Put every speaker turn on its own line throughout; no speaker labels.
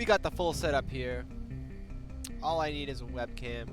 We got the full setup here. All I need is a webcam.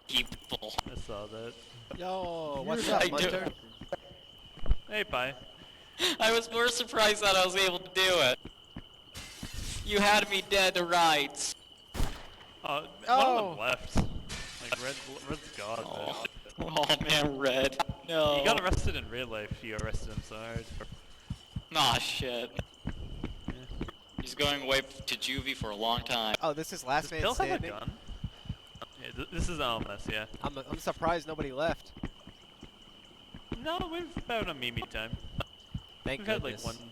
People.
I saw that.
Yo, what's up,
I do.
Munter?
Hey, Pi.
I was more surprised that I was able to do it. You had me dead to rights.
One of
Oh.
them left. Like, Red's gone,
Oh.
man.
Oh man, Red. No.
He got arrested in real life. You arrested him so hard.
Aw, shit.
Yeah.
He's going away to juvie for a long time.
Oh, this is last
Does
man
Bill have a
standing.
gun? Yeah, this is LMS, yeah.
I'm surprised nobody left.
No, we've about a Mimi time.
Thank
We've had
goodness.
like one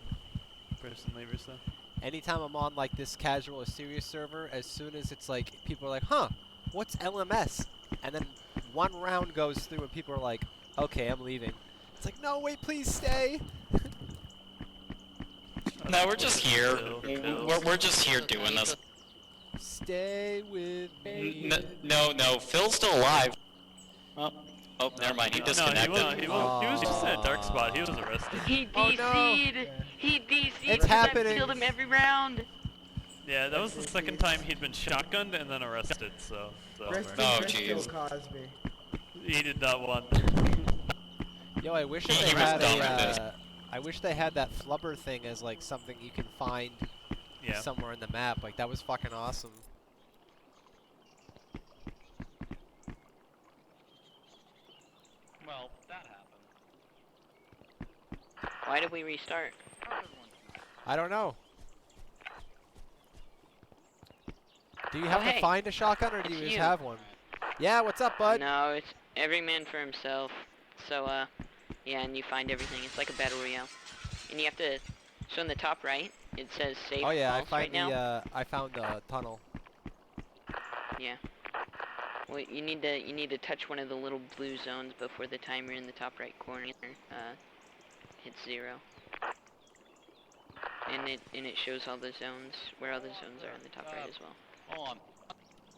person leave or so.
Anytime I'm on like this casual or serious server, as soon as it's like people are like, "Huh, what's LMS?" and then one round goes through and people are like, "Okay, I'm leaving." It's like, "No, wait, please stay."
No, we're just here.
Bill.
We're just here doing this.
Stay with me.
No, Phil's still alive. Oh, never mind. He disconnected.
No, he was just in a dark spot. He was arrested.
He
Oh,
DC'd.
no.
He DC'd.
It's happening.
I killed him every round.
Yeah, that was the second time he'd been shotgunned and then arrested, so it's over.
Rest
Oh,
in peace, Bill
jeez.
Cosby.
He did not want.
Yo, I wish
He
that they
was
had
done with this.
I wish they had that flubber thing as like something you can find
Yeah.
somewhere in the map. Like that was fucking awesome.
Well, that happened.
Why did we restart?
I don't know. Do you have to
hey,
find a shotgun or do
it's
you just
you.
have one? Yeah, what's up, bud?
No, it's every man for himself. So, yeah, and you find everything. It's like a battle royale. And you have to, so in the top right, it says save
Oh yeah, I
false
find
right now.
I found the tunnel.
Yeah. Well, you need to touch one of the little blue zones before the timer in the top right corner hits 0. And it shows all the zones, where all the zones are in the top right as well.
Hold on.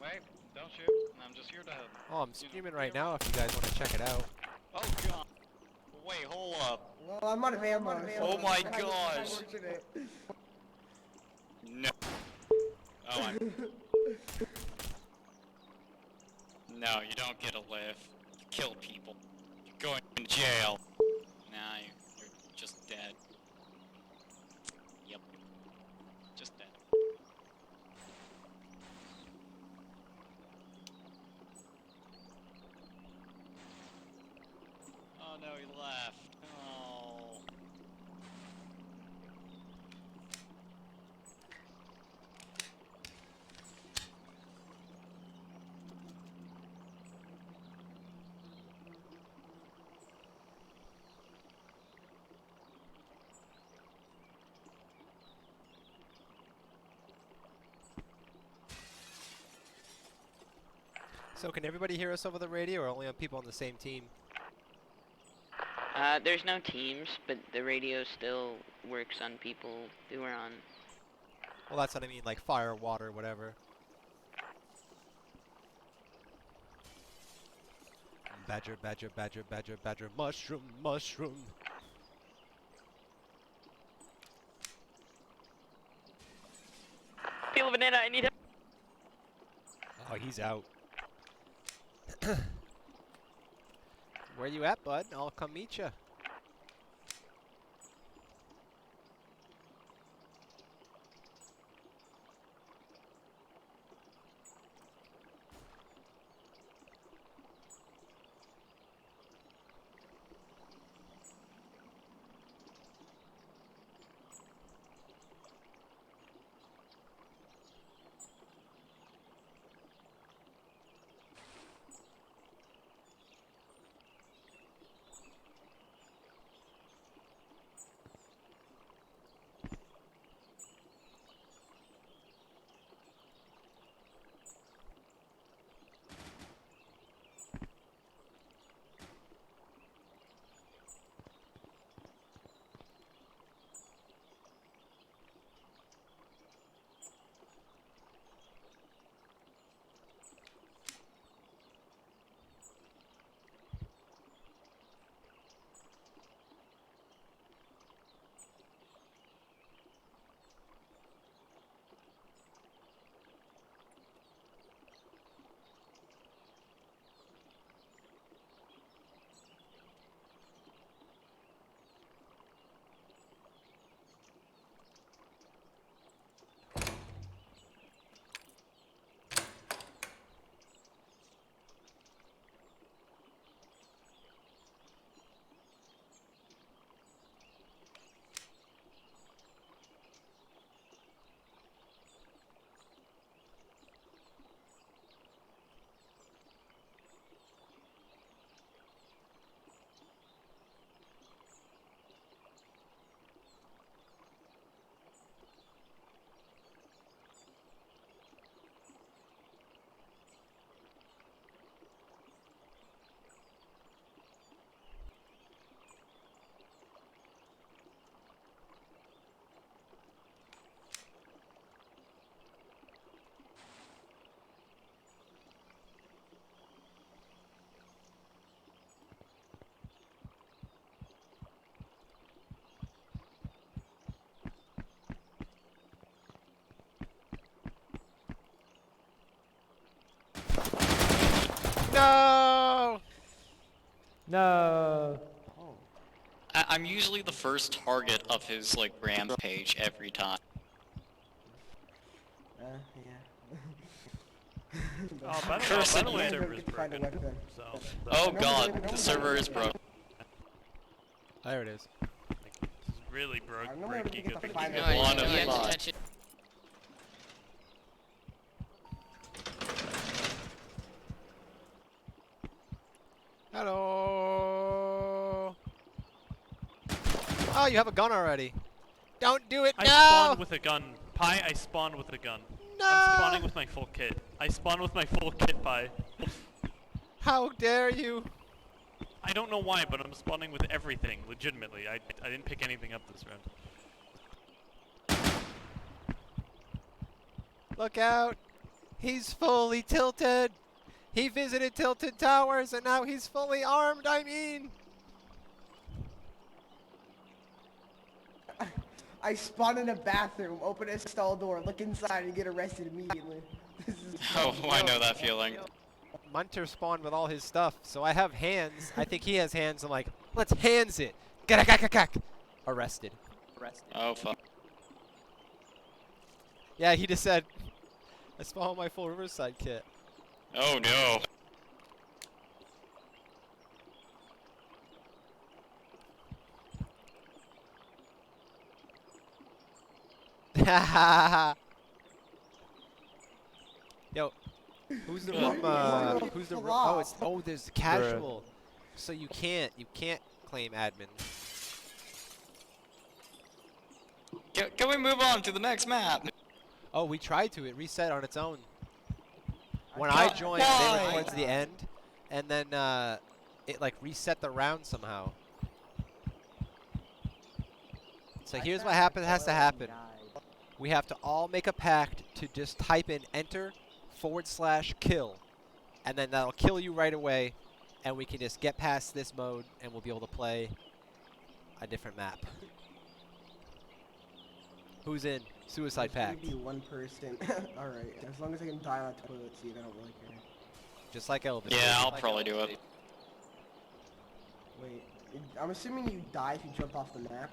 Wait, don't shoot. I'm just here to...
Oh, I'm streaming right now if you guys want to check it out.
Oh, God. Wait, hold up.
Well, I'm out of ammo.
Oh my
I'm kinda
gosh.
unfortunate.
No. Oh, No, you don't get a live. You kill people. You're going to jail. Nah, you're just dead. Yep. Just dead. Oh no, he left. Oh.
So can everybody hear us over the radio or only on people on the same team?
There's no teams, but the radio still works on people who are on.
Well, that's what I mean, like fire, water, whatever. Badger, badger, badger, badger, badger, mushroom, mushroom.
Feel a banana, I need help.
Oh, he's out. Where you at, bud? I'll come meet you. No!
No. Oh.
I'm usually the first target of his, like, rampage every time.
Yeah.
Oh, by the
Cursed
way,
you.
server is
Get to find a
broken.
weapon.
So,
Oh god, the server is broken.
There it is.
it's really
I don't know where
breaky
to get
good.
the final
One
weapon.
of
you have to
five.
touch it.
Hello. Oh, you have a gun already. Don't do it
I
now.
spawned with a gun. Pi, I spawned with a gun.
No.
I'm spawning with my full kit. I spawned with my full kit, Pi.
How dare you?
I don't know why, but I'm spawning with everything, legitimately. I didn't pick anything up this round.
Look out. He's fully tilted. He visited Tilted Towers and now he's fully armed, I mean.
I spawn in a bathroom, open a stall door, look inside, and get arrested immediately. This is
Oh, I know that feeling.
Munter spawned with all his stuff, so I have hands. I think he has hands. I'm like, let's hands it. Gak. Arrested.
Oh fuck.
Yeah, he just said, I spawned my full Riverside kit.
Oh no.
Yo, who's the
What?
who's the
Flop.
there's the casual. So you can't claim admin.
Can we move on to the next map?
Oh, we tried to. It reset on its own. When
I
I
thought-
joined, they
Why?
were towards the end, and then it like reset the round somehow. So here's what has to happen. We have to all make a pact to just type in enter /kill, and then that'll kill you right away, and we can just get past this mode, and we'll be able to play a different map. Who's in Suicide
There's
Pact?
gonna be one person. Alright, as long as I can die on that toilet seat, I don't really care.
Just like Elvis.
Yeah, I'll probably do it.
Wait, I'm assuming you die if you jump off the map.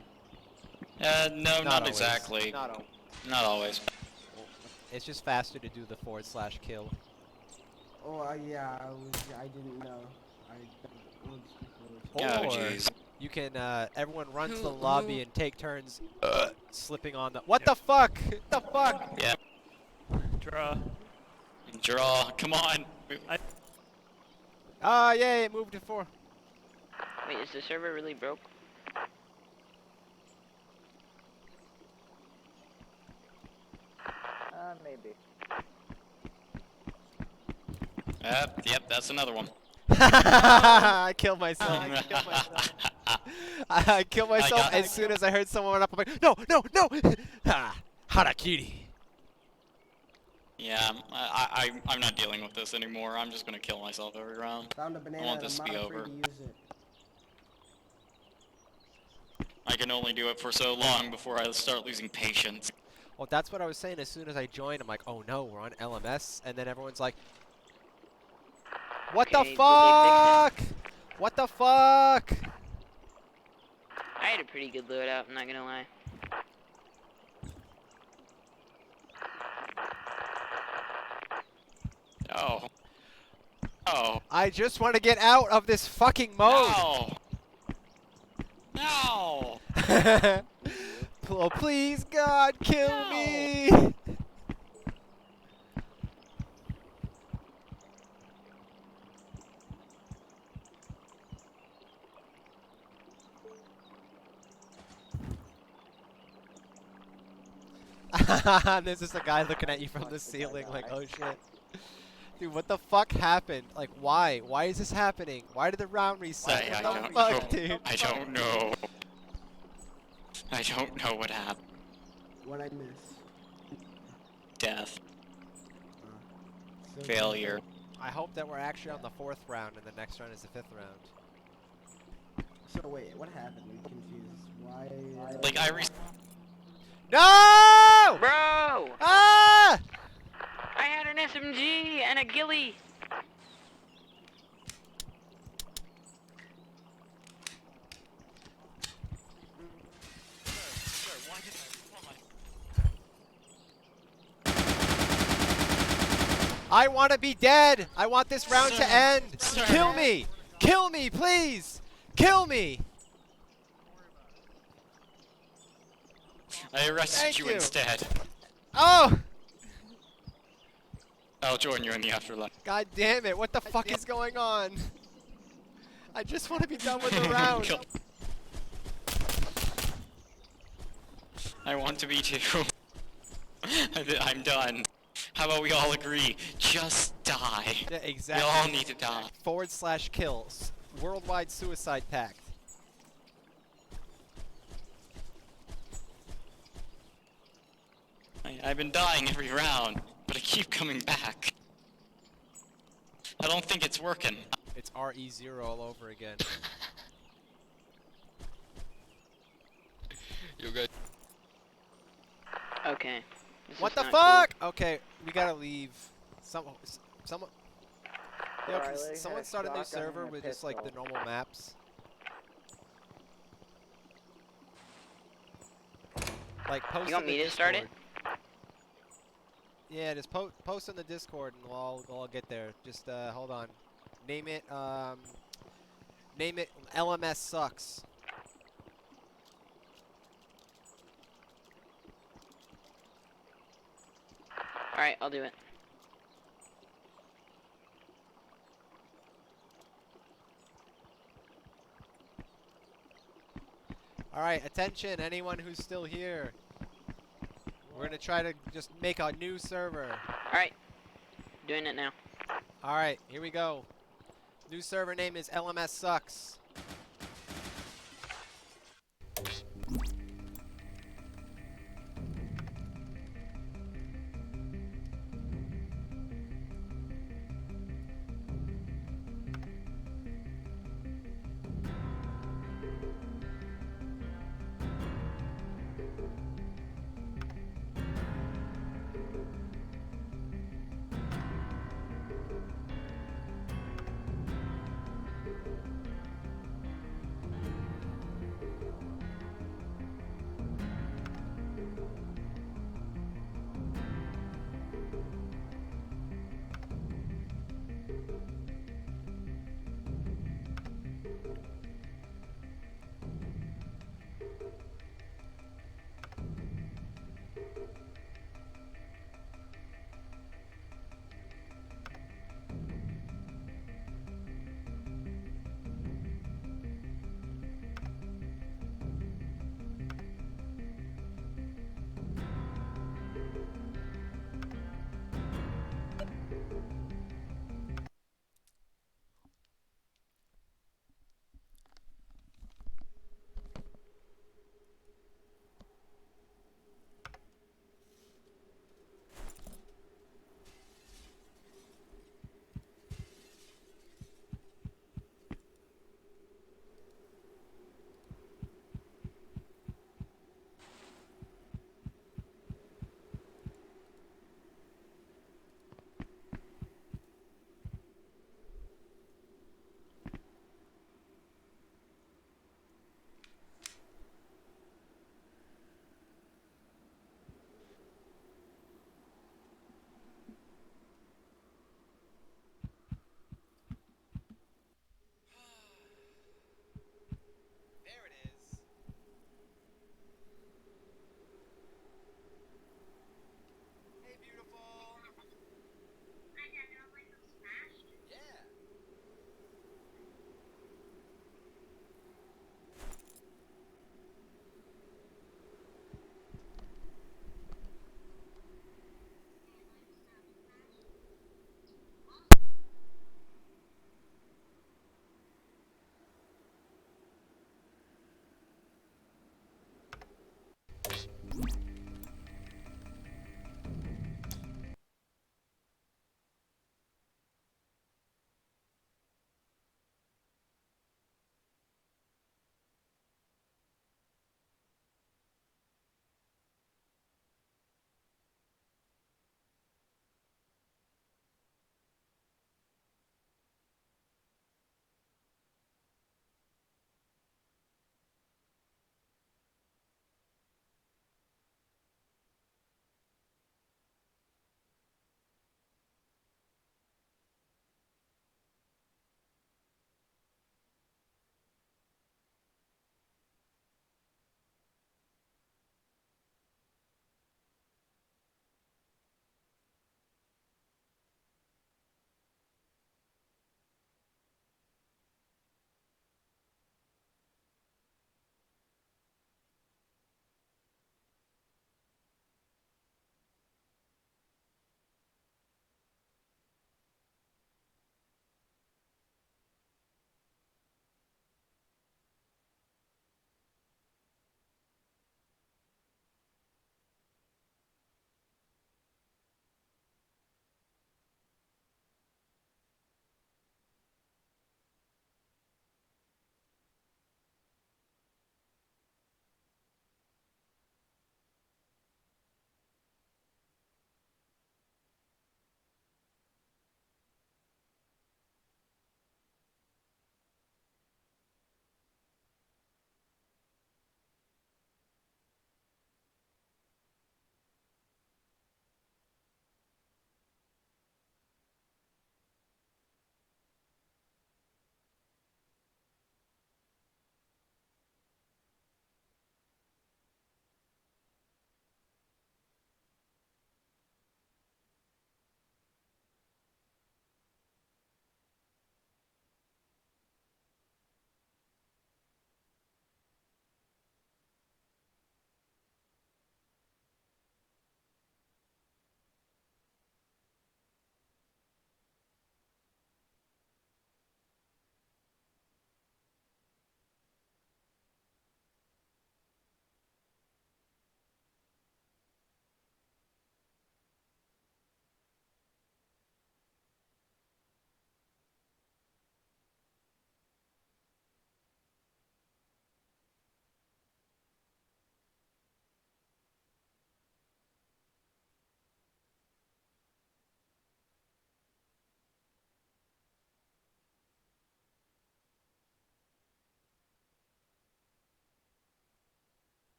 No,
Not
not
always.
exactly.
Not always.
Not always.
It's just faster to do the / kill.
Oh, yeah, I didn't know.
Oh,
Or
jeez.
you can, everyone runs the
Who-
lobby
who-
and take turns slipping on the. What the fuck? The fuck?
Yeah.
Draw.
Draw. Come on.
Ah, yay! It moved to 4.
Wait, is the server really broke?
Maybe.
Yep, that's another one.
I killed myself. I killed myself
got-
as soon as I heard someone up. I'm like, no, no, no! Ah, Harakiri.
Yeah, I'm not dealing with this anymore. I'm just gonna kill myself every round.
Found a banana
want
and
this
I'm
to
not
be
afraid
over.
to use it.
I can only do it for so long before I start losing patience.
Well, that's what I was saying. As soon as I joined, I'm like, oh no, we're on LMS, and then everyone's like, what
Okay,
the
did they
fuck? What the fuck?
I had a pretty good loadout, I'm not gonna lie.
Oh. Oh.
I just want to get out of this fucking mode.
No. No.
Oh, please, God, kill
No.
me. There's just a guy looking at you from the ceiling like, oh shit. Dude, what the fuck happened? Like, why? Why is this happening? Why did the round reset?
I
What the
don't
fuck,
know.
dude?
I don't know. I don't know what happened.
What I miss.
Death.
So
Failure.
I hope that we're actually on the 4th round and the next round is the 5th round.
So wait, what happened? I'm confused. Why?
Like,
No!
Bro!
Ah!
I had an SMG and a ghillie!
I want to be dead. I want this round to
Sir.
end.
Sir.
Kill me. Kill me, please. Kill me.
I arrested
Thank
you
you.
instead.
Oh,
I'll join you in the afterlife.
God damn it. What the fuck is going on? I just want to be done with the round.
Kill- I want to be too. I'm done. How about we all agree? Just die.
Yeah,
We
exactly.
all need to die.
/ kills. Worldwide Suicide Pact.
I've been dying every round, but I keep coming back. I don't think it's working.
It's RE0 all over again.
You guys.
Okay. This
What
is
the
not
fuck? Okay, we gotta leave. Someone. Yo, can
Riley
someone
has
start a new
shotgun
server
and a
with just like the
pistol.
normal maps? Like post.
You want
in the
me to start it?
Discord. Yeah, just post in the Discord and we'll all get there. Just hold on. Name it LMS sucks.
Alright, I'll do it.
Alright, attention, anyone who's still here. We're gonna try to just make a new server.
Alright. Doing it now.
Alright, here we go. New server name is LMS sucks.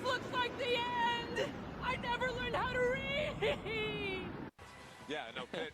looks like the end! I never learned how to read!
Yeah, no, Pitt,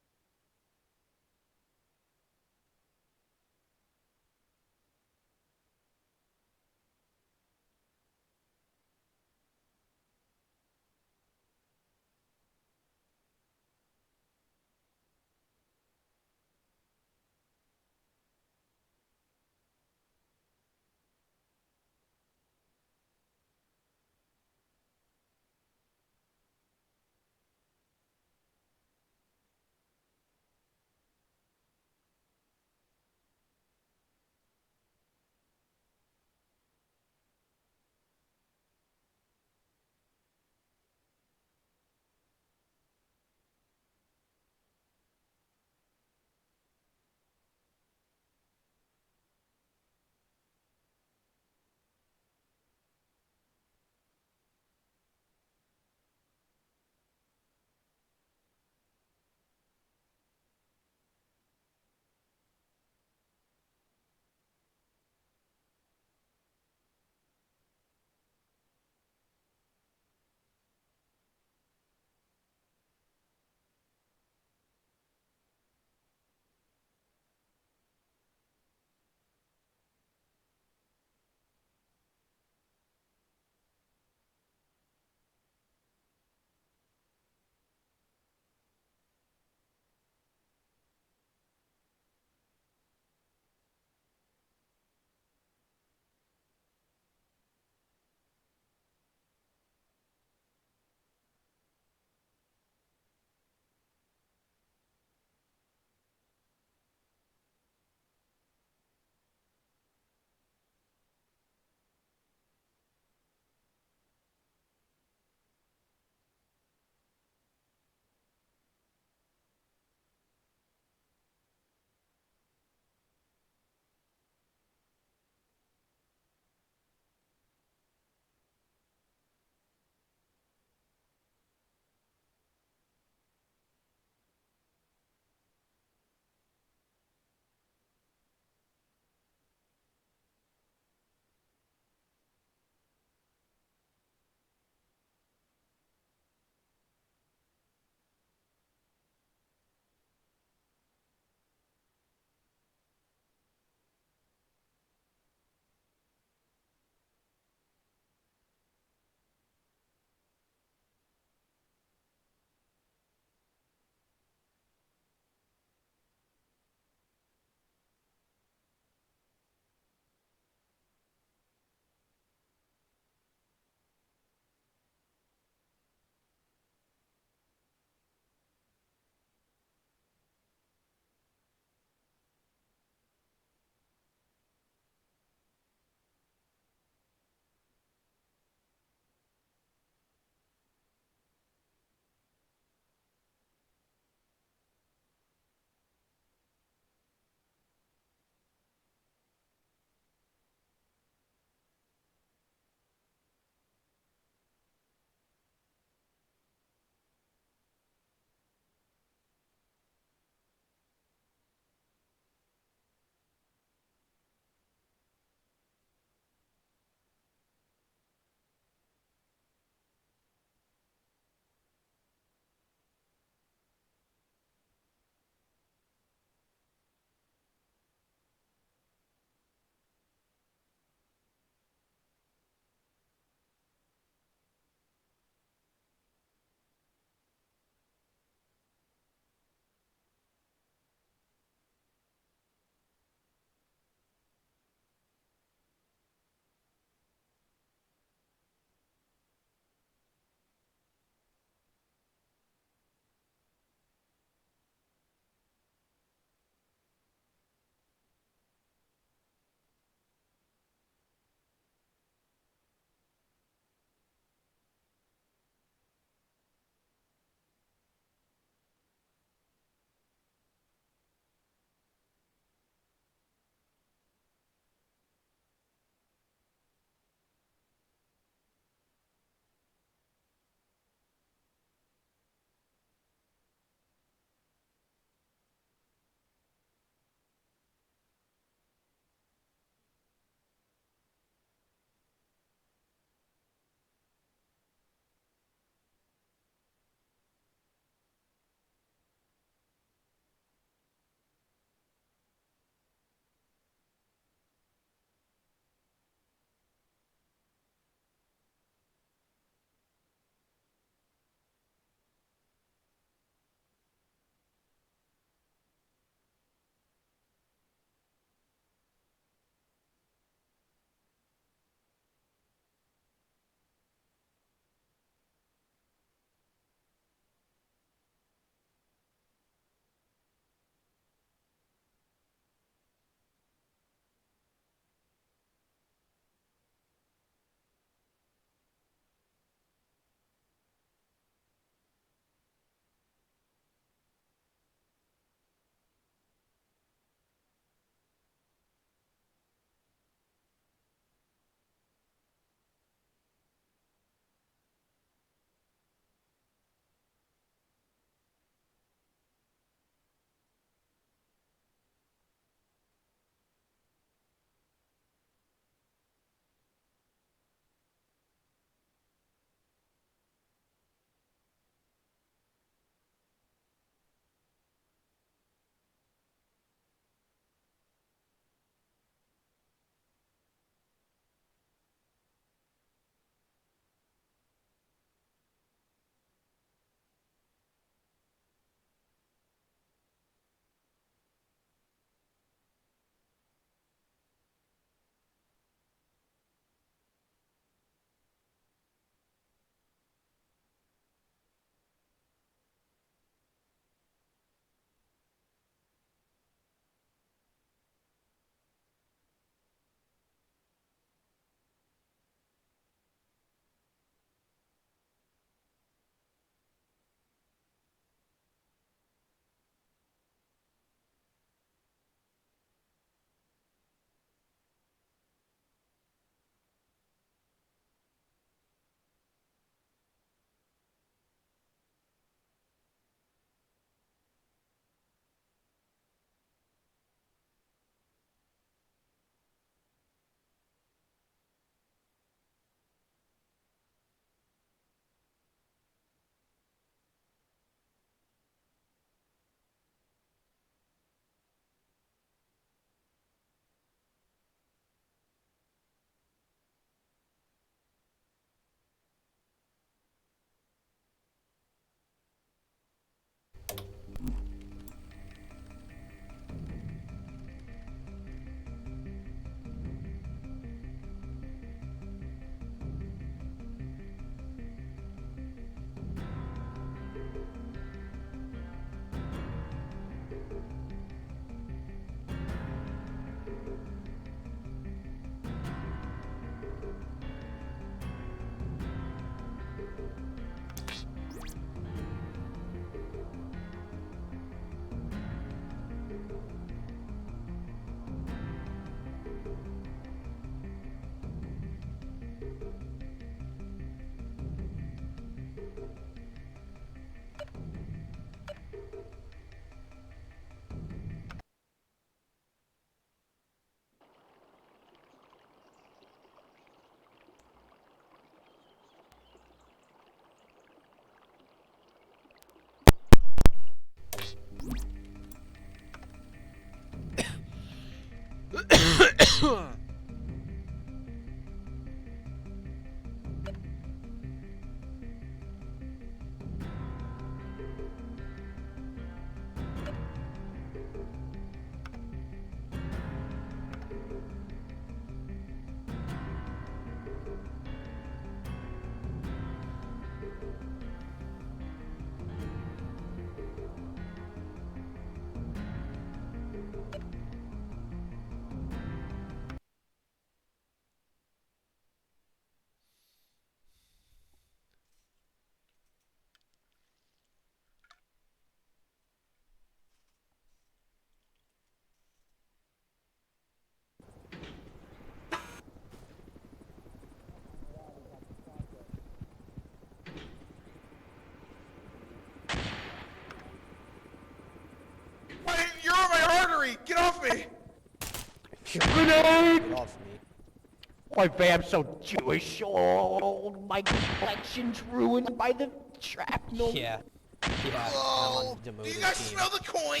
my vam's so Jewish. Oh, my complection's ruined by the shrapnel.
Yeah. Yeah. I'm on the demoted team.
the coin?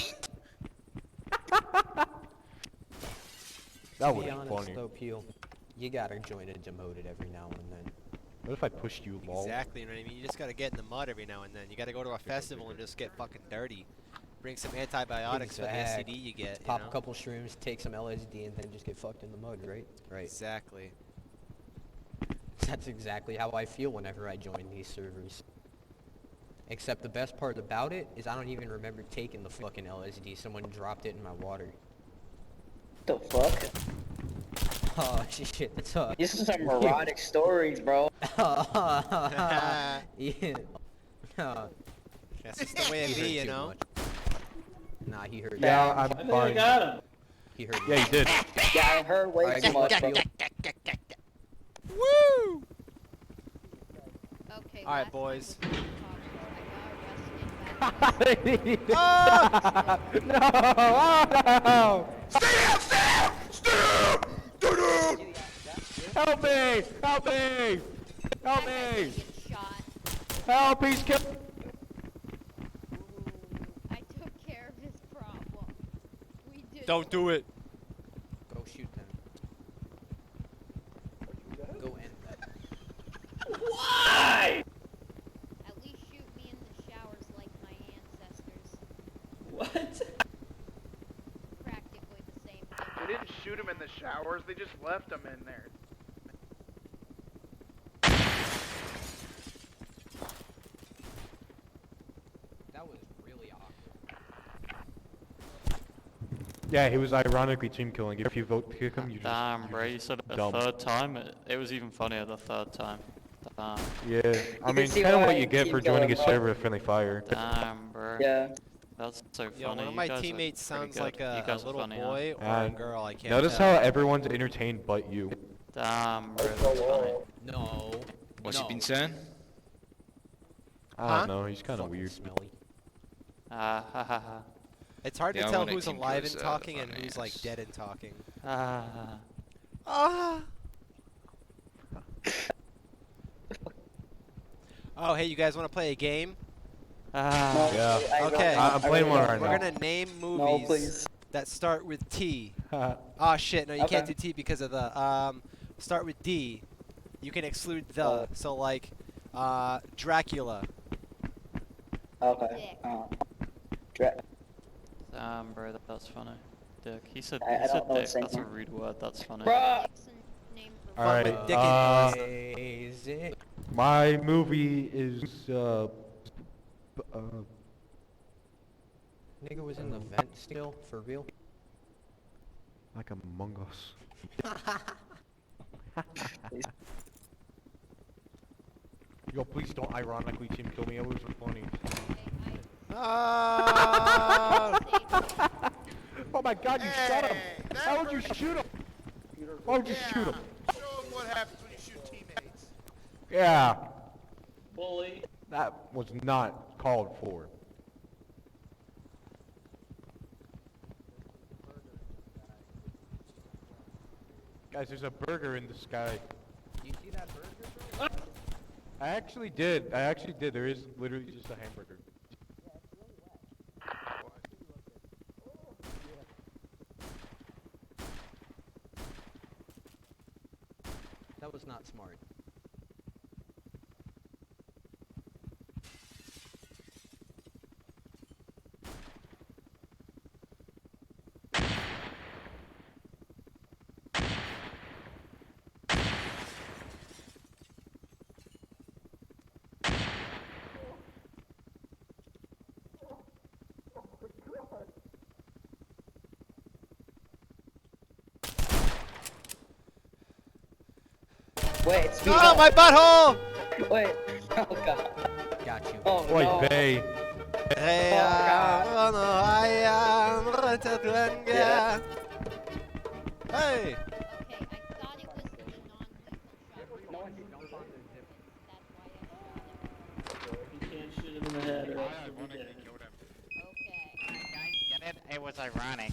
That
To
was
be honest,
funny.
though, Peel, you gotta join a demoted every now and then.
What if I pushed you, lol?
Exactly, you know what I mean? You just gotta get in the mud every now and then. You gotta go to a festival and just get fucking dirty. Bring some antibiotics for the
Exact.
STD you get,
Pop
you know?
a couple shrooms, take some LSD, and then just get fucked in the mud, right? Right.
Exactly.
That's exactly how I feel whenever I join these servers. Except the best part about it is I don't even remember taking the fucking LSD. Someone dropped it in my water.
The fuck?
Oh shit, that's
This is some erotic stories, bro.
yeah.
That's just the way it
He
be,
heard
you
too
know?
much. Nah, he heard.
Yeah, I'm fine.
He heard.
Yeah, you did.
Yeah, I heard way
Alright,
too much, bro.
Woo!
Okay.
Alright, boys.
No! Oh, no! Help me! Help me! Help me! Help! He's killed.
I took care of his problem. We did.
Don't do it.
Go shoot them. Go end that.
Why?
At least shoot me in the showers like my ancestors.
What?
Practically the same thing.
We didn't shoot him in the showers, they just left him in there.
That was really awkward.
Yeah, he was ironically team killing. If you vote kick him, you just.
Damn,
you're
bro, you
just
said it
dumb.
the third time. It was even funnier the third time. Damn.
Yeah, I
can
mean,
see
kind of
why
what you get
team
for joining a
killing, bro.
server with friendly fire.
Damn, bro.
Yeah.
That's so funny.
Yo, one of
You
my
guys are
teamates
pretty
sounds
good.
like
You
a
guys are
little
funny, huh?
boy or a
And
girl, I can't
Notice
tell.
how everyone's entertained but you.
Damn, bro, that's funny.
No.
What's
no.
he been saying?
I
Huh?
don't know, he's kind of
Fucking
weird.
smelly.
Ah, ha ha ha.
It's hard
Yeah,
to
I
tell
wanna
who's
team
alive
kills,
and talking and
the
who's like
funniest.
dead and talking.
Ah.
Ah! Oh, hey, you guys want to play a game?
Ah.
Yeah.
I
Okay.
really-
I'm playing one
don't.
right
We're
now.
gonna name
No,
movies
please.
that start with T. Oh shit, no, you can't do
Okay.
T because of the start with D. You can exclude the.
Oh.
So like Dracula.
Okay.
Damn, bro, that's funny. Dick. He said,
I
he said
don't know
dick.
what's in
That's a
here.
rude word. That's funny.
Bruh!
Dixon name for
Alright,
with Dickens.
Is it?
My movie is,
Nigga was in the vent still, for real?
like Among Us. Yo, please don't ironically team kill me, it was funny.
Ah!
Oh my god, you shot him! How would you shoot him? Why would you shoot him?
Show him what happens when you shoot teammates.
Yeah,
Bully.
that was not called for. Guys, there's a burger in the sky.
You see that burger?
I actually did. There is literally just a hamburger.
That was not smart.
Wait, speed
Oh,
up.
my butthole!
Wait. Oh god.
Got you.
Oh
Oi,
no.
Bay.
Hey,
God.
I am Ratatlanga. Hey!
Okay, I thought it was the non-lethal shot.
No one
That's why
You can't shoot him in the head or else you'll be dead.
Okay.
Get it? It was ironic.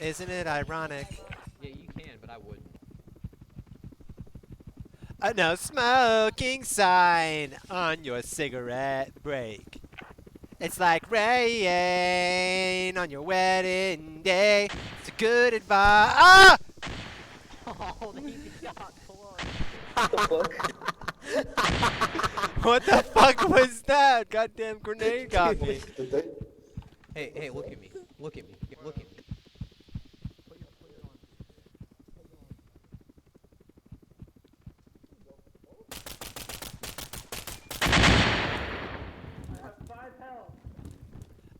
Isn't it ironic?
Yeah, you can, but I would.
A no smoking sign on your cigarette break. It's like rain on your wedding day. It's a good advice. Ah!
Oh, he got close.
What the fuck was that? Goddamn grenade got me.
Hey, look at me. Look at me. Look at me.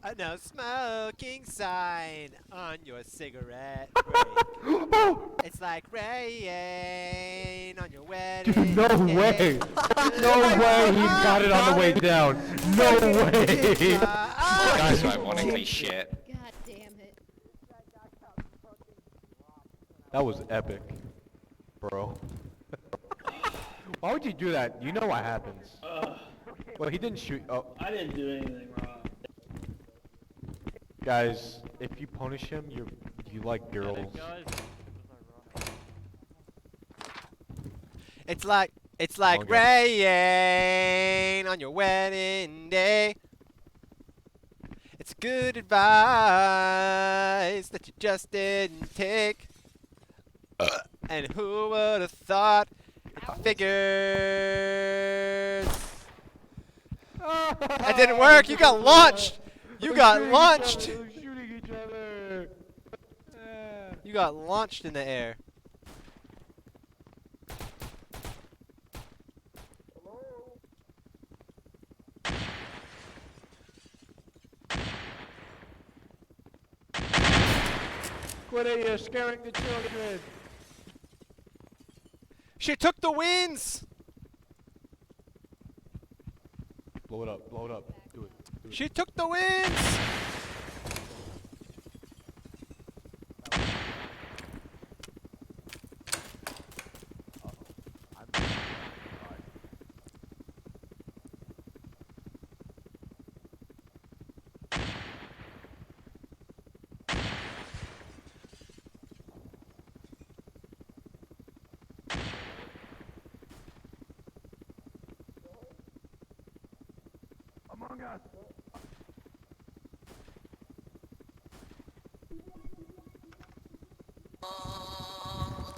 A no smoking sign on your cigarette break. It's like rain on your wedding
Dude, no
day.
way! No way he got it on the way down! No way!
Guys are ironically shit.
God damn it.
That was epic, bro. Why would you do that? You know what happens. Well, he didn't shoot. Oh,
I didn't do anything wrong.
guys, if you punish him, you like girls.
It's like
Okay.
rain on your wedding day. It's good advice that you just didn't take. And who would have thought it figures? That didn't work. You got launched. You got launched.
Shooting each other.
You got launched in the air.
Quit it, you're scaring the children.
She took the wins.
Blow it up, blow it up. Do it. Do it.
She took the wins.
Among Us.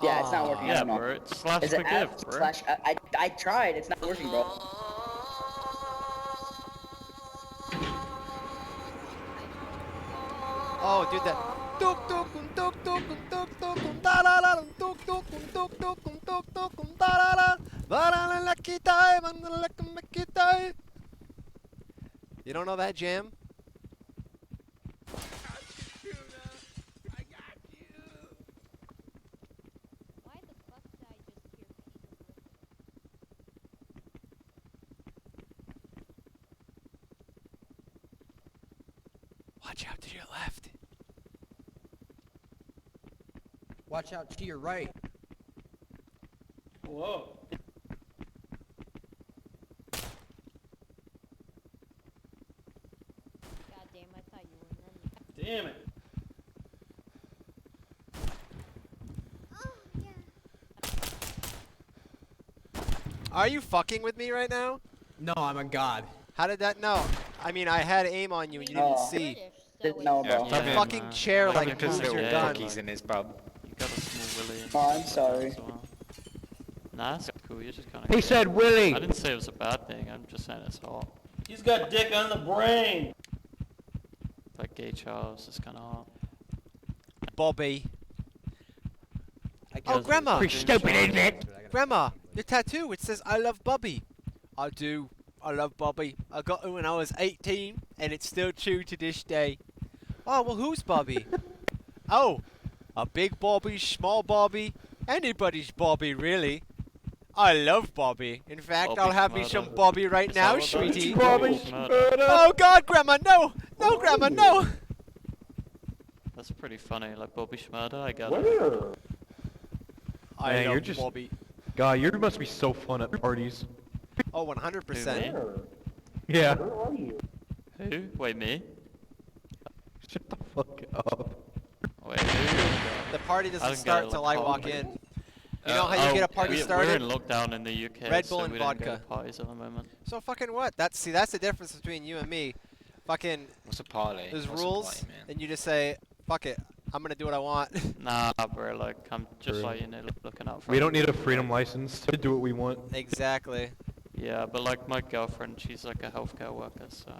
Yeah, it's not working.
Yeah,
anymore.
bro. It's slash
Is it
forgive,
app
bro.
slash? I tried. It's not working, bro.
Oh, dude, that. Tuk tuk tuk tuk tuk tuk da la la tuk tuk tuk tuk tuk tuk da la la ba la la la kitai man la kitai. You don't know that jam?
Why the fuck did I just hear Peter Griffin?
Watch out to your left.
Watch out to your right.
Whoa.
God damn, I thought you were in there.
Damn it.
Oh, yeah.
Are you fucking with me right now?
No, I'm a god.
How did that know? I mean, I had aim on you and you didn't
Oh.
see.
British, so
Didn't know,
it's-
bro.
The
Yeah,
fucking
man.
chair like
Because
moves
there
your
were
gun.
cookies in his pub.
You got a small willy. in
Oh, I'm
this
sorry.
as well. Nah, that's cool. You're just kind of.
He said Willie.
I didn't say it was a bad thing. I'm just saying it's hot.
He's got dick on the brain.
Like gay Charles is kind of hot.
Bobby.
I
Oh,
guess-
Grandma.
Pretty stupid, isn't it?
Grandma, your tattoo, it says I love Bobby. I do. I love Bobby. I got it when I was 18, and it's still true to this day. Oh, well, who's Bobby? Oh, a big Bobby, small Bobby, anybody's Bobby, really. I love Bobby. In fact,
Bobby
I'll have me
Schmurda.
some Bobby right
Is that
now,
what that
sweetie.
is?
Bobby
Murder.
Oh, God, Grandma, no! No, Grandma, no!
That's pretty funny. Like Bobby Schmurda, I get it.
I
Man,
love
you're just-
Bobby.
God, you must be so fun at parties.
Oh, 100%.
Yeah.
Who? Wait, me?
Shut the fuck up.
Wait, who?
The party doesn't
didn't get
start
it
till
like
I walk
party.
in. You know how you get a party
We're
started?
in lockdown in the UK,
Red Bull
so
and
we don't go
vodka.
to parties at the moment.
So fucking what? That's the difference between you and me. Fucking
What's a party?
there's
What's a
rules,
party, man?
and you just say, fuck it, I'm gonna do what I want.
Nah, bro, like, I'm just
True.
like, you know, looking out for
We don't need a
everybody.
freedom license to do what we want.
Exactly.
Yeah, but like my girlfriend, she's like a healthcare worker, so,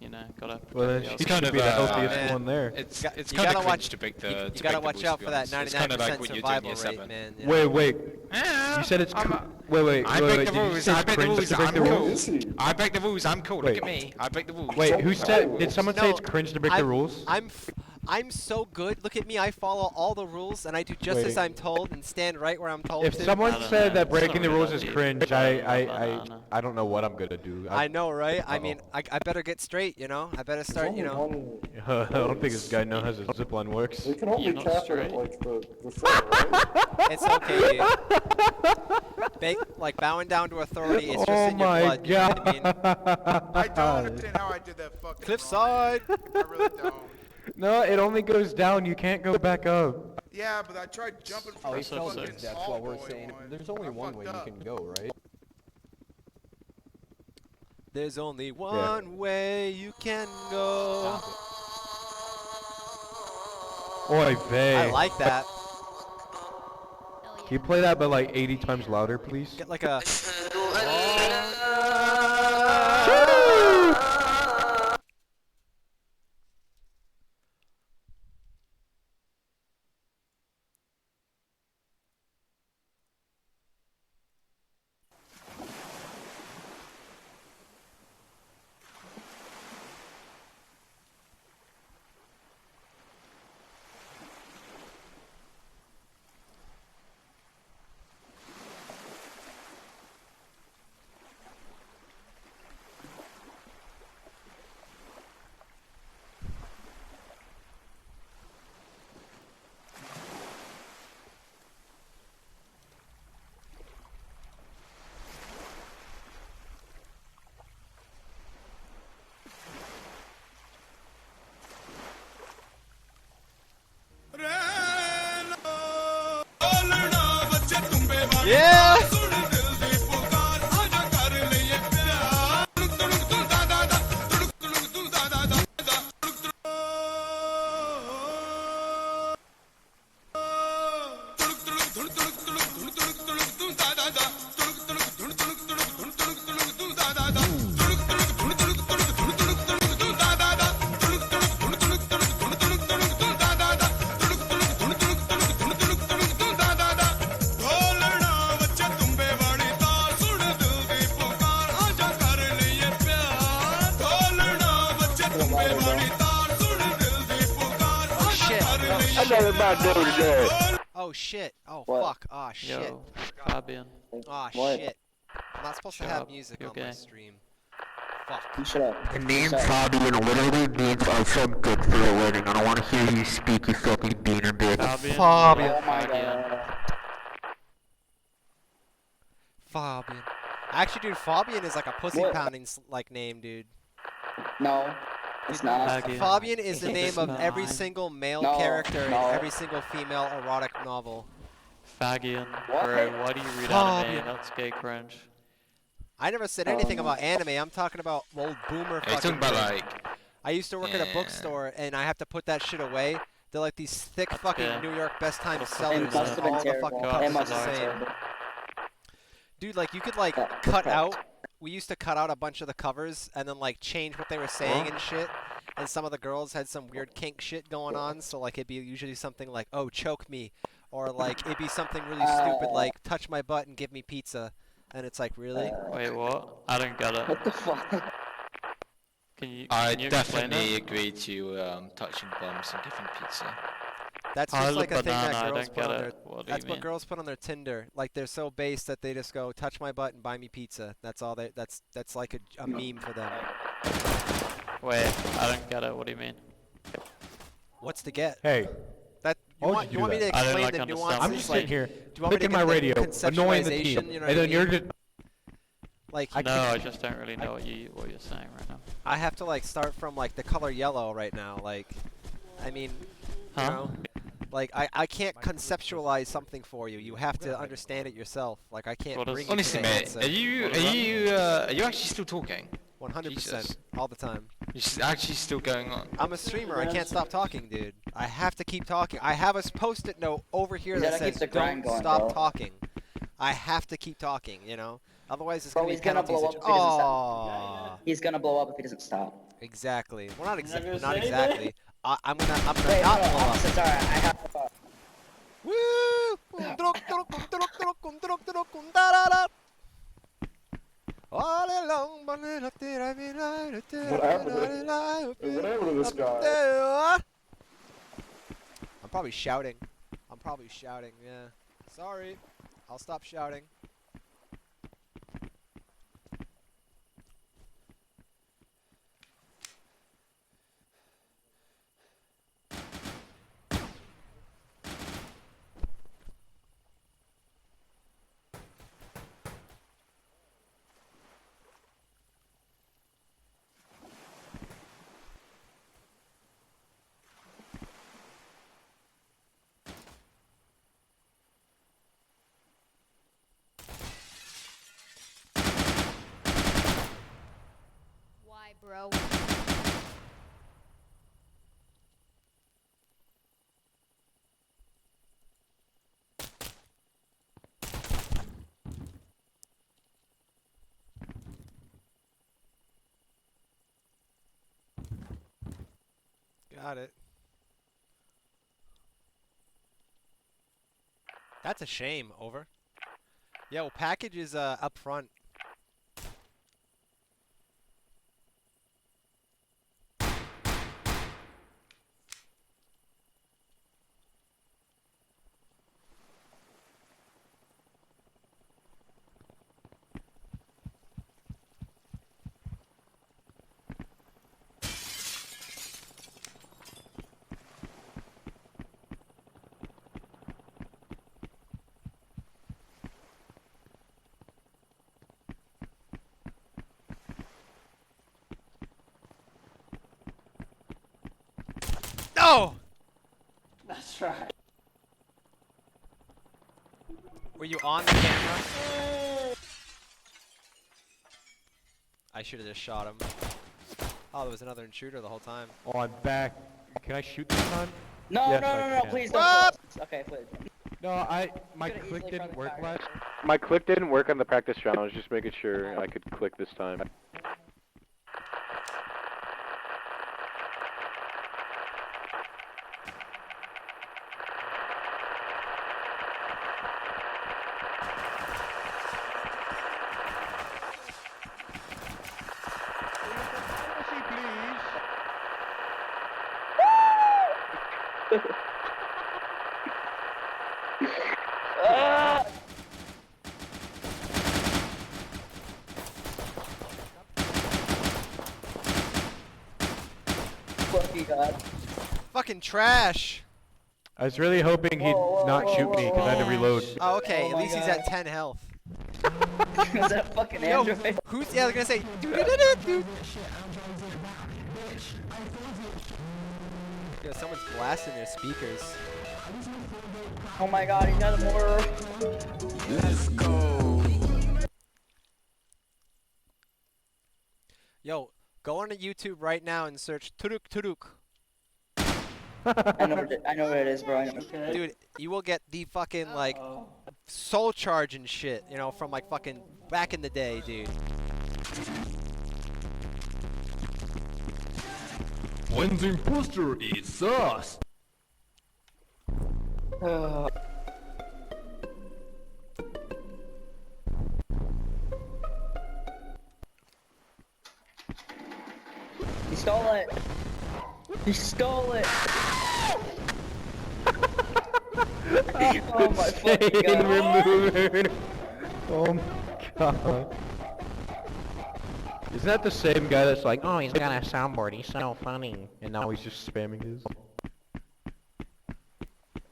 you know, gotta protect
Well, then
the
she
else.
It's kind
should
of
be the
uh,
healthiest
man.
one there.
It's
You
it's
you
kind of
gotta
cringe
watch-
to break the
You
to
gotta
break the
watch
rules,
out
to
for
be
that
honest. It's
99%
kind of like when you're doing
survival
year
rate,
7.
man. you know?
Wait.
Ah,
You said it's
I'm
cr-
a-
wait.
I break the
Did you
rules.
say
I
it's
break the
cringe
rules.
to break
I'm
the
cool.
rules?
I break the rules. I'm cool. Look
Wait.
at me. I break the rules.
Wait, who said? Did someone say
No,
it's cringe to break the rules?
I'm so good. Look at me. I follow all the rules and I do just as
Wait.
I'm told and stand right where I'm told
If
to.
someone
I don't
said
know,
that
it's not
breaking the
really
rules
that
is
deep.
cringe,
No.
I don't know what I'm gonna do.
I know, right? I
Uh-oh.
mean, I better get straight, you know? I better start, you know?
I don't think this guy knows how his zipline works.
We can
only You're not cap it at, straight.
like the front, right?
It's okay, dude. Like, bowing down to authority, it's just
Oh
in your
my
blood, you know what I mean?
god!
I don't understand how I did that fucking
Cliffside!
wrong, man. I really don't.
No, it only goes down. You can't go back up.
Yeah, but I tried jumping from
Oh,
the
he tells
fucking
us that's
tall
what we're
boy
saying.
one.
There's only
I
one way
fucked
you
up.
can go, right?
There's only one way you can go.
Stop it.
Oy vey.
I like that.
Hell
Can you play that but like 80 times louder, please?
Get like a... Yeah! Oh shit. Oh
What?
fuck. Oh shit.
Yo, Fabian.
Oh
What?
shit. I'm not supposed
Shut
to have
up,
music
you're
on my
gay.
stream. Fuck.
You shut up.
The name
Shut up.
Fabian literally means I suck dick for a living. I don't want to hear you speak, you fucking beaner bitch.
Fabian.
Fabian.
Oh my
Fabian.
god.
Fabian. Actually, dude, Fabian is like a pussy
What?
pounding like name, dude.
No, it's not.
Fabian.
Fabian is the name
It's
of every
not.
single male
No,
character
no.
in every single female erotic novel.
Fagian.
What?
Bro, why do you read
Fabian.
anime? That's gay cringe.
I never said anything
Um,
about anime. I'm talking about old boomer
Are you
fucking
talking about
shit.
like?
I used to work at a
Yeah.
bookstore and I have to put that shit away. They're like these thick
That's
fucking
good.
New York best time
It
sellers.
It must
and
have
all
been
the
terrible.
fucking
God,
covers
It
are
must
the
have been
same.
terrible.
Dude, like you could like
Yeah,
cut
perfect.
out. We used to cut out a bunch of the covers and then like change what they were saying and shit. And some of the girls had some weird kink shit going on, so like it'd be usually something like, "Oh, choke me," or like it'd be something really stupid like, "Touch my butt and give me pizza," and it's like, really?
Wait, what? I don't get it.
What the fuck?
Can you?
I
Can you explain
definitely
it?
agree to touching bums and giving pizza.
That's
Pile
just
of
like a thing
banana,
that
I
girls
don't
put
get
on their.
it. What do
That's
you
what
mean?
girls put on their Tinder. Like they're so base that they just go, "Touch my butt and buy me pizza." That's all they. That's like a meme for them.
Wait, I don't get it. What do you mean?
What's to get?
Hey,
That you
Why would
want,
you
you want
do
me to
that? I don't,
explain
like,
the
understand.
nuances?
I'm just
like,
sitting here,
do you want me to
clicking
get
my
the
radio, annoying the
conceptualization,
team,
you know
and
what I
then you're
mean?
just.
Like
No, I just don't really know what you're saying right now.
I have to like start from like the color yellow right now. Like, I mean, you
Huh?
know, Like I can't conceptualize something for you. You have to understand it yourself. Like I can't bring you to
Honestly,
the
mate,
answer.
are you actually still talking?
100%
Jesus.
all the time.
It's actually still going on.
I'm a streamer. I can't stop talking, dude. I have to keep talking. I have a post-it note over here
You
that
gotta keep
says
the grind
"Don't
going,
stop
bro."
talking." I have to keep talking. You know. Otherwise, it's
Bro,
gonna be
he's gonna
penalties.
blow up if he doesn't stop.
Aww.
He's gonna blow up if he doesn't stop.
Exactly. Well, not
You're not gonna
not
say
exactly. I'm gonna
Wait,
not
no,
blow up.
opposites, alright, I have to...
All along,
What happened to this guy?
I'm probably shouting. Yeah. Sorry. I'll stop shouting.
Why, bro?
Got it. That's a shame. Over. Yeah, well, package is up front. No!
That's right.
Were you on the camera? I should have just shot him. Oh, there was another intruder the whole time.
Oh, I'm back. Can I shoot this time?
No,
Yes,
no,
I
no, no,
can.
please don't
What?
kill us. Okay, please.
No, my
Could've
click
easily
didn't
thrown
work
the fire.
last.
My click didn't work on the practice round. I was just making sure I could click this time.
Ah! Fucking God.
Fucking trash.
I was really hoping he'd
Whoa,
not
whoa,
shoot me because I had to
whoa.
reload.
Oh, okay.
Oh
At
my
least he's
God.
at 10 health.
Is that fucking
Yo,
Android?
who's? Yeah, they're gonna say. Doo-doo-doo-doo-doo. Yo, someone's blasting their speakers.
Oh my God, he's got a mortar.
Let's go.
Yo, go onto YouTube right now and search Turuk Turuk.
I know what it is, bro. I know.
Dude, you will get the fucking like soul charge and shit, you know, from like fucking back in the day, dude.
When the imposter is us.
He stole it. He stole it. Oh my fucking God.
Removed. Oh my God. Isn't that the same guy that's like, oh, he's got a soundboard, he's so funny, and now he's just spamming his?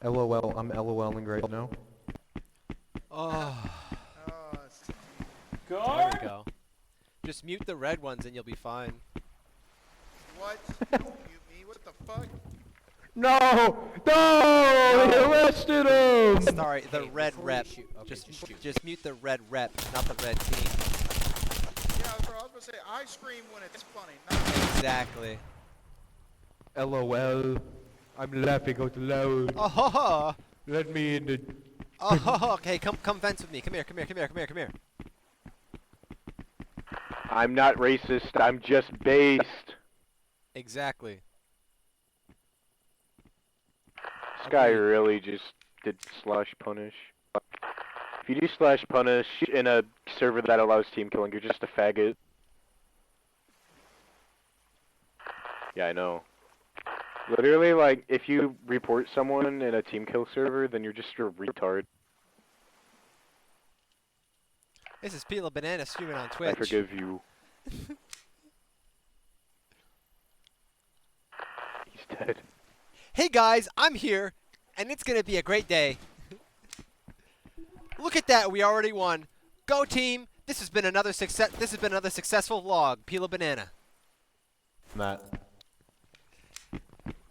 LOL, I'm LOLing right now.
Oh,
Oh,
there we go. Just mute the red ones and you'll be fine.
what? You me? What the fuck?
No! No! They arrested him!
Sorry, the red
before we
rep.
shoot- okay,
just,
just shoot.
just mute the red rep, not the red team.
Yeah, bro, I was gonna say, I scream when it's funny, not
Exactly.
LOL. I'm laughing out loud.
Oh ho ho!
Let me in the...
Oh ho ho! Okay, come fence with me. Come here, come here, come here, come here, come here.
I'm not racist, I'm just based.
Exactly.
This guy really just did slash punish. If you do slash punish in a server that allows team killing, you're just a faggot. Yeah, I know. Literally, like, if you report someone in a team kill server, then you're just a retard.
This is Pila Banana streaming on Twitch.
I forgive you. He's dead.
Hey guys, I'm here, and it's gonna be a great day. Look at that, we already won. Go team! This has been another successful vlog. Pila Banana.
Matt.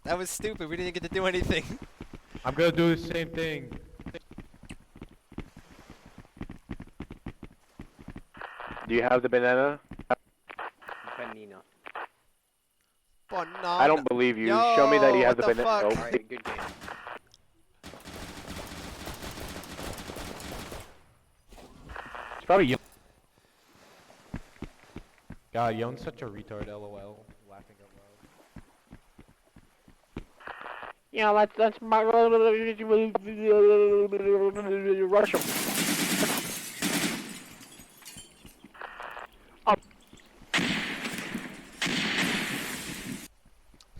That was stupid. We didn't get to do anything.
I'm gonna do the same thing.
Do you have the banana?
Banana.
Banana.
I don't believe you. Show me that you have
Yo,
the
what the
banana.
fuck?
Nope.
Alright, good game.
It's probably Young. God, Young's such a retard, LOL. Laughing out loud.
Yeah, that's my Russia.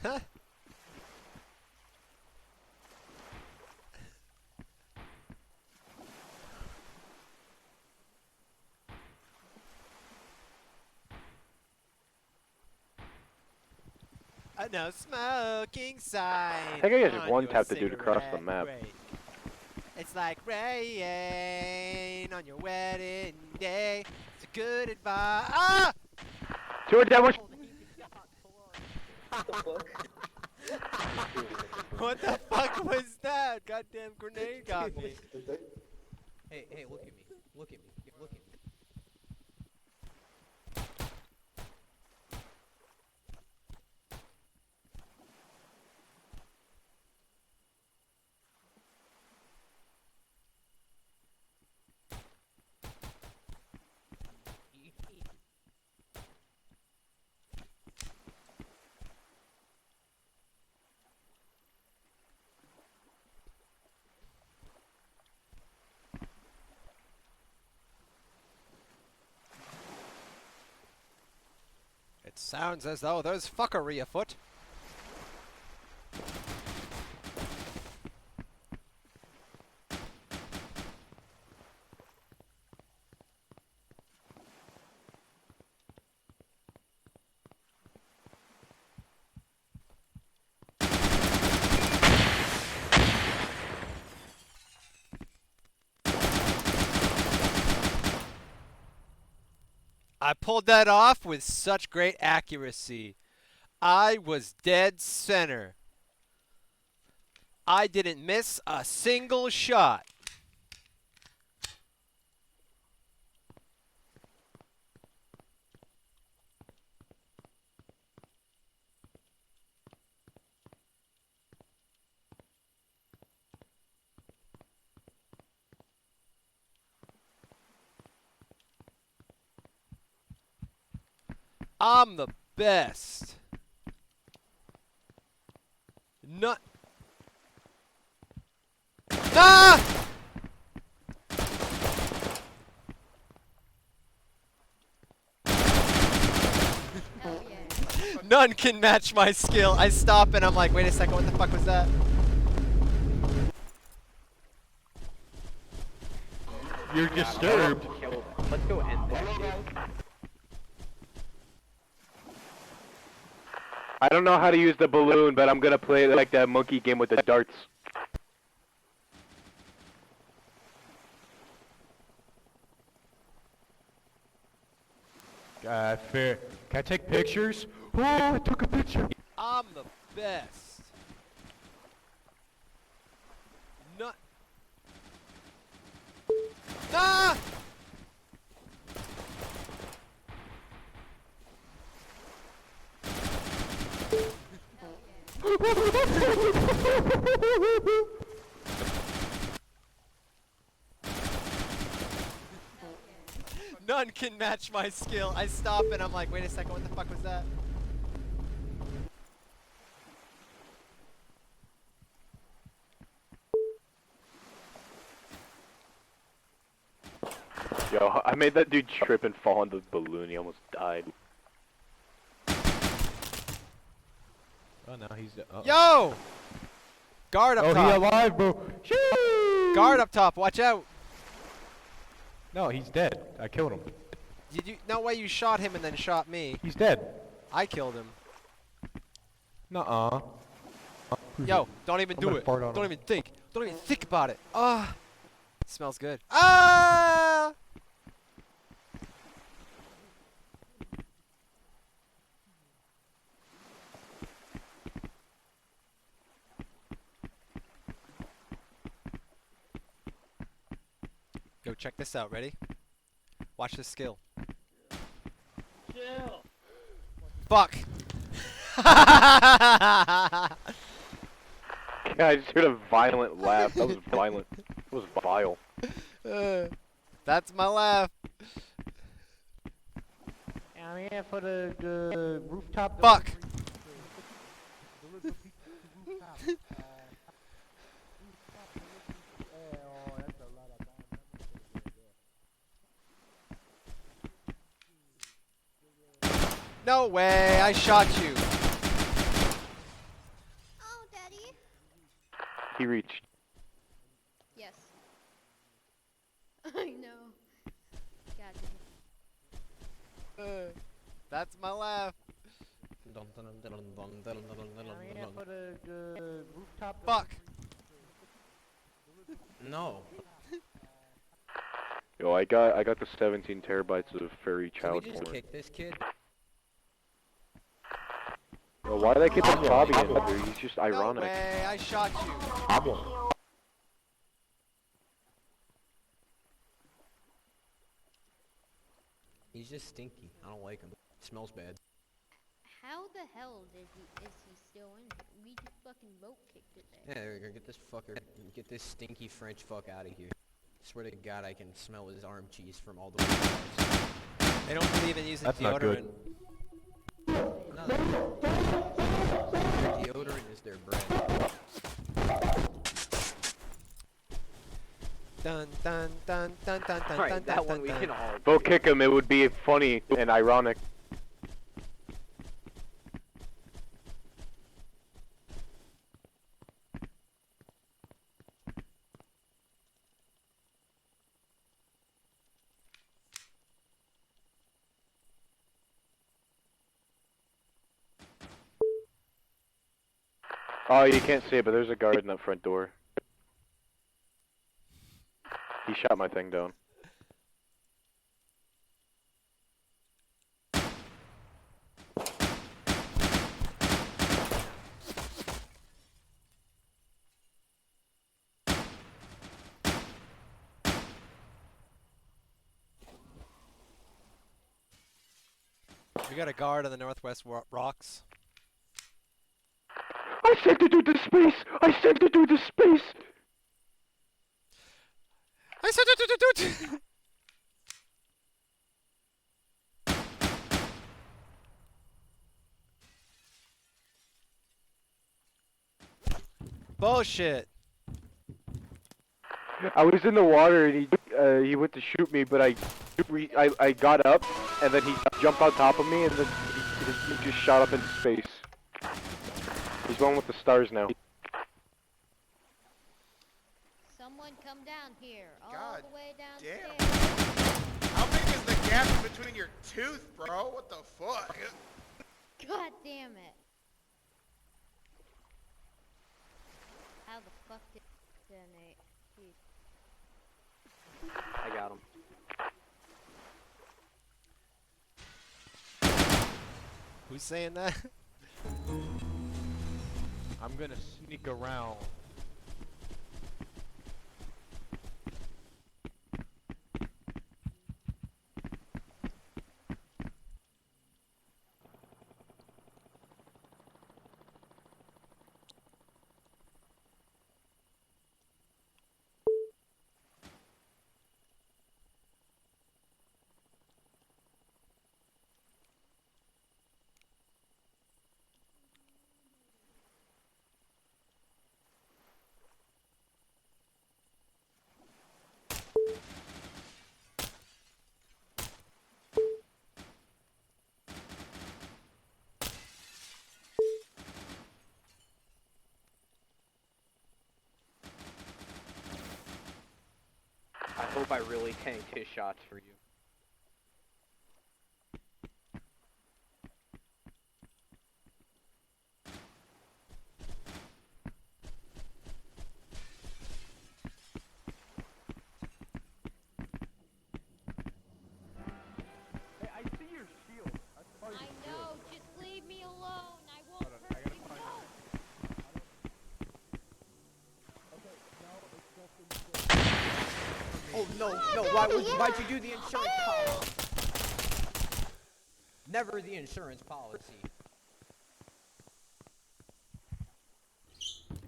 Huh? No smoking sign.
I think I just
on
one
your
tapped the dude across the
cigarette
map.
break. It's like rain on your wedding day. It's a good advice. Ah!
To a devil.
What the fuck was that? Goddamn grenade got me.
Hey, look at me. Look at me. Look at me.
It sounds as though there's fuckery afoot. I pulled that off with such great accuracy. I was dead center. I didn't miss a single shot. I'm the best. Not. Ah! None can match my skill. I stop and I'm like, wait a second, what the fuck was that?
You're disturbed.
Let's go end this.
I don't know how to use the balloon, but I'm gonna play it like that monkey game with the darts.
Fair. Can I take pictures? Oh, I took a picture.
I'm the best. None can match my skill. I stop and I'm like, wait a second, what the fuck was that?
Yo, I made that dude trip and fall on the balloon. He almost died.
Oh no, he's.
Yo! Guard up
Oh,
top.
he alive, bro. Shoo!
Guard up top. Watch out.
No, he's dead. I killed him.
Did you? No way you shot him and then shot me.
He's dead.
I killed him.
Nuh-uh.
Yo, don't even
I'm
do
gonna
it.
fart on
Don't
him.
even think. Don't even think about it. Ah. Smells good. Ah! Yo, check this out. Ready? Watch this skill.
Chill.
Fuck!
Yeah, I just heard a violent laugh. That was violent. It was vile.
That's my laugh.
I'm here for the rooftop.
Fuck! No way! I shot you.
Oh, Daddy.
He reached.
Yes. I know. God damn.
That's my laugh.
I'm here for the rooftop.
Fuck!
No.
Yo, I got the 17 terabytes of furry
Can we
child
just
porn.
kick this kid?
Yo, why did I keep on Bobby in there? He's just ironic.
No way! I shot you.
He's just stinky. I don't like him. Smells bad.
How the hell is he still in here? We just fucking boat kicked it there.
Yeah, there, get this fucker, get this stinky French fuck out of here. Swear to God, I can smell his arm cheese from all the way across.
They don't believe in using
That's not
deodorant.
good.
No, their deodorant is their bread.
Dun dun dun dun dun dun
Alright,
dun
that
dun
one
dun
we
dun.
can all
Go
agree
kick him. It would be funny and ironic. Oh, you can't see it, but there's a guard in that front door. He shot my thing down.
We got a guard on the northwest rocks.
I sent it to space! I sent it to space!
I said it. Bullshit.
I was in the water and he went to shoot me, but I got up and then he jumped on top of me and then he just shot up into space. He's one with the stars now.
Someone come down here, all
God
the way
damn.
downstairs.
How big is the gap in between your tooth, bro? What the fuck?
God damn it. How the fuck did it detonate? Jeez.
I got him.
Who's saying that?
I'm gonna sneak around.
hope I really tanked his shots for you.
Hey, I see your shield.
I know, just leave me alone. I won't hurt you.
Oh no, no, why'd you do the insurance policy? Never the insurance policy.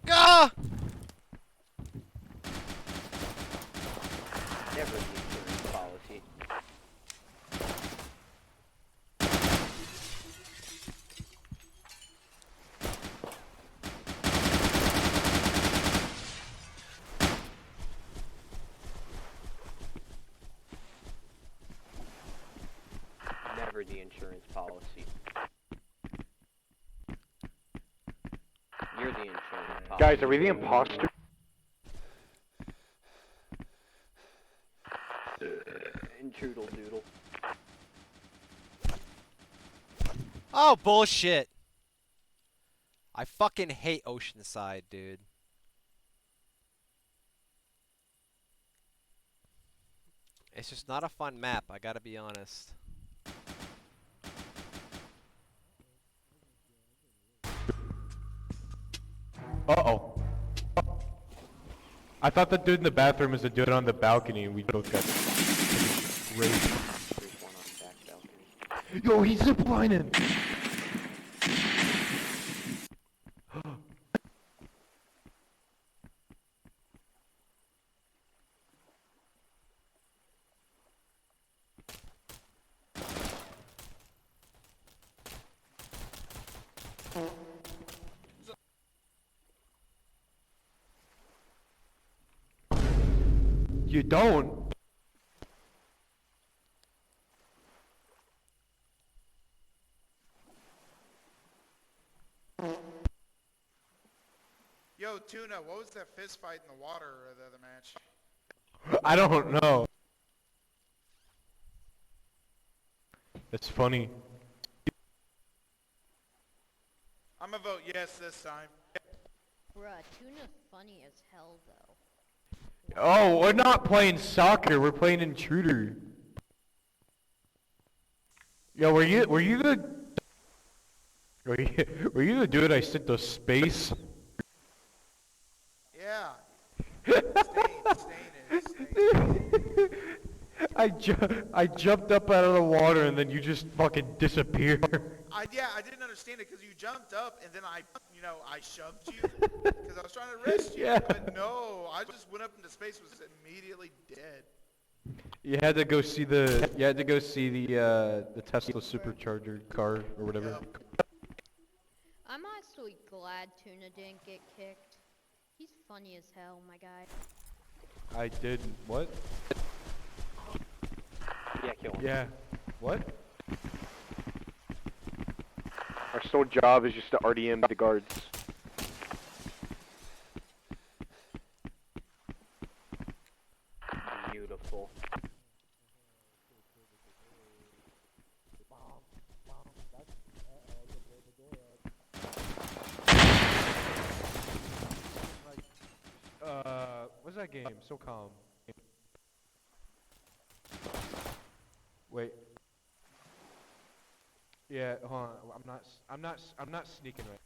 Gah!
Never the insurance policy. Never the insurance policy. You're the insurance policy.
Guys, are we the imposter?
Intrudal doodle.
Oh, bullshit. I fucking hate Oceanside, dude. It's just not a fun map, I gotta be honest.
Uh-oh. I thought the dude in the bathroom was the dude on the balcony and we both got raped.
There's one on the back balcony.
Yo, he's ziplining! You don't?
Yo, Tuna, what was that fist fight in the water the other match?
I don't know. It's funny.
I'm gonna vote yes this time.
Bruh, Tuna's funny as hell, though.
Oh, we're not playing soccer, we're playing Intruder. Yo, were you the were you the dude I sent to space?
Yeah. Stain is.
I jumped up out of the water and then you just fucking disappeared.
Yeah, I didn't understand it because you jumped up and then I shoved you because I was trying to arrest you.
Yeah.
But no, I just went up into space, was immediately dead.
You had to go see the Tesla supercharger car or whatever.
I'm actually glad Tuna didn't get kicked. He's funny as hell, my guy.
I did what?
Yeah, kill him.
Yeah. What?
Our sole job is just to RDM the guards.
Beautiful.
What's that game? So calm. Wait. Yeah, hold on. I'm not sneaking right.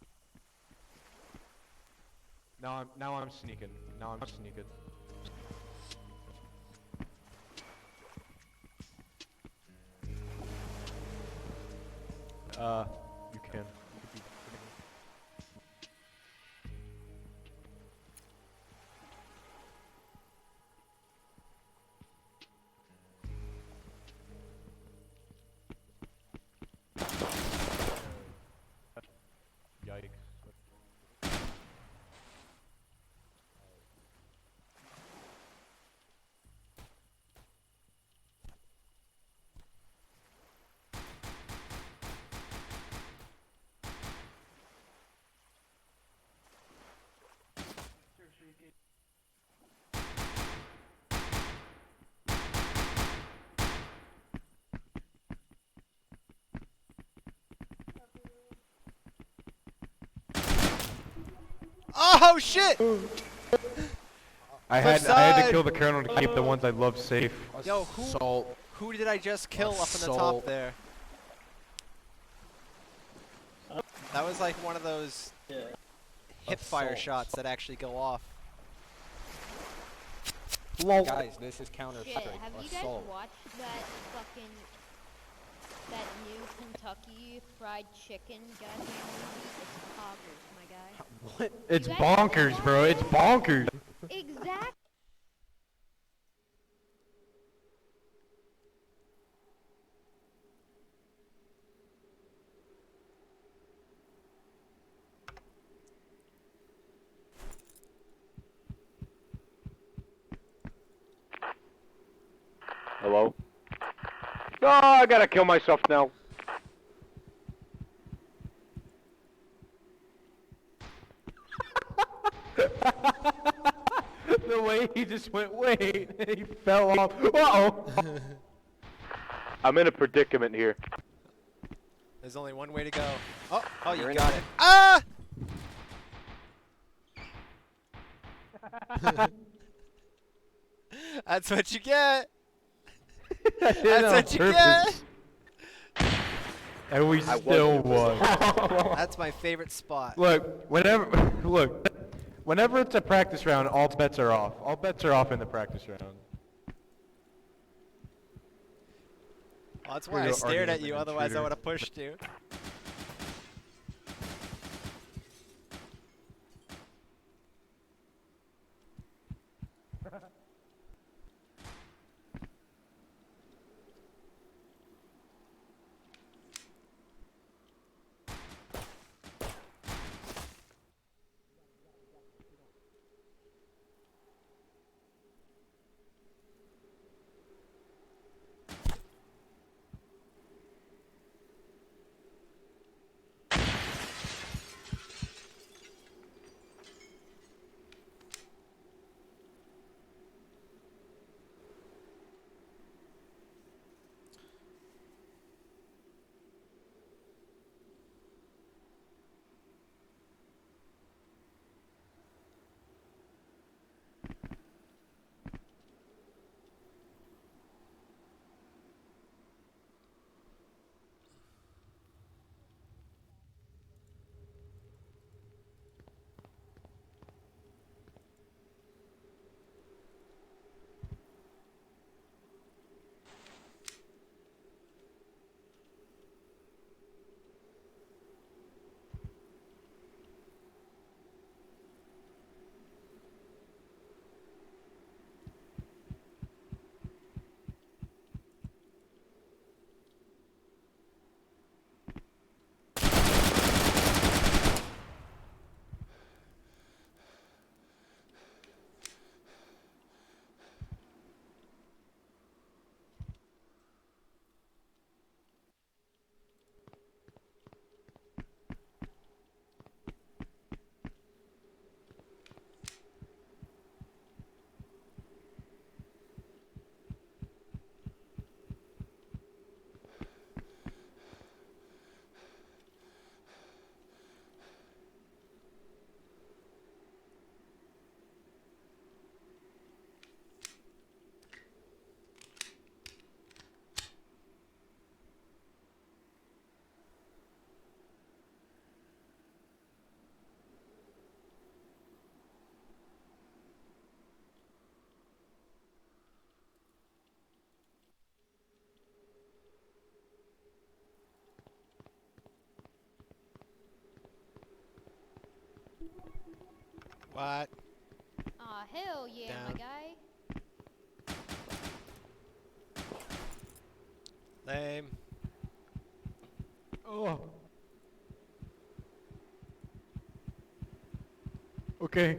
Now I'm sneaking. Now I'm sneaking. You can. Yikes.
Oh shit!
I had
side.
to kill the colonel to keep the ones I love safe.
Yo,
Assault.
who did I just kill up in the top
Assault.
there? That was like one of those hip fire
Assault.
shots that actually go off.
Guys, this is Counter
Shit,
Strike.
have you guys
Assault.
watched that new Kentucky Fried Chicken goddamn movie? It's poggers, my guy.
What?
It's
You guys
bonkers,
watch
bro.
it?
It's bonkers.
Exactly.
Hello? Oh, I gotta kill myself now.
The way he just went, wait, he fell off. Uh-oh.
I'm in a predicament here.
There's only one way to go. Oh, you
You're in
got
it.
it. Ah! That's what you get. That's what you get.
And we
I
still
wasn't.
won.
That's my favorite spot.
Look, whenever it's a practice round, all bets are off. All bets are off in the practice round.
Well, that's why I
You're
stared
arguing
at
with
you,
an
otherwise I
intruder.
would have pushed you. What?
Aw, hell yeah, my
Down.
guy.
Lame.
Oh. Okay.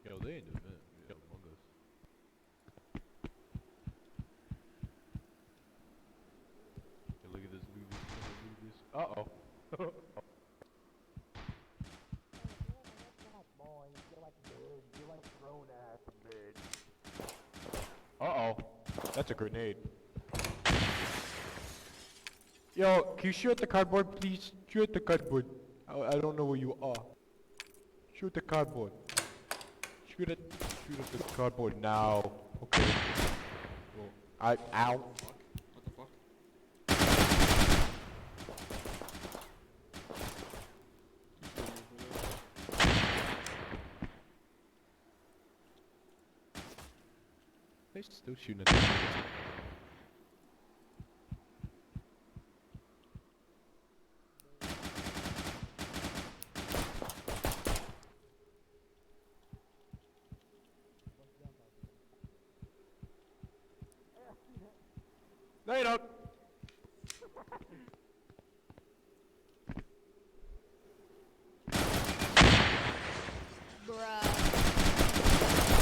Yo, they ain't doing that. Yo, Among Us. Hey, look at this, look at this, look at this. Uh-oh. Uh-oh. That's a grenade. Yo, can you shoot at the cardboard, please? Shoot the cardboard. I don't know where you are. Shoot the cardboard. Shoot it. Shoot at the cardboard now. Okay. Well, ow.
What the fuck?
They're still shooting at the No, you don't.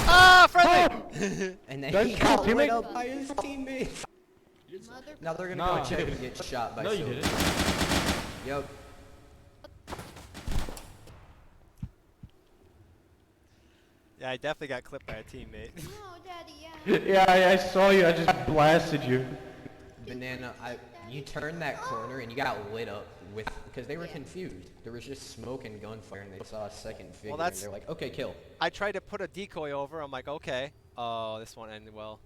Ah, friendly!
And then
Don't
he
kill
got
teammate.
lit up by his teammate.
Mother.
Now they're gonna
Nah.
go check and get shot by
No, you
Silver.
didn't.
Yep.
Yeah, I definitely got clipped by a teammate.
No, Daddy,
Yeah, I saw you. I just blasted you.
Banana, you turned that corner and you got lit up with, because they were confused. There was just smoke and gunfire and they saw a second figure
that's-
and they're like, okay, kill.
I tried to put a decoy over. I'm like, okay. Oh, this won't end well.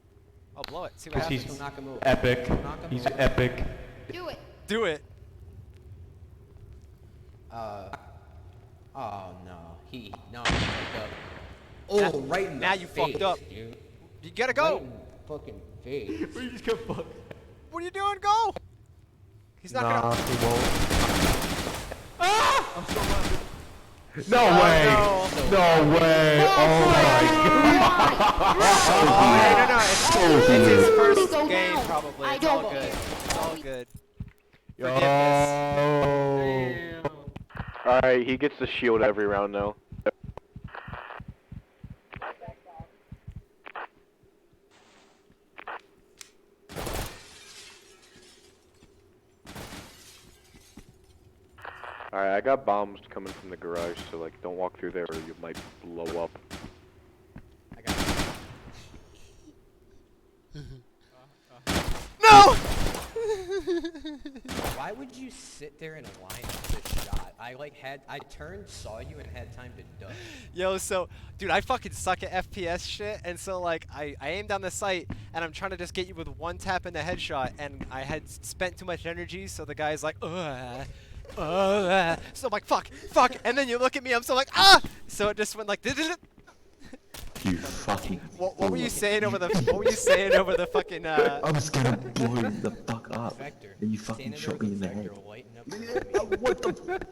I'll blow it. See what
Because
happens.
he's
Knock him over.
epic.
Knock him
He's
over.
epic.
Do it.
Do it.
Oh no, he fucked up. Oh, right in the
now you
face,
fucked up.
dude.
You gotta
Right
go.
in the fucking face.
We just got fucked.
What are you doing? Go. He's not
Nah,
gonna.
he won't.
Ah!
No
Oh,
way!
no.
No way! Oh my god!
No. It's his first game, probably.
I
It's all
don't
good. It's all good.
Yo.
Forgiveness.
Alright, he gets the shield every round now. Alright, I got bombs coming from the garage, so like, don't walk through there or you might blow up.
I got it.
No!
Why would you sit there in a line of the shot? I turned, saw you, and had time to duck.
Yo, so, dude, I fucking suck at FPS shit, and so, like, I aim down the sight, and I'm trying to just get you with one tap in the headshot, and I had spent too much energy, so the guy's like, so I'm like, fuck, and then you look at me, I'm so like, ah! So it just went like,
You fucking.
what were you saying over the, fucking,
I was gonna blow you the fuck up.
Vector.
And you fucking
Standing
shot
there
me in
with
the head.
Vector lighting up the room.
What the?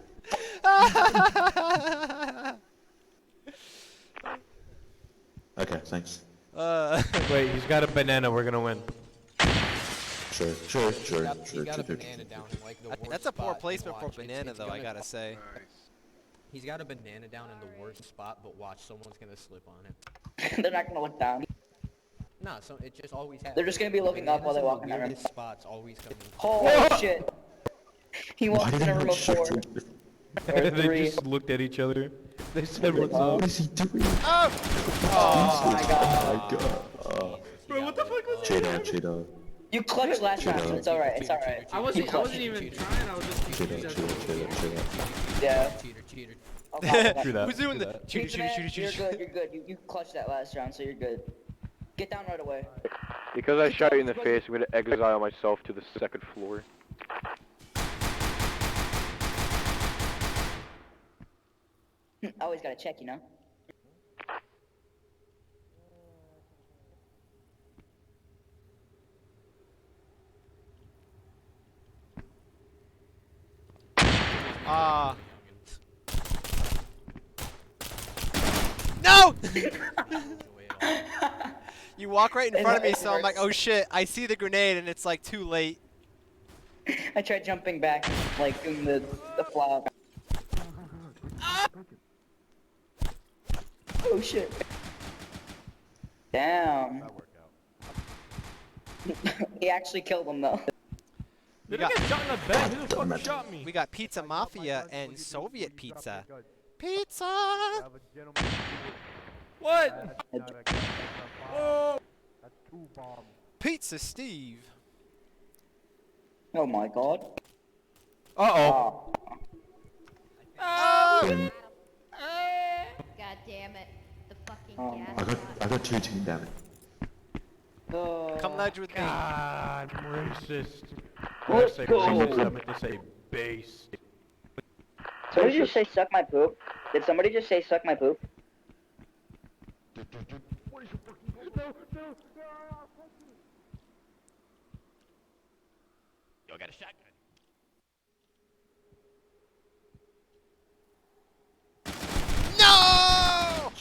Okay, thanks.
Wait, he's got a banana. We're gonna win.
Sure.
He got a banana down in like the worst
that's a poor
spot.
placement for
Watch,
banana,
it's
though, I
gonna-
gotta say.
He's got a banana down in the worst spot, but watch, someone's gonna slip on it.
They're not gonna look down.
Nah, so it just always happens.
They're just gonna be looking up while they walk in that room.
Weirdest spots always come in.
Holy shit. He
Why
walked
did
in a
I
room
not
of
shoot
4.
him?
Or
They
3.
just looked at each other. They said, "What's
What
up?"
is he doing?
Oh my god.
Oh my god.
Bro, what the fuck was
Cheeto.
You clutched last round, so it's alright, it's alright.
I wasn't even trying. I was just
Cheeto.
Yeah.
Cheater.
Okay.
True that.
Who's doing
true
the
that.
cheater, cheater, cheater,
You're
cheater?
good, you're good. You clutched that last round, so you're good. Get down right away.
Because I shot you in the face, I'm gonna exile myself to the second floor.
Always gotta check, you know?
No! You walk right in front of me, so I'm like, oh shit, I see the grenade, and it's like too late.
I tried jumping back, like doing the flop. Oh shit. Damn. He actually killed him though.
We
Did I
got,
get shot in the back? Who the fuck shot me?
we got Pizza Mafia and Soviet Pizza. Pizza!
What? Oh!
Pizza Steve.
Oh my god.
Uh-oh.
God damn it. The fucking gas.
I got 2 team damage.
Come ledge with me.
God, I'm racist.
Let's
I say
go.
racist, I meant to say base.
Somebody just say suck my poop? Did somebody just say suck my poop?
Yo, I got a shotgun.
No!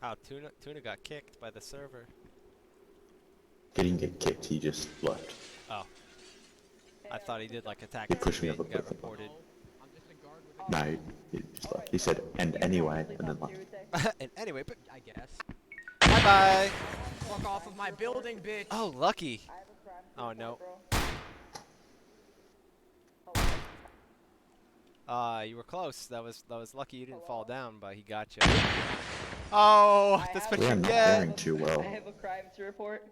Oh, Tuna got kicked by the server.
He didn't get kicked, he just left.
Oh. I thought he did like attack
He pushed me
and
up a
got
cliff.
reported.
No, he just left. He said, and anyway, and then left.
And anyway, but
I guess.
bye bye.
Fuck off of my building, bitch.
Oh, lucky. Oh no. You were close. That was lucky you didn't fall down, but he got you. Oh, that's what
We
you
are not
get.
faring too well.
I have a crime to report.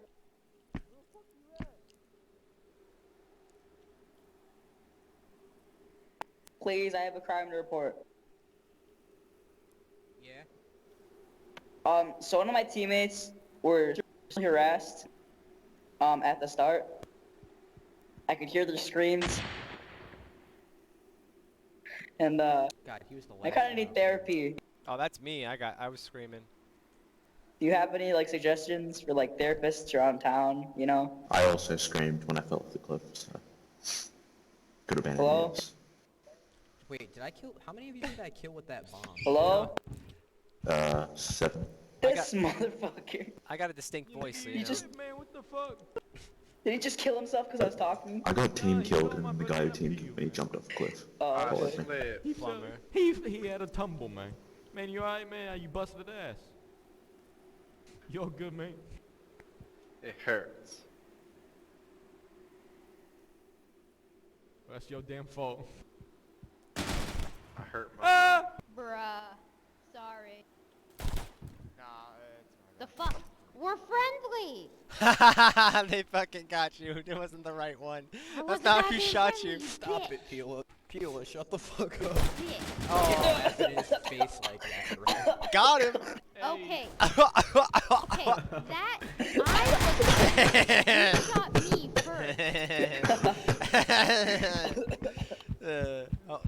Please, I have a crime to report.
Yeah.
So one of my teammates were harassed, at the start. I could hear their screams. And,
God, he was the last
I kinda
one
need
out.
therapy.
Oh, that's me. I was screaming.
Do you have any, like, suggestions for, like, therapists around town, you know?
I also screamed when I fell off the cliff, so... Could have been
Hello?
any else.
Wait, did I kill? How many of you did I kill with that bomb?
Hello?
7.
This motherfucker.
I got a distinct voice, so you
You
know.
just...
Man, what the fuck?
Did he just kill himself because I was talking?
I got team killed, and the guy who team killed me jumped off the cliff.
Oh,
Followed
okay.
me.
He had a tumble, man. Man, you alright, man? You busted ass. You're good, man.
It hurts.
That's your damn fault.
I hurt my.
Ah!
Bruh. Sorry.
Nah,
The fuck? We're friendly!
They fucking got you. It wasn't the right one.
I
That's
wasn't
not
that
who
being
shot
friendly,
you.
you
Stop
bitch.
it, Pila. Pila, shut the fuck up.
Bitch.
Oh,
Laugh in his face like that, right?
got him.
Okay. Okay. That I was. You shot me first.
Oh,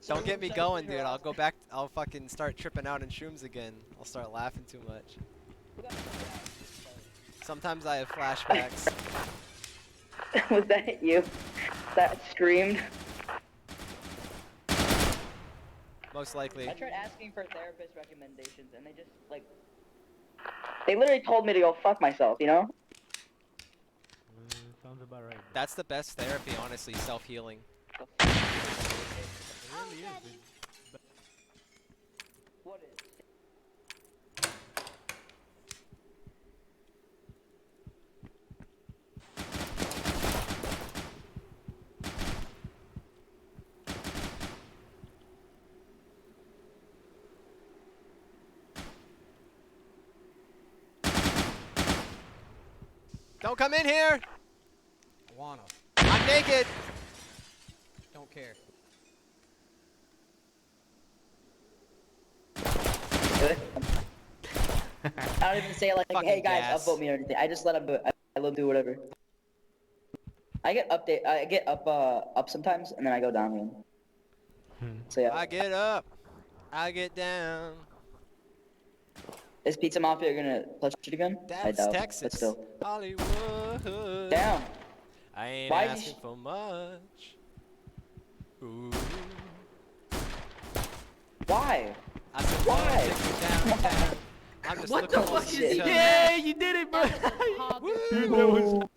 don't get me going, dude. I'll go back. I'll fucking start tripping out in shrooms again. I'll start laughing too much. Sometimes I have flashbacks.
Was that you? That screamed?
Most likely.
I tried asking for therapist recommendations and they just, like... They literally told me to go fuck myself, you know?
Sounds about right.
That's the best therapy, honestly. Self-healing.
What is?
Don't come in here.
I wanna.
I'm naked.
Don't care.
I don't even say like,
Fucking
hey guys,
gas.
upvote me or anything. I just let them do it. I let them do whatever. I get up sometimes, and then I go down again. So yeah.
I get up. I get down.
Is Pizza Mafia gonna clutch it again? I
That's
doubt,
Texas.
but still.
Hollywood.
Damn.
I ain't
Why is
asking for much. Ooh.
Why?
I said,
Why?
take me downtown. I'm just
What
looking
the
for
fuck
some
is
time.
Yeah, you did it, bro. That was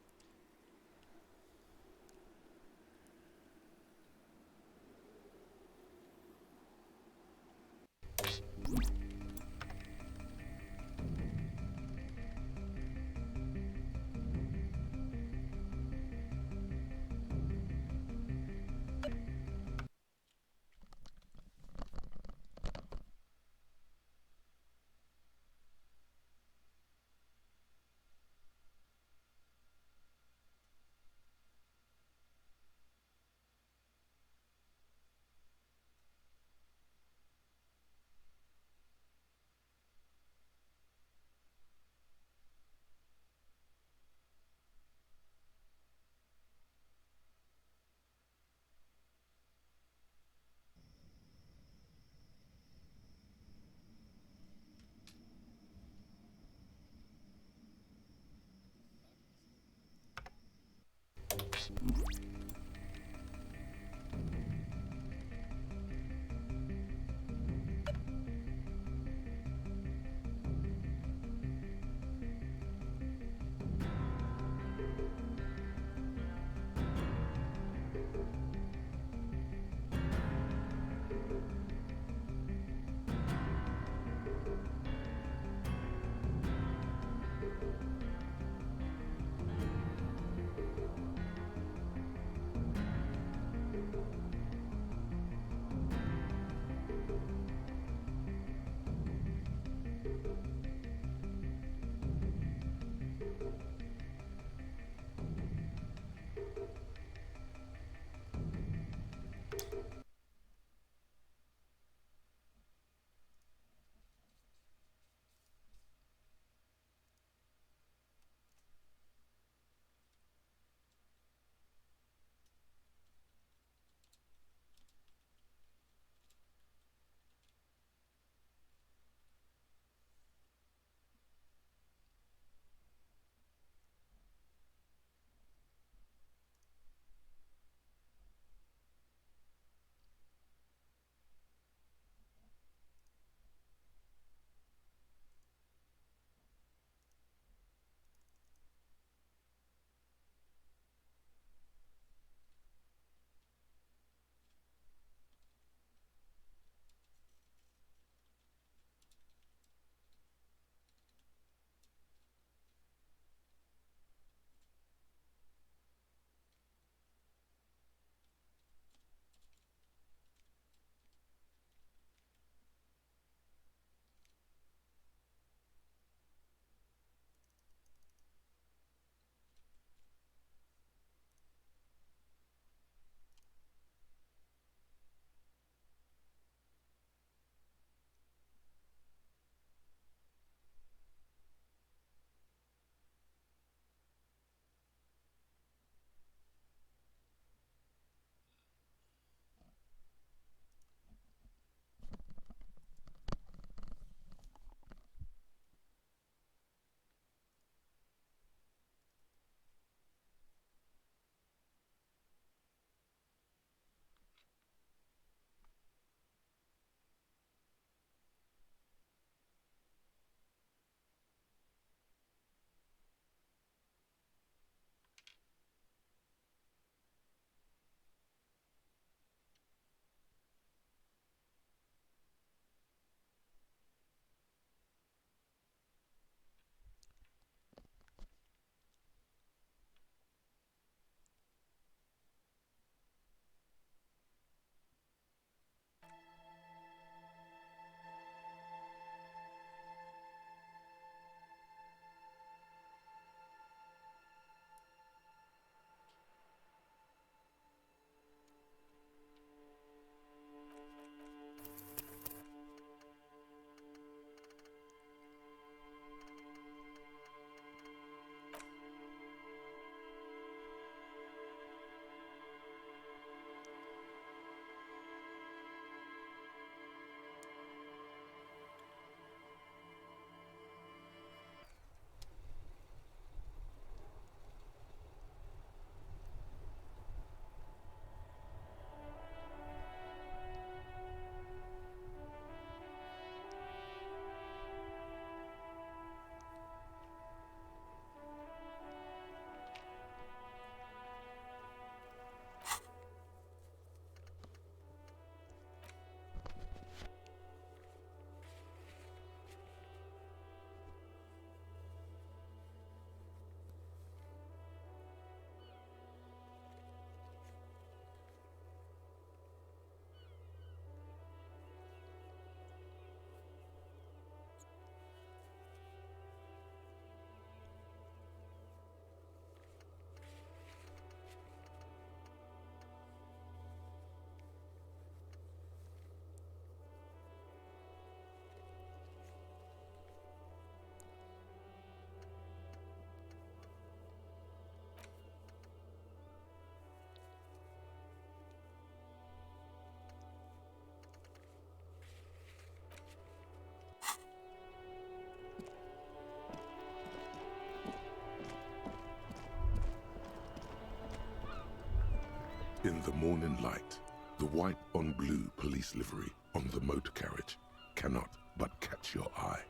In the morning light, the white on blue police livery on the motor carriage cannot but catch your eye.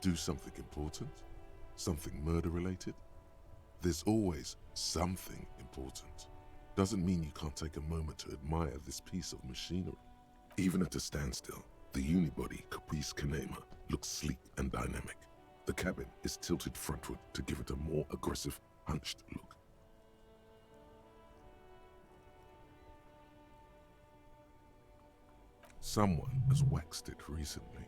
Do something important? Something murder related? There's always something important. Doesn't mean you can't take a moment to admire this piece of machinery. Even at a standstill, the unibody Caprice Kanema looks sleek and dynamic. The cabin is tilted frontward to give it a more aggressive, hunched look. Someone has waxed it recently.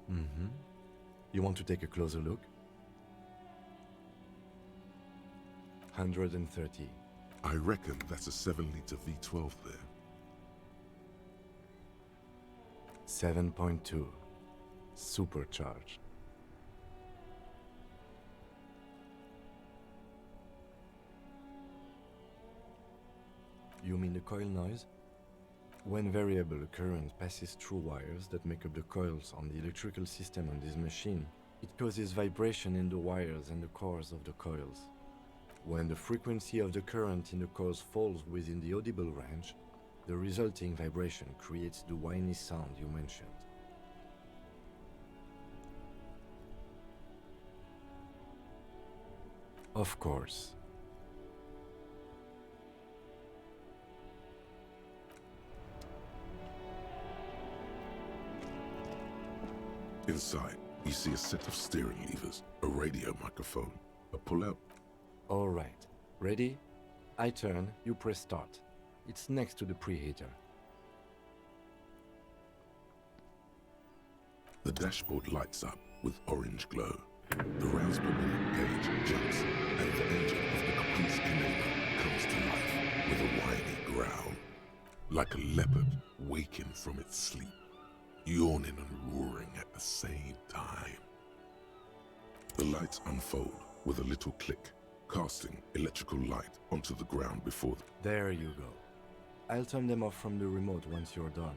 Mm-hmm. You want to take a closer look? 130.
I reckon that's a 7-liter V12 there.
7.2. Supercharged. You mean the coil noise? When variable current passes through wires that make up the coils on the electrical system on this machine, it causes vibration in the wires and the cores of the coils. When the frequency of the current in the coils falls within the audible range, the resulting vibration creates the whiny sound you mentioned. Of course.
Inside, you see a set of steering levers, a radio microphone, a pull-out.
All right. Ready? I turn, you press start. It's next to the preheater.
The dashboard lights up with orange glow. The rounds per minute gauge jumps, and the engine of the Caprice Kanema comes to life with a whiny growl. Like a leopard waking from its sleep, yawning and roaring at the same time. The lights unfold with a little click, casting electrical light onto the ground before them.
There you go. I'll turn them off from the remote once you're done.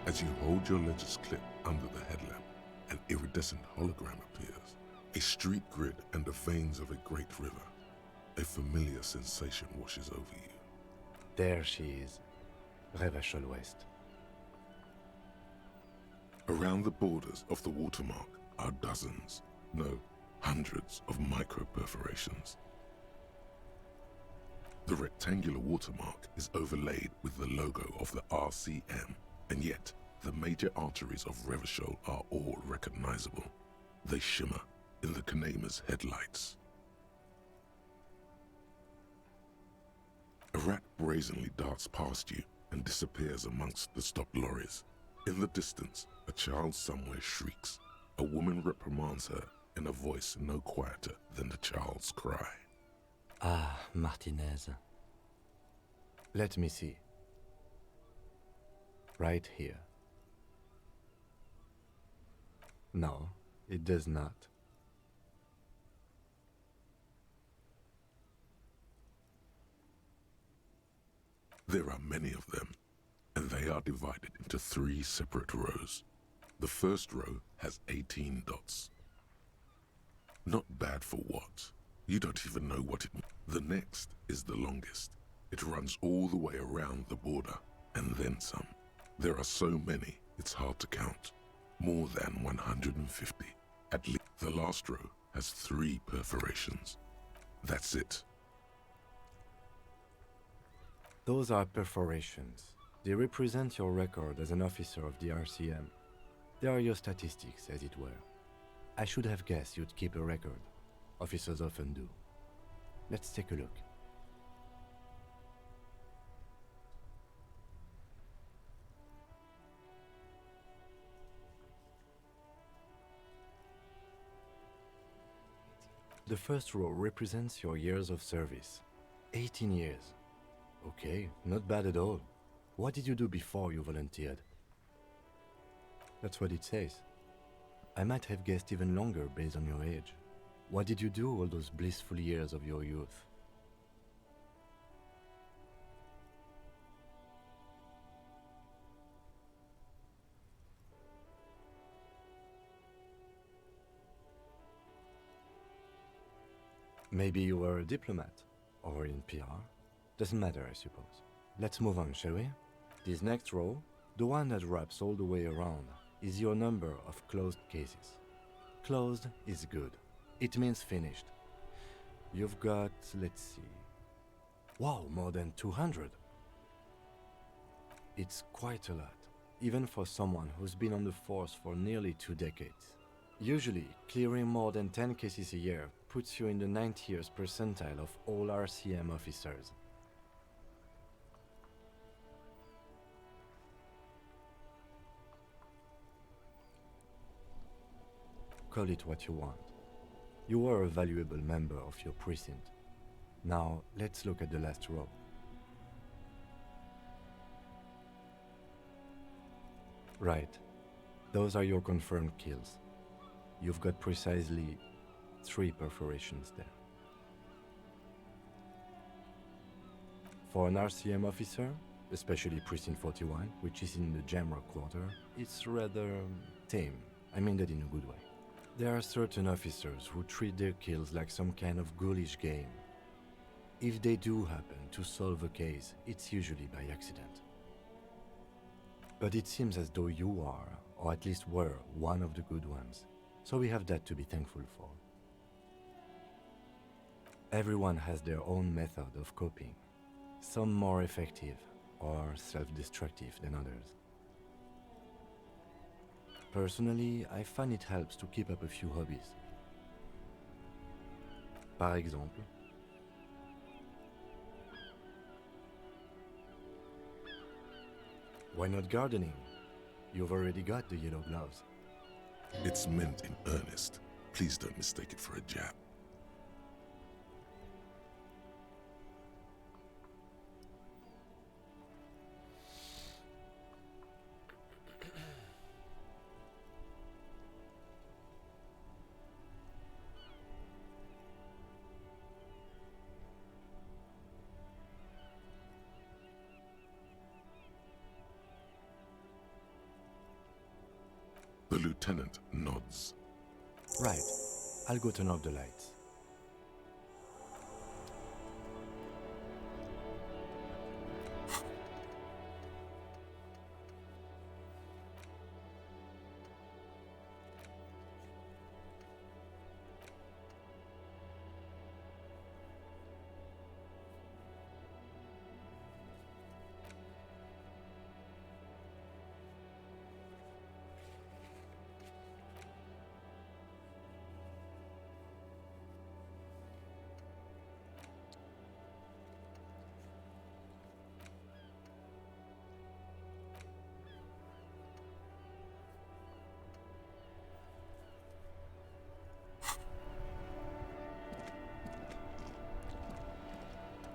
As you hold your ledger's clip under the headlamp, an iridescent hologram appears. A street grid and the veins of a great river. A familiar sensation washes over you.
There she is. Revachol West.
Around the borders of the watermark are dozens, no, hundreds of micro-perforations. The rectangular watermark is overlaid with the logo of the RCM, and yet the major arteries of Revachol are all recognizable. They shimmer in the Kanema's headlights. A rat brazenly darts past you and disappears amongst the stopped lorries. In the distance, a child somewhere shrieks. A woman reprimands her in a voice no quieter than the child's cry.
Ah, Martinez. Let me see. Right here. No, it does not.
There are many of them, and they are divided into 3 separate rows. The first row has 18 dots. Not bad for what? You don't even know what it means. The next is the longest. It runs all the way around the border, and then some. There are so many, it's hard to count. More than 150. At least the last row has 3 perforations. That's it.
Those are perforations. They represent your record as an officer of the RCM. They are your statistics, as it were. I should have guessed you'd keep a record. Officers often do. Let's take a look. The first row represents your years of service. 18 years. Okay, not bad at all. What did you do before you volunteered? That's what it says. I might have guessed even longer based on your age. What did you do all those blissful years of your youth? Maybe you were a diplomat, or in PR. Doesn't matter, I suppose. Let's move on, shall we? This next row, the one that wraps all the way around, is your number of closed cases. Closed is good. It means finished. You've got, let's see... Wow, more than 200! It's quite a lot, even for someone who's been on the force for nearly 2 decades. Usually, clearing more than 10 cases a year puts you in the 90th percentile of all RCM officers. Call it what you want. You are a valuable member of your precinct. Now, let's look at the last row. Right. Those are your confirmed kills. You've got precisely 3 perforations there. For an RCM officer, especially Precinct 41, which is in the Jamrock quarter, it's rather tame. I mean that in a good way. There are certain officers who treat their kills like some kind of ghoulish game. If they do happen to solve a case, it's usually by accident. But it seems as though you are, or at least were, one of the good ones. So we have that to be thankful for. Everyone has their own method of coping, some more effective or self-destructive than others. Personally, I find it helps to keep up a few hobbies. Par exemple, why not gardening? You've already got the yellow gloves.
It's meant in earnest. Please don't mistake it for a jab. The lieutenant nods.
Right. I'll go turn off the lights.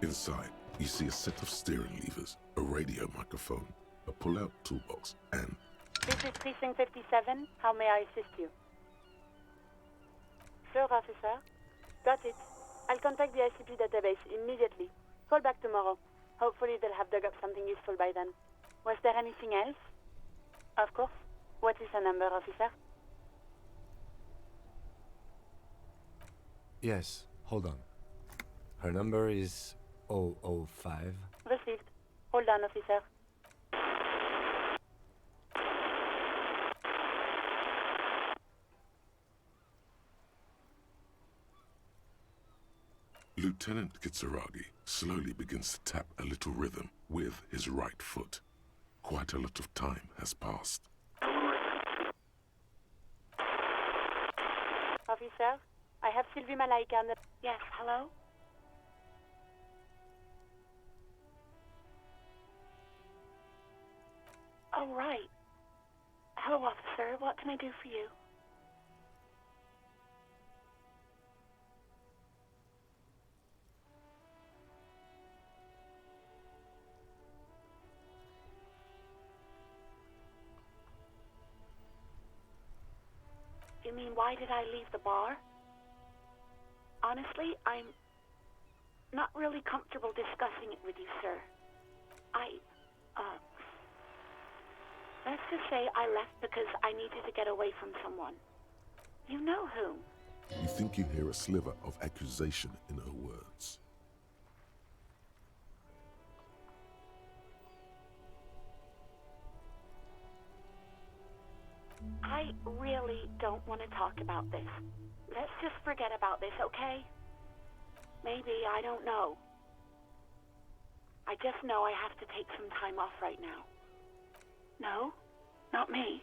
Inside, you see a set of steering levers, a radio microphone, a pull-out toolbox, and...
This is Precinct 57. How may I assist you? Sure, officer. Got it. I'll contact the ICP database immediately. Call back tomorrow. Hopefully they'll have dug up something useful by then. Was there anything else? Of course. What is her number, officer?
Yes, hold on. Her number is 005.
Received. Hold on, officer.
Lieutenant Kitsuragi slowly begins to tap a little rhythm with his right foot. Quite a lot of time has passed.
Officer, I have Sylvie Malaika on the... Yes, hello? Oh, right. Hello, officer. What can I do for you? mean, why did I leave the bar? Honestly, I'm not really comfortable discussing it with you, sir. Let's just say I left because I needed to get away from someone. You know whom.
You think you hear a sliver of accusation in her words.
I really don't want to talk about this. Let's just forget about this, okay? Maybe, I don't know. I just know I have to take some time off right now. No? Not me.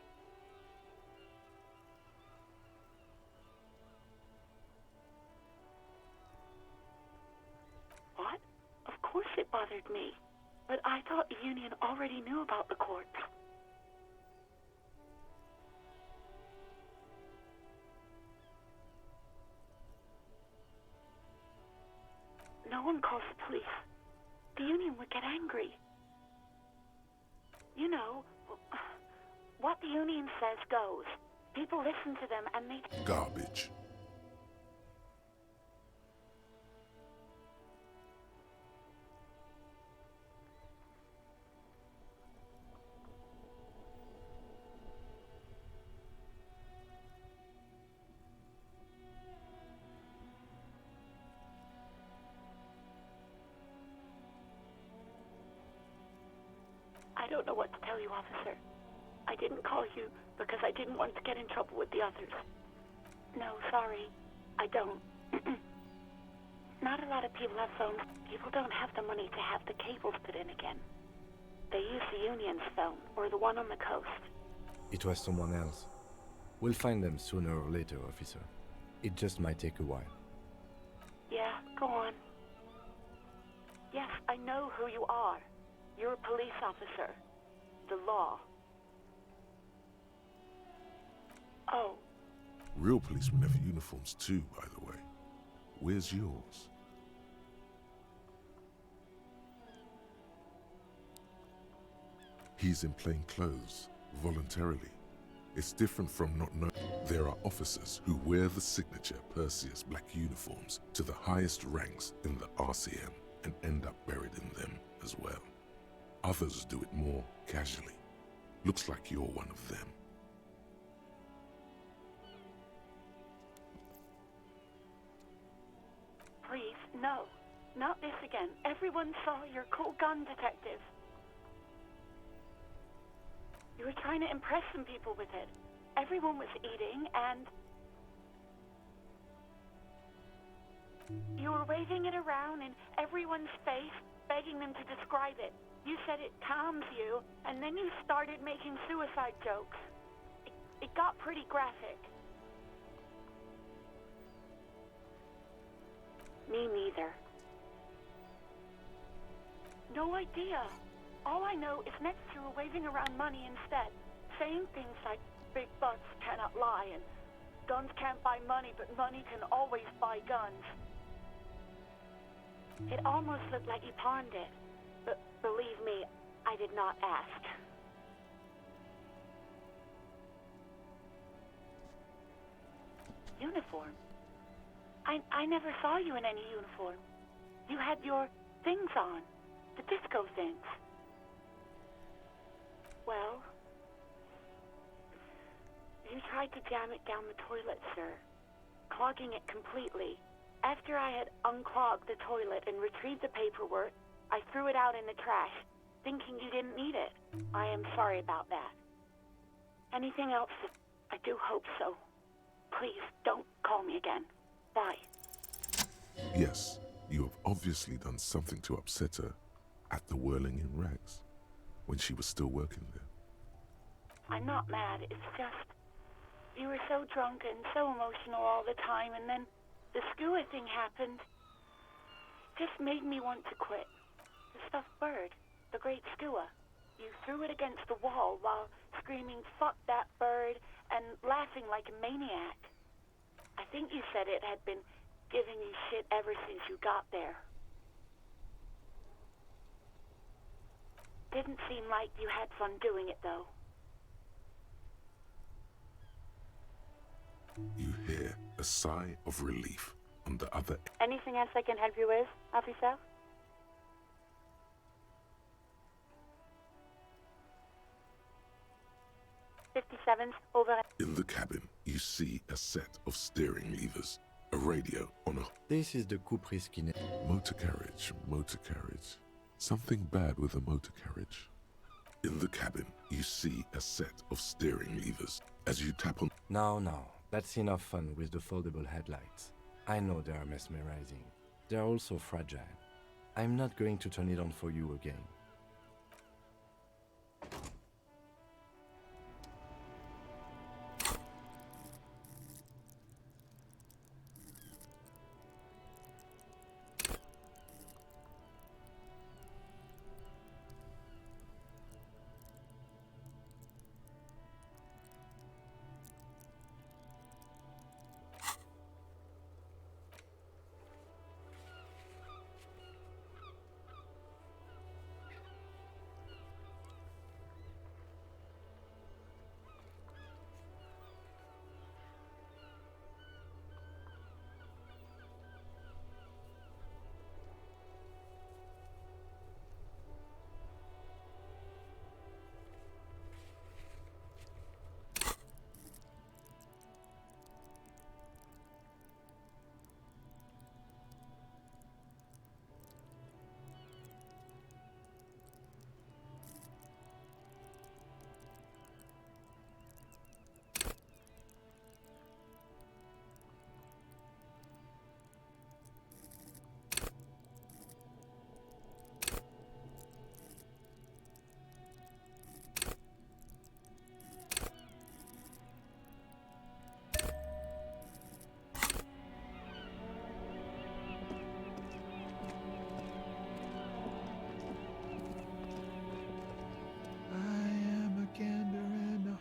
What? Of course it bothered me. But I thought the Union already knew about the corpse. No one calls the police. The Union would get angry. You know, what the Union says goes. People listen to them and they...
Garbage.
I don't know what to tell you, officer. I didn't call you because I didn't want to get in trouble with the others. No, sorry. I don't. Not a lot of people have phones. People don't have the money to have the cables put in again. They use the Union's phone, or the one on the coast.
It was someone else. We'll find them sooner or later, officer. It just might take a while.
Yeah, go on. Yes, I know who you are. You're a police officer. The law. Oh.
Real policemen have uniforms too, by the way. Where's yours? He's in plain clothes, voluntarily. It's different from not knowing. There are officers who wear the signature Perseus black uniforms to the highest ranks in the RCM and end up buried in them as well. Others do it more casually. Looks like you're one of them.
Please, no. Not this again. Everyone saw your cool gun detective. You were trying to impress some people with it. Everyone was eating and... you were waving it around in everyone's face, begging them to describe it. You said it calms you, and then you started making suicide jokes. It got pretty graphic. Me neither. No idea. All I know is next you were waving around money instead, saying things like, big butts cannot lie, and guns can't buy money, but money can always buy guns. It almost looked like you pawned it. But believe me, I did not ask. Uniform? I never saw you in any uniform. You had your things on. The disco things. Well, you tried to jam it down the toilet, sir. Clogging it completely. After I had unclogged the toilet and retrieved the paperwork, I threw it out in the trash, thinking you didn't need it. I am sorry about that. Anything else? I do hope so. Please, don't call me again. Bye.
Yes, you have obviously done something to upset her at the Whirling in Rags, when she was still working there.
I'm not mad, it's just... you were so drunk and so emotional all the time, and then the skua thing happened. It just made me want to quit. The stuffed bird, the great skua. You threw it against the wall while screaming, "Fuck that bird," and laughing like a maniac. I think you said it had been giving you shit ever since you got there. Didn't seem like you had fun doing it, though.
You hear a sigh of relief on the other.
Anything else I can help you with, officer? '57th, over.
In the cabin, you see a set of steering levers, a radio on a
This is the Coupe Skinner.
motor carriage. Something bad with a motor carriage. In the cabin, you see a set of steering levers. As you tap on,
Now, that's enough fun with the foldable headlights. I know they are mesmerizing. They are also fragile. I'm not going to turn it on for you again.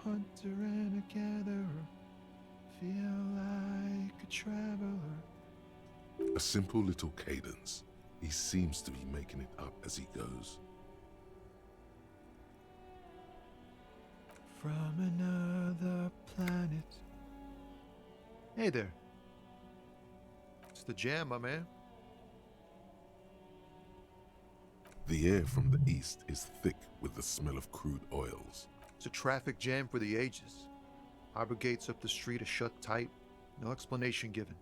And a gatherer, feel like a traveler.
a simple little cadence. He seems to be making it up as he goes.
From another planet. Hey there. It's the Jam, my man.
The air from the east is thick with the smell of crude oils.
It's a traffic jam for the ages. Harbor gates up the street are shut tight. No explanation given.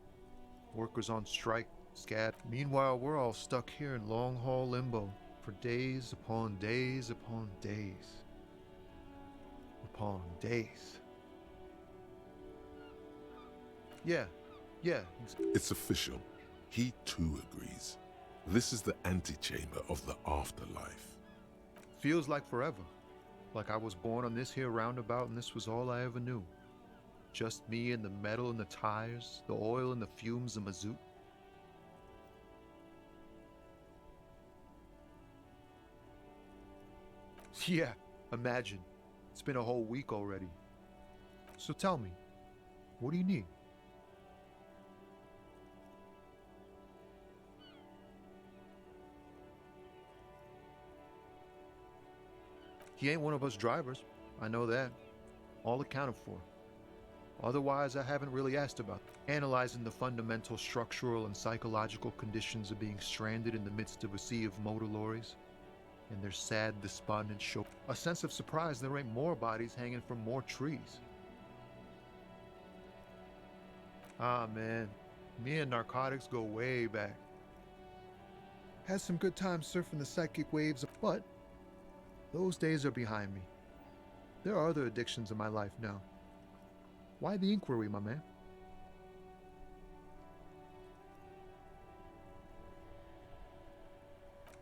Workers on strike, SCAD. Meanwhile, we're all stuck here in long-haul limbo for days upon days upon days. Upon days. Yeah.
It's official. He too agrees. This is the antechamber of the afterlife.
Feels like forever. Like I was born on this here roundabout and this was all I ever knew. Just me and the metal and the tires, the oil and the fumes of mazout. Yeah, imagine. It's been a whole week already. So tell me, what do you need? He ain't one of us drivers. I know that. All accounted for. Otherwise, I haven't really asked about analyzing the fundamental structural and psychological conditions of being stranded in the midst of a sea of motor lorries and their sad, despondent show. A sense of surprise there ain't more bodies hanging from more trees. Ah, man. Me and narcotics go way back. Had some good times surfing the psychic waves, but those days are behind me. There are other addictions in my life now. Why the inquiry, my man?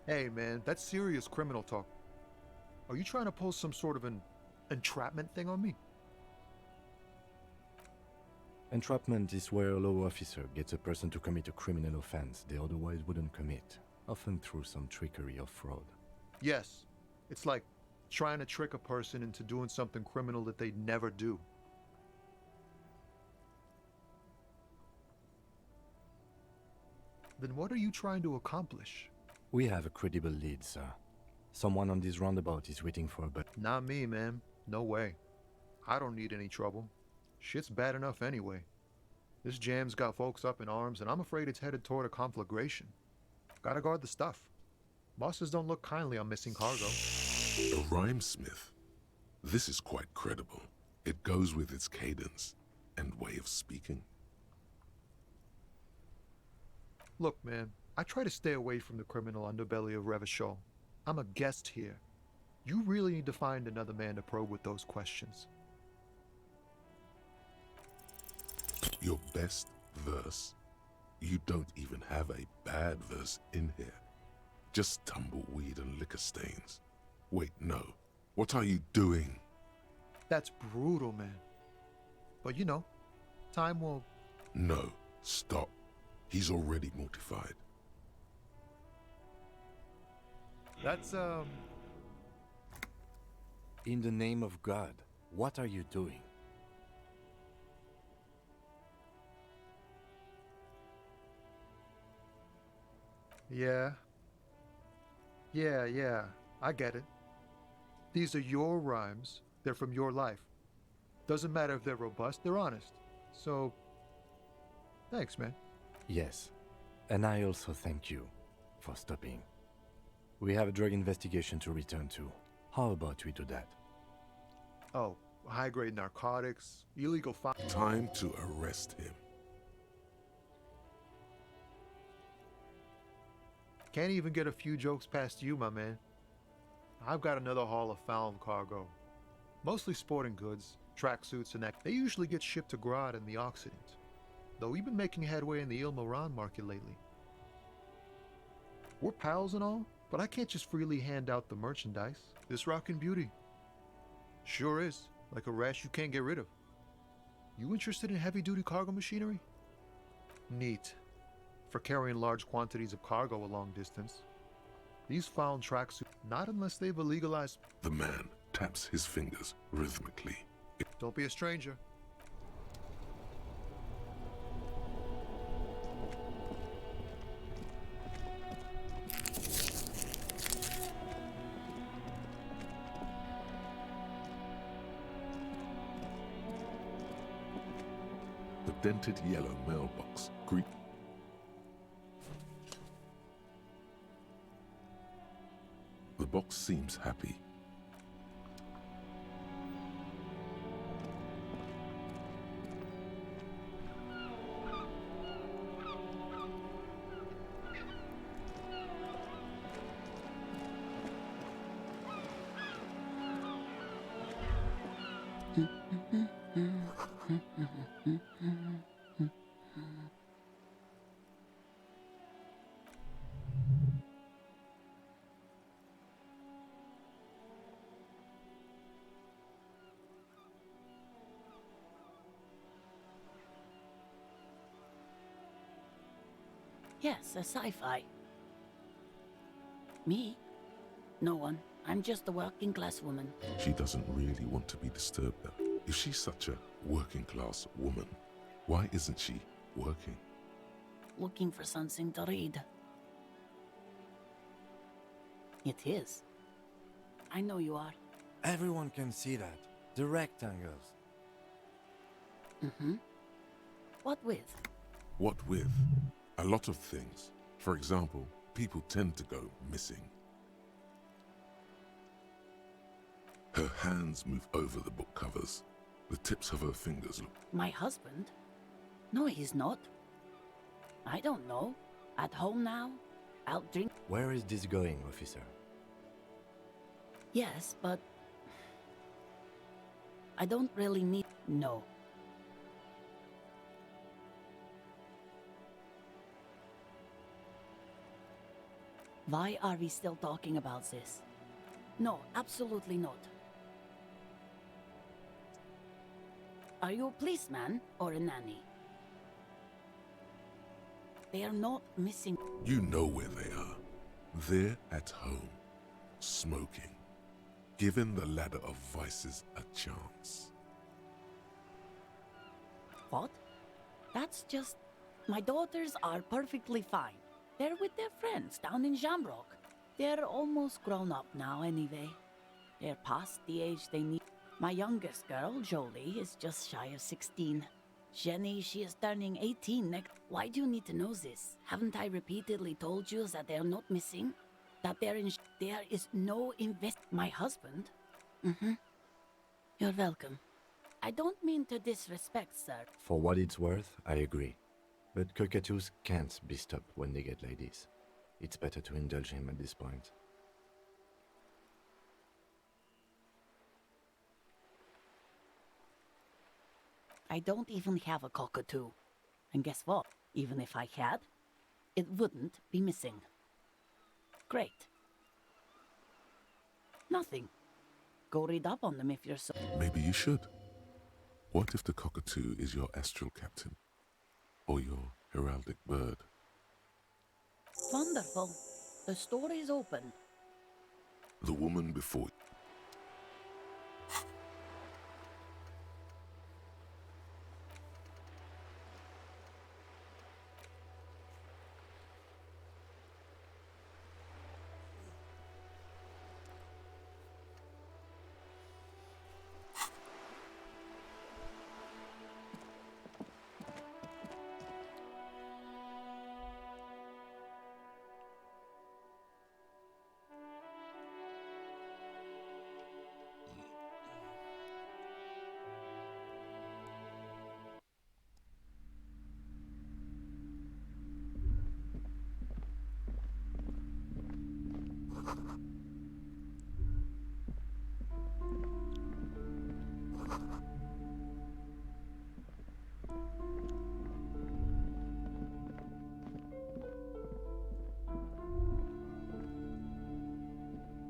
Hey, man, that's serious criminal talk. Are you trying to pull some sort of an entrapment thing on me?
Entrapment is where a law officer gets a person to commit a criminal offense they otherwise wouldn't commit, often through some trickery or fraud.
Yes. It's like trying to trick a person into doing something criminal that they'd never do. Then what are you trying to accomplish?
We have a credible lead, sir. Someone on this roundabout is waiting for a but.
Not me, man. No way. I don't need any trouble. Shit's bad enough anyway. This jam's got folks up in arms, and I'm afraid it's headed toward a conflagration. Gotta guard the stuff. Bosses don't look kindly on missing cargo.
A rhymesmith. This is quite credible. It goes with its cadence and way of speaking.
Look, man, I try to stay away from the criminal underbelly of Revachol. I'm a guest here. You really need to find another man to probe with those questions.
Your best verse? You don't even have a bad verse in here. Just tumbleweed and liquor stains. Wait, no. What are you doing?
That's brutal, man. But you know, time will...
No, stop. He's already mortified.
That's,
In the name of God, what are you doing?
Yeah. Yeah, I get it. These are your rhymes. They're from your life. Doesn't matter if they're robust, they're honest. So, thanks, man.
Yes, and I also thank you for stopping. We have a drug investigation to return to. How about we do that?
Oh, high-grade narcotics, illegal
Time to arrest him.
Can't even get a few jokes past you, my man. I've got another haul of found cargo. Mostly sporting goods, tracksuits, and that. They usually get shipped to Grad in the Occident. Though we've been making headway in the Ilmaran market lately. We're pals and all, but I can't just freely hand out the merchandise. This rockin' beauty. Sure is, like a rash you can't get rid of. You interested in heavy-duty cargo machinery? Neat. For carrying large quantities of cargo a long distance. These found tracksuits, not unless they've illegalized...
The man taps his fingers rhythmically.
Don't be a stranger.
The dented yellow mailbox greet. The box seems happy.
Yes, a sci-fi. Me? No one. I'm just a working class woman.
She doesn't really want to be disturbed though. If she's such a working class woman, why isn't she working?
Looking for something to read. It is. I know you are.
Everyone can see that. The rectangles.
Mm-hmm. What with?
What with? A lot of things. For example, people tend to go missing. Her hands move over the book covers. The tips of her fingers look...
My husband? No, he's not. I don't know. At home now? Out drink?
Where is this going, officer?
Yes, but... I don't really need... No. Why are we still talking about this? No, absolutely not. Are you a policeman or a nanny? They are not missing...
You know where they are. They're at home, smoking, giving the ladder of vices a chance.
What? That's just... My daughters are perfectly fine. They're with their friends down in Jamrock. They're almost grown up now anyway. They're past the age they need. My youngest girl, Jolie, is just shy of 16. Jenny, she is turning 18 next. Why do you need to know this? Haven't I repeatedly told you that they're not missing? That there is no My husband? Mm-hmm. You're welcome. I don't mean to disrespect, sir.
For what it's worth, I agree. But cockatoos can't be stopped when they get ladies. It's better to indulge him at this point.
I don't even have a cockatoo. And guess what? Even if I had, it wouldn't be missing. Great. Nothing. Go read up on them if you're so...
Maybe you should. What if the cockatoo is your astral captain? Or your heraldic bird?
Wonderful. The store is open.
The woman before you.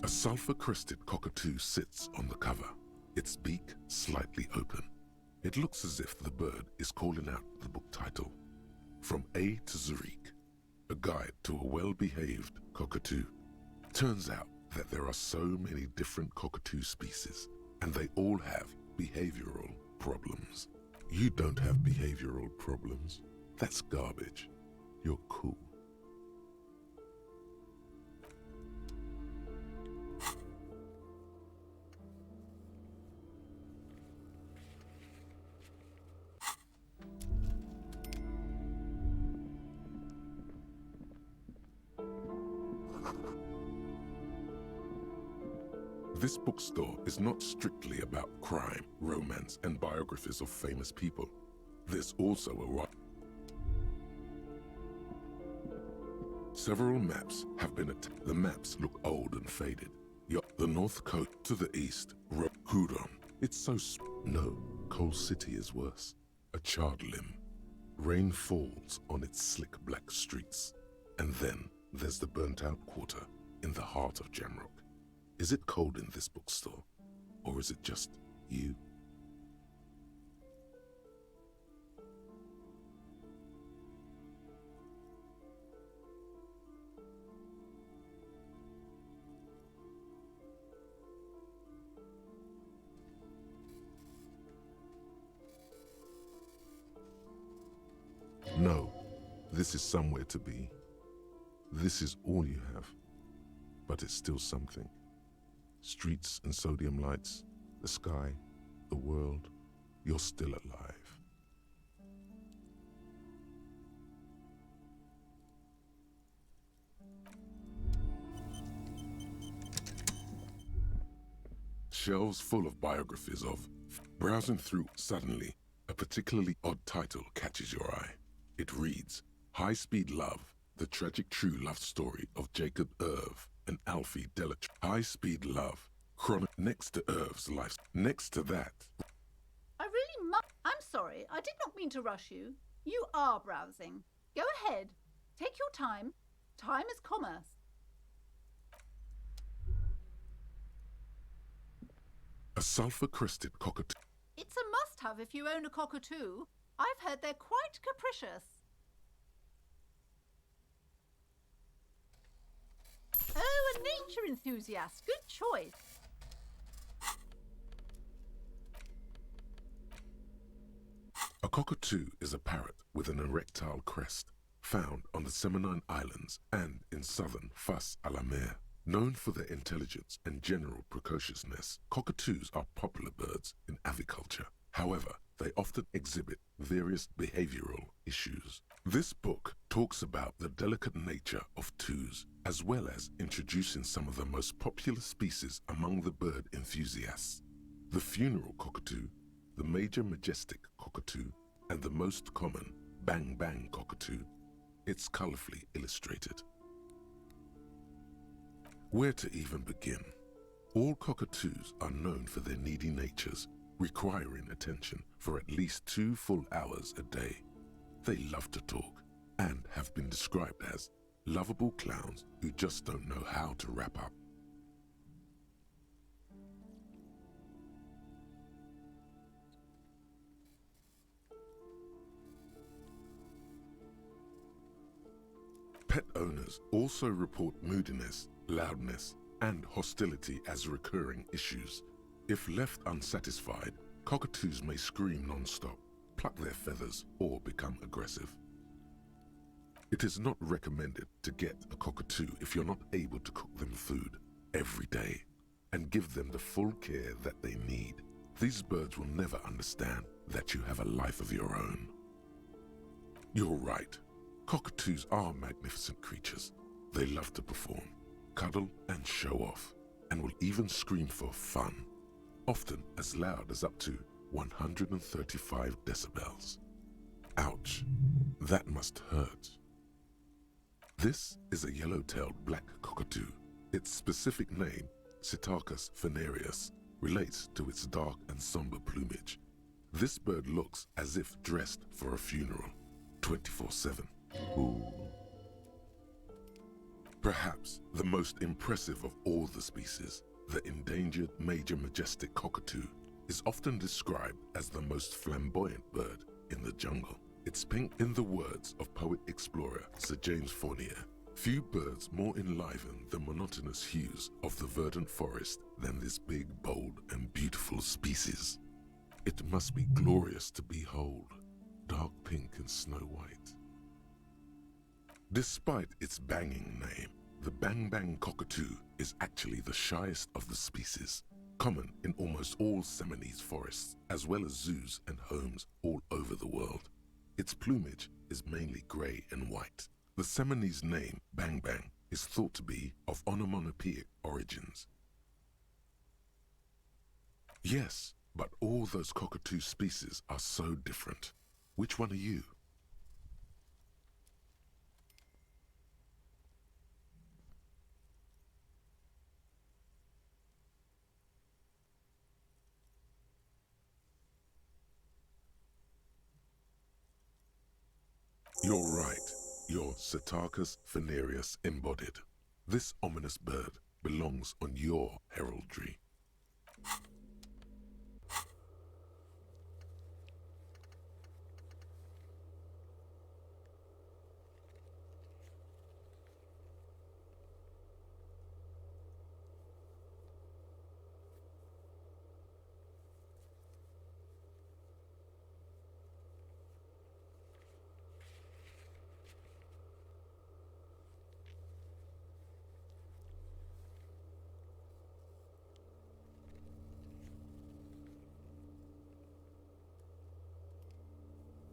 A sulfur-crested cockatoo sits on the cover, its beak slightly open. It looks as if the bird is calling out the book title, From A to Zurich, a guide to a well-behaved cockatoo. Turns out that there are so many different cockatoo species, and they all have behavioral problems. You don't have behavioral problems. That's garbage. You're cool. This bookstore is not strictly about crime, romance, and biographies of famous people. There's also a Several maps have been attacked. The maps look old and faded. The North Coast to the east, Huron. It's so No, Coal City is worse. A charred limb. Rain falls on its slick black streets. And then there's the burnt-out quarter in the heart of Jamrock. Is it cold in this bookstore? Or is it just you? No, this is somewhere to be. This is all you have. But it's still something. Streets and sodium lights, the sky, the world, you're still alive. Shelves full of biographies of... Browsing through, suddenly, a particularly odd title catches your eye. It reads, High Speed Love, the tragic true love story of Jacob Irv and Alfie Delattre. High Speed Love, next to Irv's life. Next to that.
I really I'm sorry, I did not mean to rush you. You are browsing. Go ahead. Take your time. Time is commerce.
A sulfur-crested cockatoo.
It's a must-have if you own a cockatoo. I've heard they're quite capricious. Oh, a nature enthusiast. Good choice.
A cockatoo is a parrot with an erectile crest, found on the Seminine Islands and in southern Fas a la Mer. Known for their intelligence and general precociousness, cockatoos are popular birds in aviculture. However, they often exhibit various behavioral issues. This book talks about the delicate nature of twos, as well as introducing some of the most popular species among the bird enthusiasts. The funeral cockatoo, the major majestic cockatoo, and the most common bang bang cockatoo. It's colorfully illustrated. Where to even begin? All cockatoos are known for their needy natures, requiring attention for at least 2 full hours a day. They love to talk and have been described as lovable clowns who just don't know how to wrap up. Pet owners also report moodiness, loudness, and hostility as recurring issues. If left unsatisfied, cockatoos may scream non-stop, pluck their feathers, or become aggressive. It is not recommended to get a cockatoo if you're not able to cook them food every day and give them the full care that they need. These birds will never understand that you have a life of your own. You're right. Cockatoos are magnificent creatures. They love to perform, cuddle, and show off, and will even scream for fun, often as loud as up to 135 decibels. Ouch, that must hurt. This is a yellow-tailed black cockatoo. Its specific name, Psittacus venereus, relates to its dark and somber plumage. This bird looks as if dressed for a funeral, 24/7. Ooh. Perhaps the most impressive of all the species, the endangered major majestic cockatoo, is often described as the most flamboyant bird in the jungle. It's pink in the words of poet-explorer Sir James Fournier. Few birds more enliven the monotonous hues of the verdant forest than this big, bold, and beautiful species. It must be glorious to behold, dark pink and snow white. Despite its banging name, the bang bang cockatoo is actually the shyest of the species, common in almost all Cevenese forests, as well as zoos and homes all over the world. Its plumage is mainly grey and white. The Cevenese name bang bang is thought to be of onomatopoeic origins. Yes, but all those cockatoo species are so different. Which one are you? You're right. You're Psittacus venereus embodied. This ominous bird belongs on your heraldry.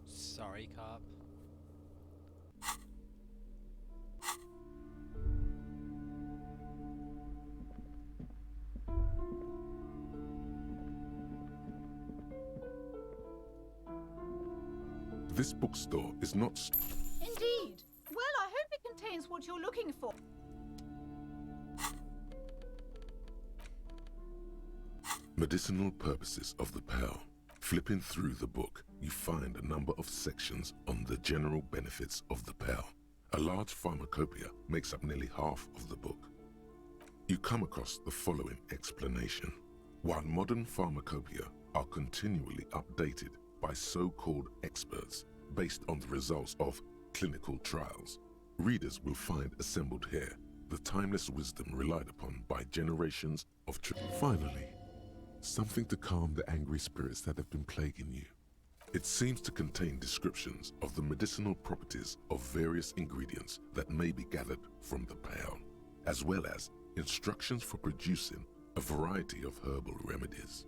Sorry, cop.
This bookstore is not
Indeed. Well, I hope it contains what you're looking for.
Medicinal purposes of the pearl. Flipping through the book, you find a number of sections on the general benefits of the pearl. A large pharmacopoeia makes up nearly half of the book. You come across the following explanation. While modern pharmacopoeia are continually updated by so-called experts based on the results of clinical trials, readers will find assembled here the timeless wisdom relied upon by generations of Finally, something to calm the angry spirits that have been plaguing you. It seems to contain descriptions of the medicinal properties of various ingredients that may be gathered from the pearl, as well as instructions for producing a variety of herbal remedies.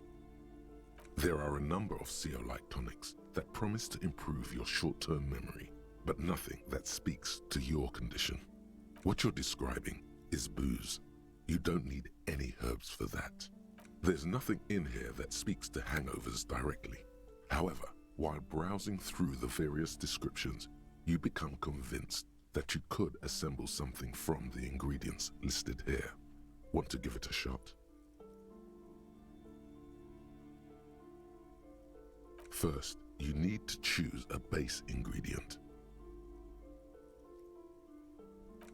There are a number of zeolite tonics that promise to improve your short-term memory, but nothing that speaks to your condition. What you're describing is booze. You don't need any herbs for that. There's nothing in here that speaks to hangovers directly. However, while browsing through the various descriptions, you become convinced that you could assemble something from the ingredients listed here. Want to give it a shot? First, you need to choose a base ingredient.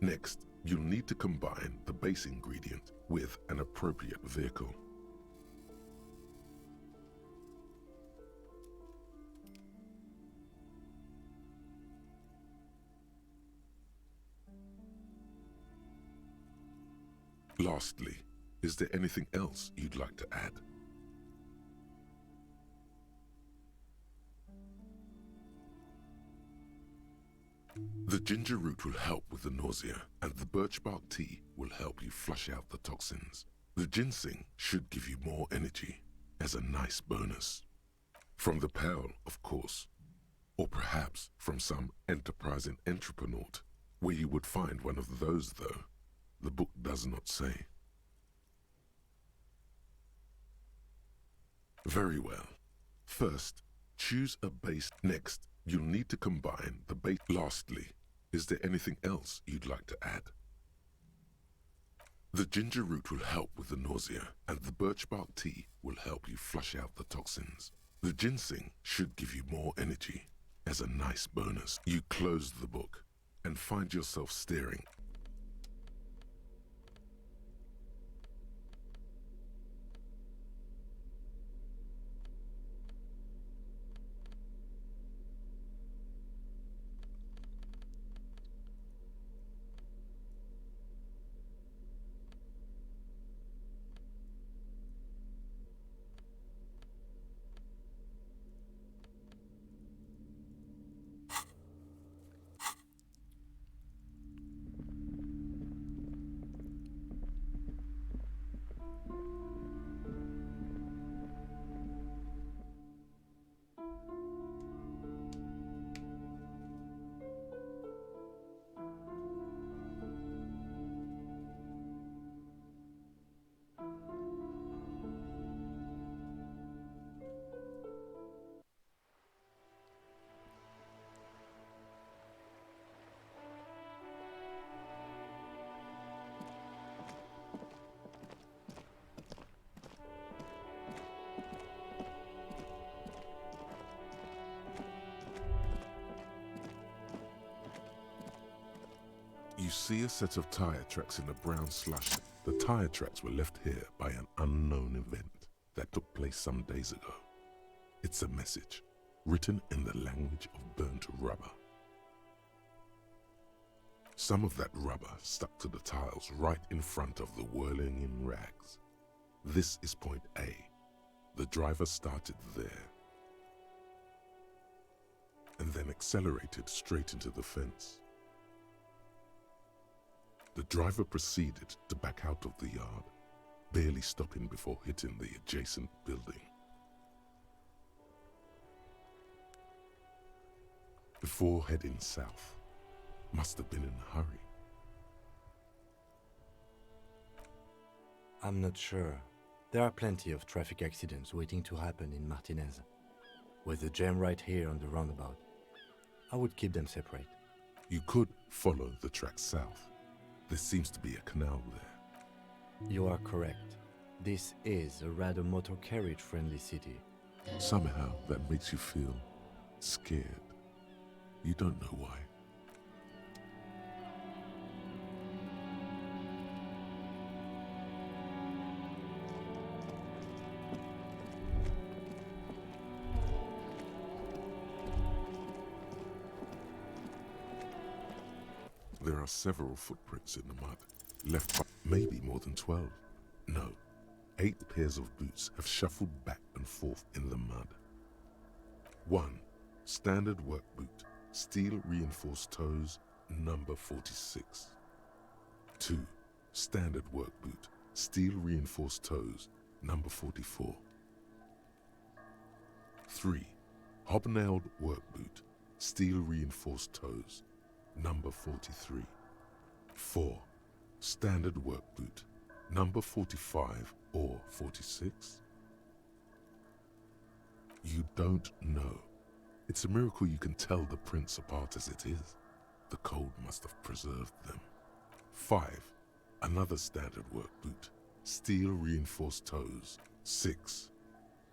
Next, you'll need to combine the base ingredient with an appropriate vehicle. Lastly, is there anything else you'd like to add? The ginger root will help with the nausea, and the birch bark tea will help you flush out the toxins. The ginseng should give you more energy as a nice bonus. From the pearl, of course, or perhaps from some enterprising entrepreneur. Where you would find one of those, though, the book does not say. Very well. First, choose a base. Next, you'll need to combine the base. Lastly, is there anything else you'd like to add? The ginger root will help with the nausea, and the birch bark tea will help you flush out the toxins. The ginseng should give you more energy as a nice bonus. You close the book and find yourself staring. You see a set of tire tracks in the brown slush. The tire tracks were left here by an unknown event that took place some days ago. It's a message, written in the language of burnt rubber. Some of that rubber stuck to the tiles right in front of the whirling in rags. This is point A. The driver started there and then accelerated straight into the fence. The driver proceeded to back out of the yard, barely stopping before hitting the adjacent building. Before heading south, must have been in a hurry.
I'm not sure. There are plenty of traffic accidents waiting to happen in Martinez. With the jam right here on the roundabout, I would keep them separate.
You could follow the track south. There seems to be a canal there.
You are correct. This is a rather motor carriage friendly city.
Somehow that makes you feel scared. You don't know why. There are several footprints in the mud, left by maybe more than 12. No, 8 pairs of boots have shuffled back and forth in the mud. 1. Standard work boot, steel reinforced toes, number 46. 2. Standard work boot, steel reinforced toes, number 44. 3. Hobnailed work boot, steel reinforced toes, number 43. 4. Standard work boot, number 45 or 46. You don't know. It's a miracle you can tell the prints apart as it is. The cold must have preserved them. 5. Another standard work boot, steel reinforced toes. 6.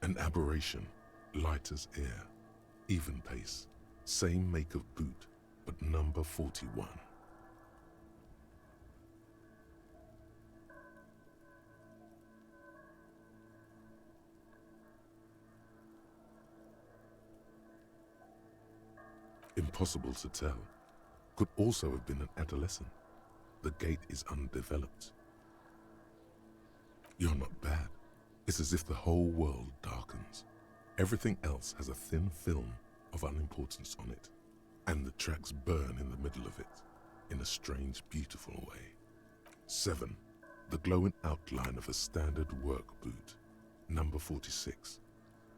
An aberration, light as air, even pace, same make of boot, but number 41. Impossible to tell. Could also have been an adolescent. The gait is undeveloped. You're not bad. It's as if the whole world darkens. Everything else has a thin film of unimportance on it, and the tracks burn in the middle of it, in a strange, beautiful way. 7. The glowing outline of a standard work boot, number 46.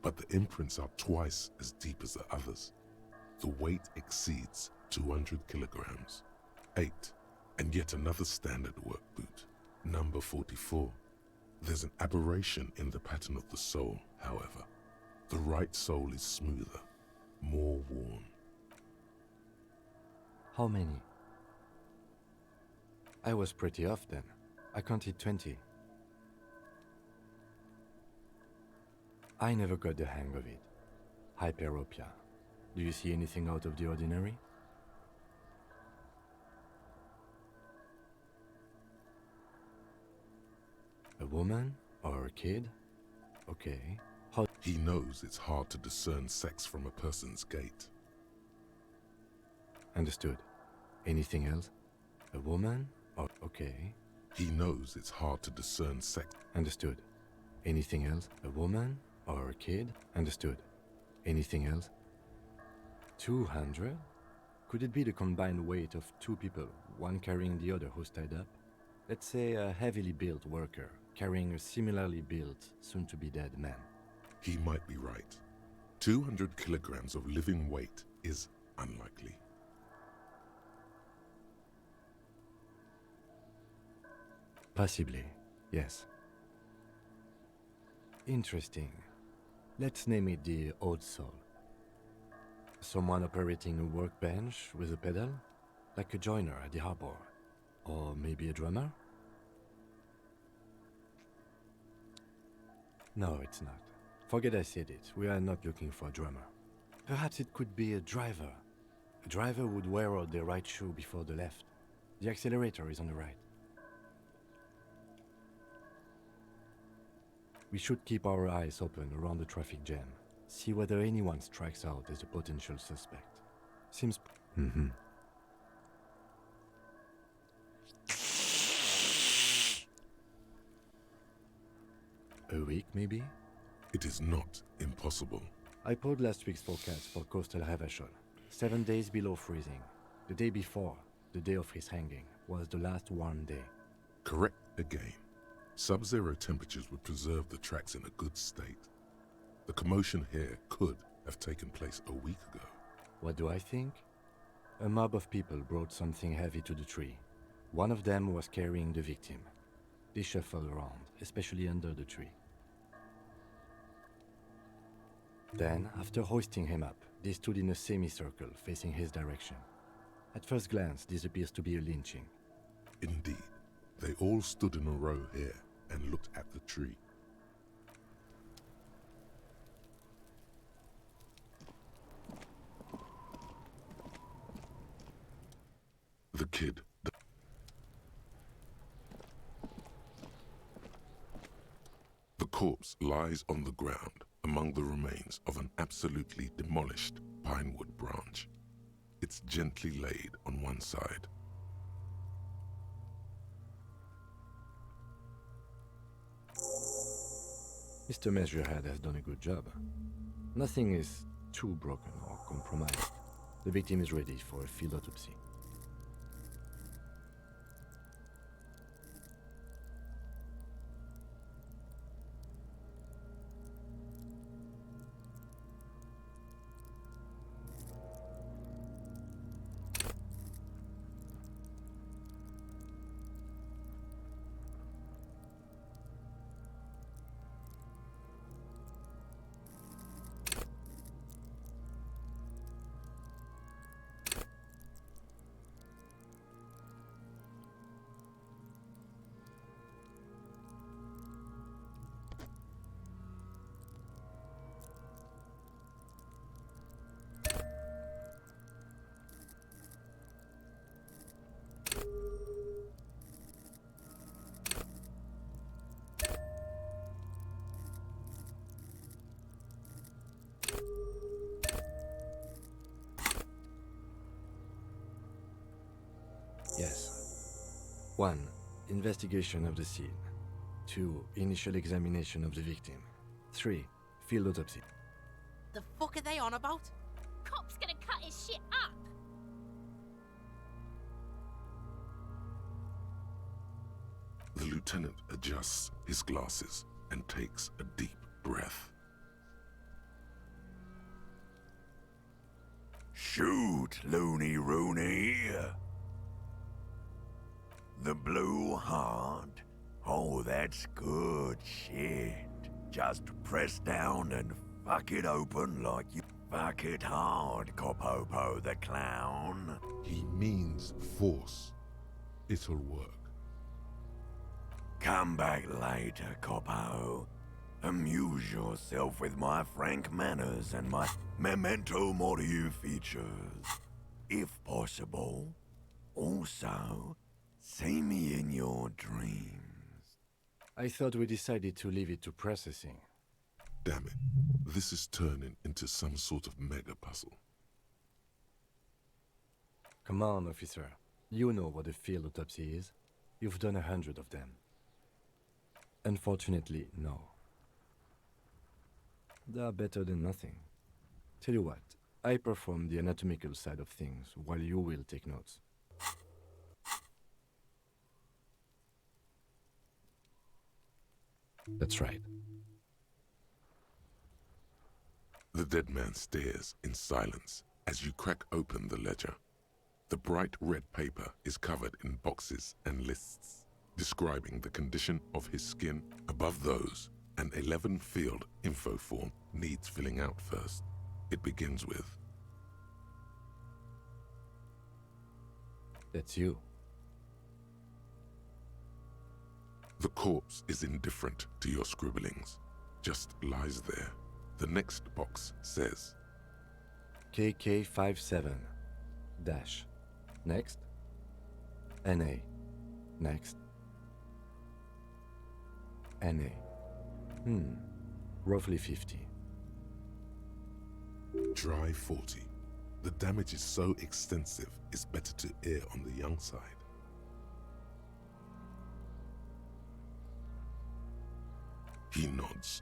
But the imprints are twice as deep as the others. The weight exceeds 200 kilograms. 8. And yet another standard work boot, number 44. There's an aberration in the pattern of the sole, however. The right sole is smoother, more worn.
How many? I was pretty off then. I counted 20. I never got the hang of it. Hyperopia. Do you see anything out of the ordinary? A woman or a kid? Okay. How?
He knows it's hard to discern sex from a person's gait.
Understood. Anything else? A woman or okay.
He knows it's hard to discern sex.
Understood. Anything else? A woman or a kid? Understood. Anything else? 200? Could it be the combined weight of two people, one carrying the other who's tied up? Let's say a heavily built worker carrying a similarly built, soon-to-be-dead man.
He might be right. 200 kilograms of living weight is unlikely.
Possibly, yes. Interesting. Let's name it the Old Soul. Someone operating a workbench with a pedal, like a joiner at the harbor. Or maybe a drummer? No, it's not. Forget I said it. We are not looking for a drummer. Perhaps it could be a driver. A driver would wear out the right shoe before the left. The accelerator is on the right. We should keep our eyes open around the traffic jam. See whether anyone strikes out as a potential suspect. Seems... A week, maybe?
It is not impossible.
I pulled last week's forecast for coastal Havashol. 7 days below freezing. The day before, the day of his hanging, was the last warm day.
Correct again. Sub-zero temperatures would preserve the tracks in a good state. The commotion here could have taken place a week ago.
What do I think? A mob of people brought something heavy to the tree. One of them was carrying the victim. They shuffled around, especially under the tree. Then, after hoisting him up, they stood in a semicircle facing his direction. At first glance, this appears to be a lynching.
Indeed. They all stood in a row here and looked at the tree. The kid. The corpse lies on the ground among the remains of an absolutely demolished pinewood branch. It's gently laid on one side.
Mr. Measurehead has done a good job. Nothing is too broken or compromised. The victim is ready for a field autopsy. 1. Investigation of the scene. 2. Initial examination of the victim. 3. Field autopsy.
The fuck are they on about?
Cop's gonna cut his shit up.
The lieutenant adjusts his glasses and takes a deep breath.
Shoot, Looney Rooney. The blue heart. Oh, that's good shit. Just press down and fuck it open like you fuck it hard, Copopo the clown.
He means force. It'll work.
Come back later, Copo. Amuse yourself with my frank manners and my memento mori features. If possible. Also, see me in your dreams.
I thought we decided to leave it to processing.
Damn it. This is turning into some sort of mega puzzle.
Come on, officer. You know what a field autopsy is. You've done 100 of them. Unfortunately, no. They are better than nothing. Tell you what, I perform the anatomical side of things while you will take notes. That's right.
The dead man stares in silence as you crack open the ledger. The bright red paper is covered in boxes and lists, describing the condition of his skin. Above those, an 11-field info form needs filling out first. It begins with,
That's you.
the corpse is indifferent to your scribblings, just lies there. The next box says,
KK57 dash. Next. NA. Next. NA. Roughly 50.
Dry 40. The damage is so extensive, it's better to err on the young side. He nods.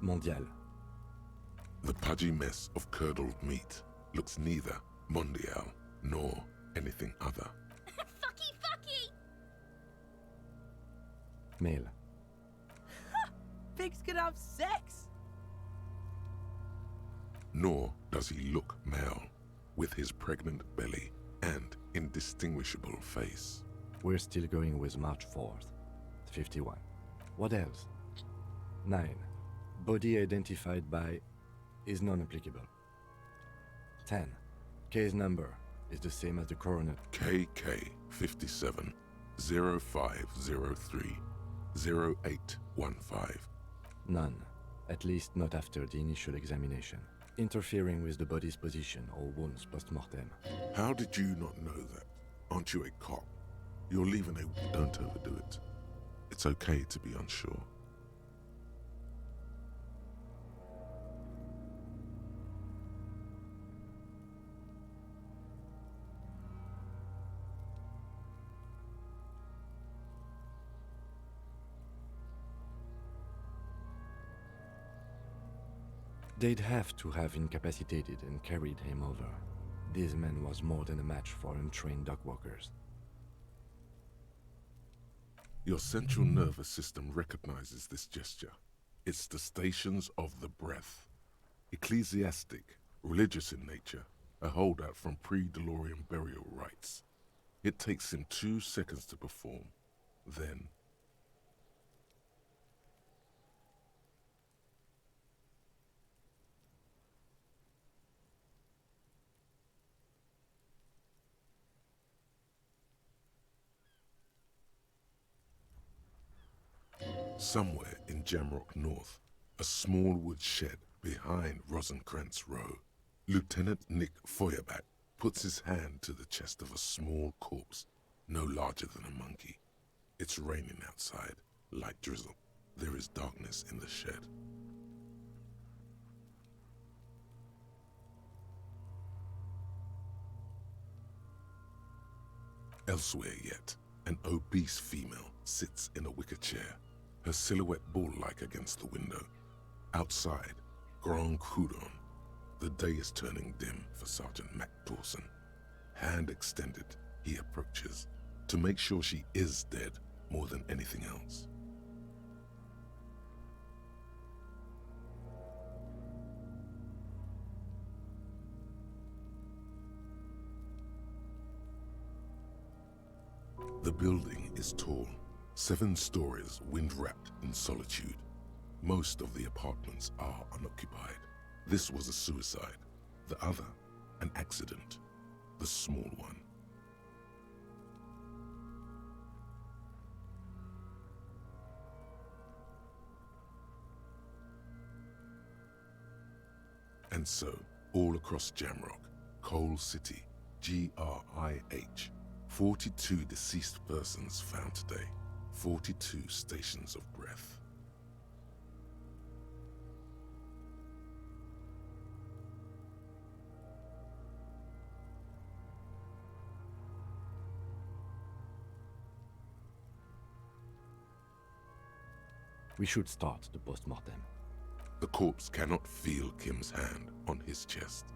Mondial.
The pudgy mess of curdled meat looks neither mondial nor anything other.
Fucky, fucky!
Male.
Pigs can have sex!
Nor does he look male, with his pregnant belly and indistinguishable face.
We're still going with March 4th. 51. What else? 9. Body identified by is non-applicable. 10. Case number is the same as the coroner.
KK 57 0503 0815.
None. At least not after the initial examination. Interfering with the body's position or wounds post-mortem.
How did you not know that? Aren't you a cop? You're leaving a... Don't overdo it. It's okay to be unsure.
They'd have to have incapacitated and carried him over. This man was more than a match for untrained dog walkers.
Your central nervous system recognizes this gesture. It's the stations of the breath. Ecclesiastic, religious in nature, a holdout from pre-DeLorean burial rites. It takes him 2 seconds to perform. Then... Somewhere in Jamrock North, a small wood shed behind Rosenkrantz Row, Lieutenant Nick Feuerbach puts his hand to the chest of a small corpse, no larger than a monkey. It's raining outside, light drizzle. There is darkness in the shed. Elsewhere yet, an obese female sits in a wicker chair, her silhouette bull-like against the window. Outside, Grand Coudon. The day is turning dim for Sergeant Mac Dawson. Hand extended, he approaches, to make sure she is dead more than anything else. The building is tall, 7 stories wind-wrapped in solitude. Most of the apartments are unoccupied. This was a suicide, the other an accident, the small one. And so, all across Jamrock, Coal City, GRIH, 42 deceased persons found today, 42 stations of breath.
We should start the post-mortem.
The corpse cannot feel Kim's hand on his chest.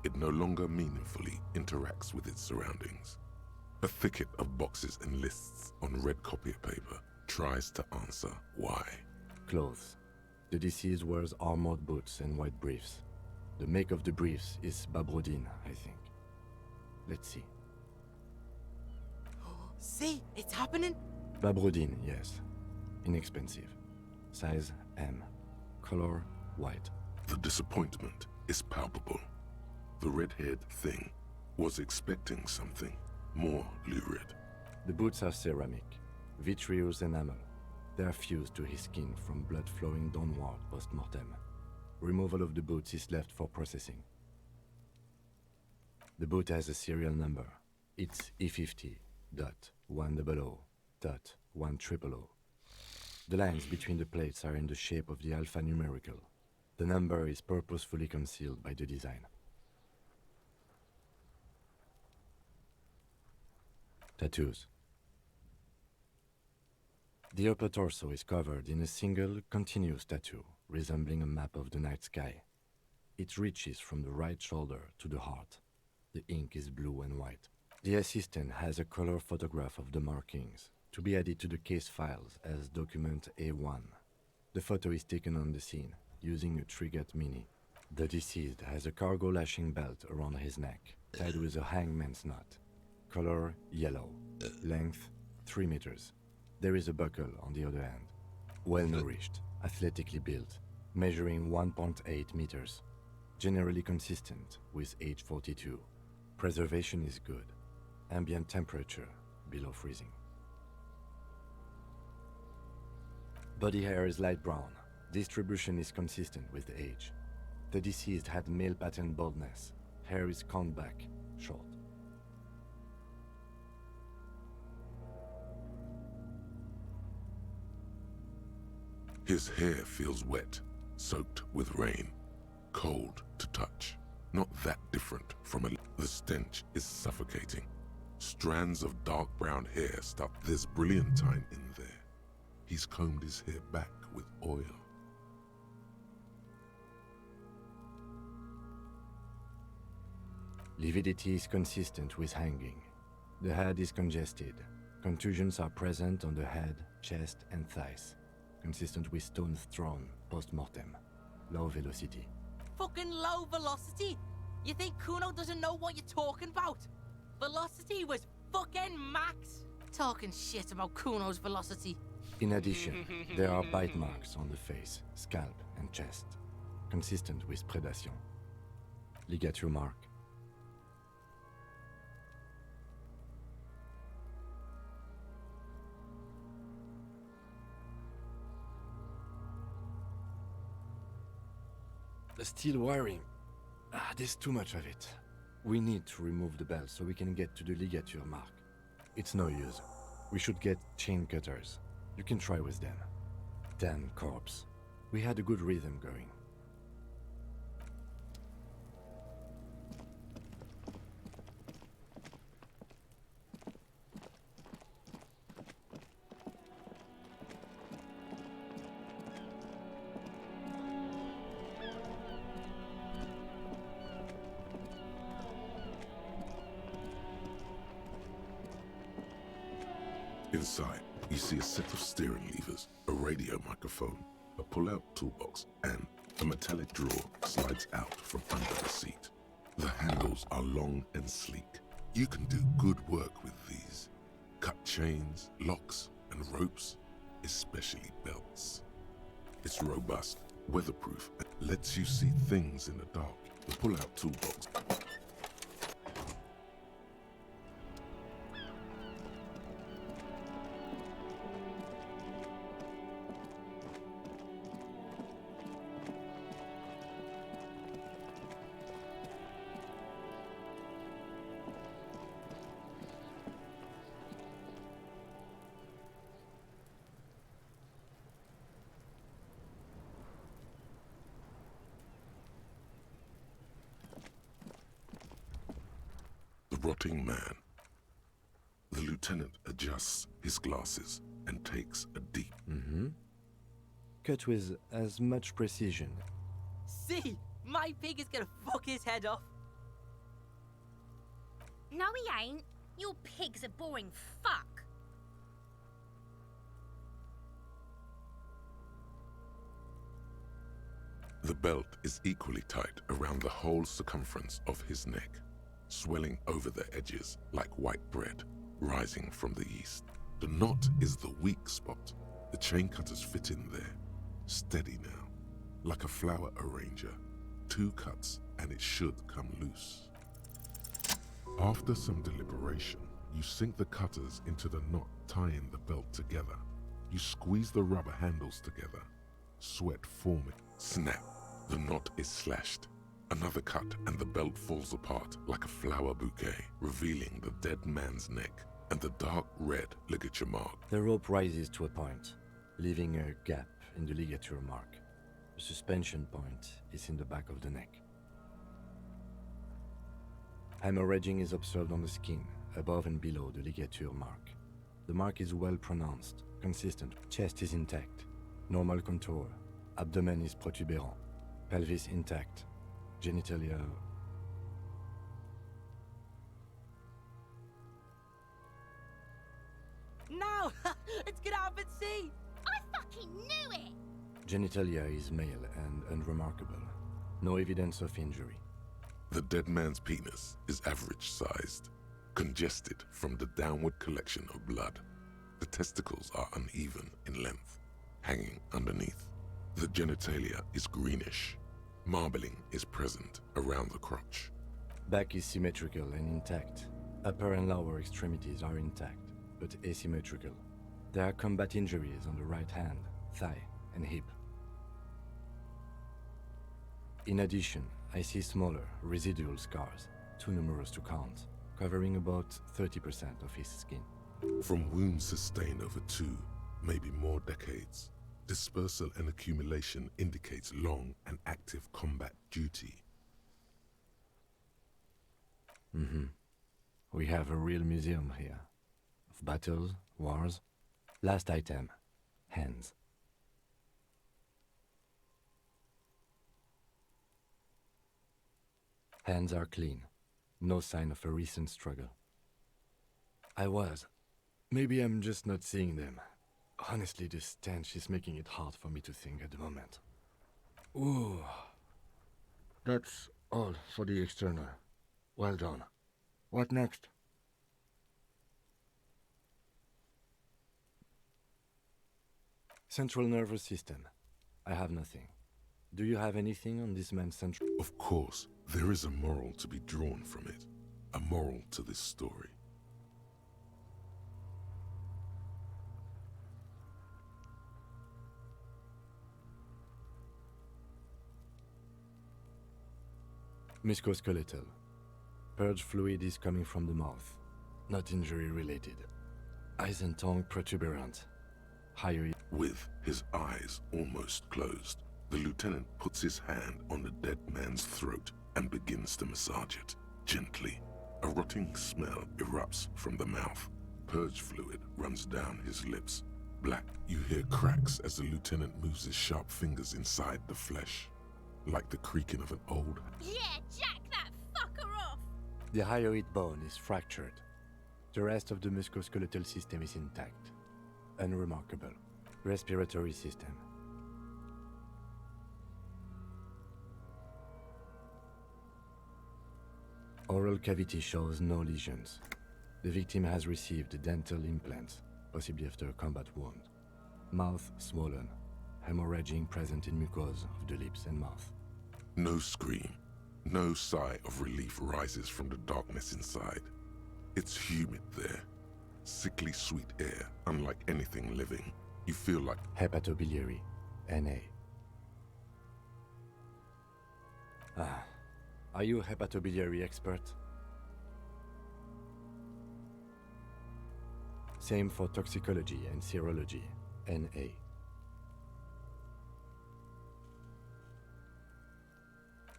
It no longer meaningfully interacts with its surroundings. A thicket of boxes and lists on red copier paper tries to answer why.
Clothes. The deceased wears armored boots and white briefs. The make of the briefs is Babrodine, I think. Let's see.
See, it's happening.
Babrodine, yes. Inexpensive. Size M. Color white.
The disappointment is palpable. The red-haired thing was expecting something more lurid.
The boots are ceramic, vitreous enamel. They are fused to his skin from blood flowing downward post-mortem. Removal of the boots is left for processing. The boot has a serial number. It's E50.100.100. The lines between the plates are in the shape of the alphanumerical. The number is purposefully concealed by the design. Tattoos. The upper torso is covered in a single, continuous tattoo, resembling a map of the night sky. It reaches from the right shoulder to the heart. The ink is blue and white. The assistant has a color photograph of the markings, to be added to the case files as document A1. The photo is taken on the scene, using a Trigat Mini. The deceased has a cargo lashing belt around his neck, tied with a hangman's knot. Color yellow. Length 3 meters. There is a buckle on the other end. Well nourished, athletically built, measuring 1.8 meters. Generally consistent with age 42. Preservation is good. Ambient temperature below freezing. Body hair is light brown. Distribution is consistent with the age. The deceased had male pattern baldness. Hair is combed back, short.
His hair feels wet, soaked with rain, cold to touch. Not that different from the stench is suffocating. Strands of dark brown hair start. There's brilliantine in there. He's combed his hair back with oil.
Lividity is consistent with hanging. The head is congested. Contusions are present on the head, chest, and thighs. Consistent with stones thrown post-mortem. Low velocity.
Fucking low velocity? You think Kuno doesn't know what you're talking about? Velocity was fucking max. Talking shit about Kuno's velocity.
In addition, there are bite marks on the face, scalp, and chest. Consistent with predation. Ligature mark. The steel wiring. There's too much of it. We need to remove the belt so we can get to the ligature mark. It's no use. We should get chain cutters. You can try with them. Damn corpse. We had a good rhythm going.
Inside, you see a set of steering levers, a radio microphone, a pull-out toolbox, and a metallic drawer slides out from under the seat. The handles are long and sleek. You can do good work with these. Cut chains, locks, and ropes, especially belts. It's robust, weatherproof, and lets you see things in the dark. The pull-out toolbox. The rotting man. The lieutenant adjusts his glasses and takes a deep.
Cut with as much precision.
See, my pig is gonna fuck his head off.
No, he ain't. Your pig's a boring fuck.
The belt is equally tight around the whole circumference of his neck, swelling over the edges like white bread rising from the east. The knot is the weak spot. The chain cutters fit in there, steady now, like a flower arranger. 2 cuts and it should come loose. After some deliberation, you sink the cutters into the knot tying the belt together. You squeeze the rubber handles together, sweat forming. Snap! The knot is slashed. Another cut and the belt falls apart like a flower bouquet, revealing the dead man's neck and the dark red ligature mark.
The rope rises to a point, leaving a gap in the ligature mark. The suspension point is in the back of the neck. Hemorrhaging is observed on the skin, above and below the ligature mark. The mark is well pronounced, consistent. Chest is intact, normal contour. Abdomen is protuberant, pelvis intact, genitalia.
No! It's gonna happen, see!
I fucking knew it!
Genitalia is male and unremarkable. No evidence of injury.
The dead man's penis is average-sized, congested from the downward collection of blood. The testicles are uneven in length, hanging underneath. The genitalia is greenish. Marbling is present around the crotch.
Back is symmetrical and intact. Upper and lower extremities are intact, but asymmetrical. There are combat injuries on the right hand, thigh, and hip. In addition, I see smaller, residual scars, too numerous to count, covering about 30% of his skin.
From wounds sustained over 2, maybe more decades, dispersal and accumulation indicates long and active combat duty.
We have a real museum here. Of battles, wars. Last item, hands. Hands are clean. No sign of a recent struggle. Maybe I'm just not seeing them. Honestly, this stench is making it hard for me to think at the moment. Ooh. That's all for the external. Well done. What next? Central nervous system. I have nothing. Do you have anything on this man's central?
Of course, there is a moral to be drawn from it. A moral to this story.
Musculoskeletal. Purge fluid is coming from the mouth. Not injury related. Eyes and tongue protuberant. Higher.
With his eyes almost closed, the lieutenant puts his hand on the dead man's throat and begins to massage it, gently. A rotting smell erupts from the mouth. Purge fluid runs down his lips. Black, you hear cracks as the lieutenant moves his sharp fingers inside the flesh, like the creaking of an old...
Yeah, jack that fucker off!
The hyoid bone is fractured. The rest of the musculoskeletal system is intact. Unremarkable. Respiratory system. Oral cavity shows no lesions. The victim has received dental implants, possibly after a combat wound. Mouth swollen. Hemorrhaging present in mucosa of the lips and mouth.
No scream, no sigh of relief rises from the darkness inside. It's humid there. Sickly sweet air, unlike anything living. You feel like
Hepatobiliary. NA. Are you a hepatobiliary expert? Same for toxicology and serology. NA.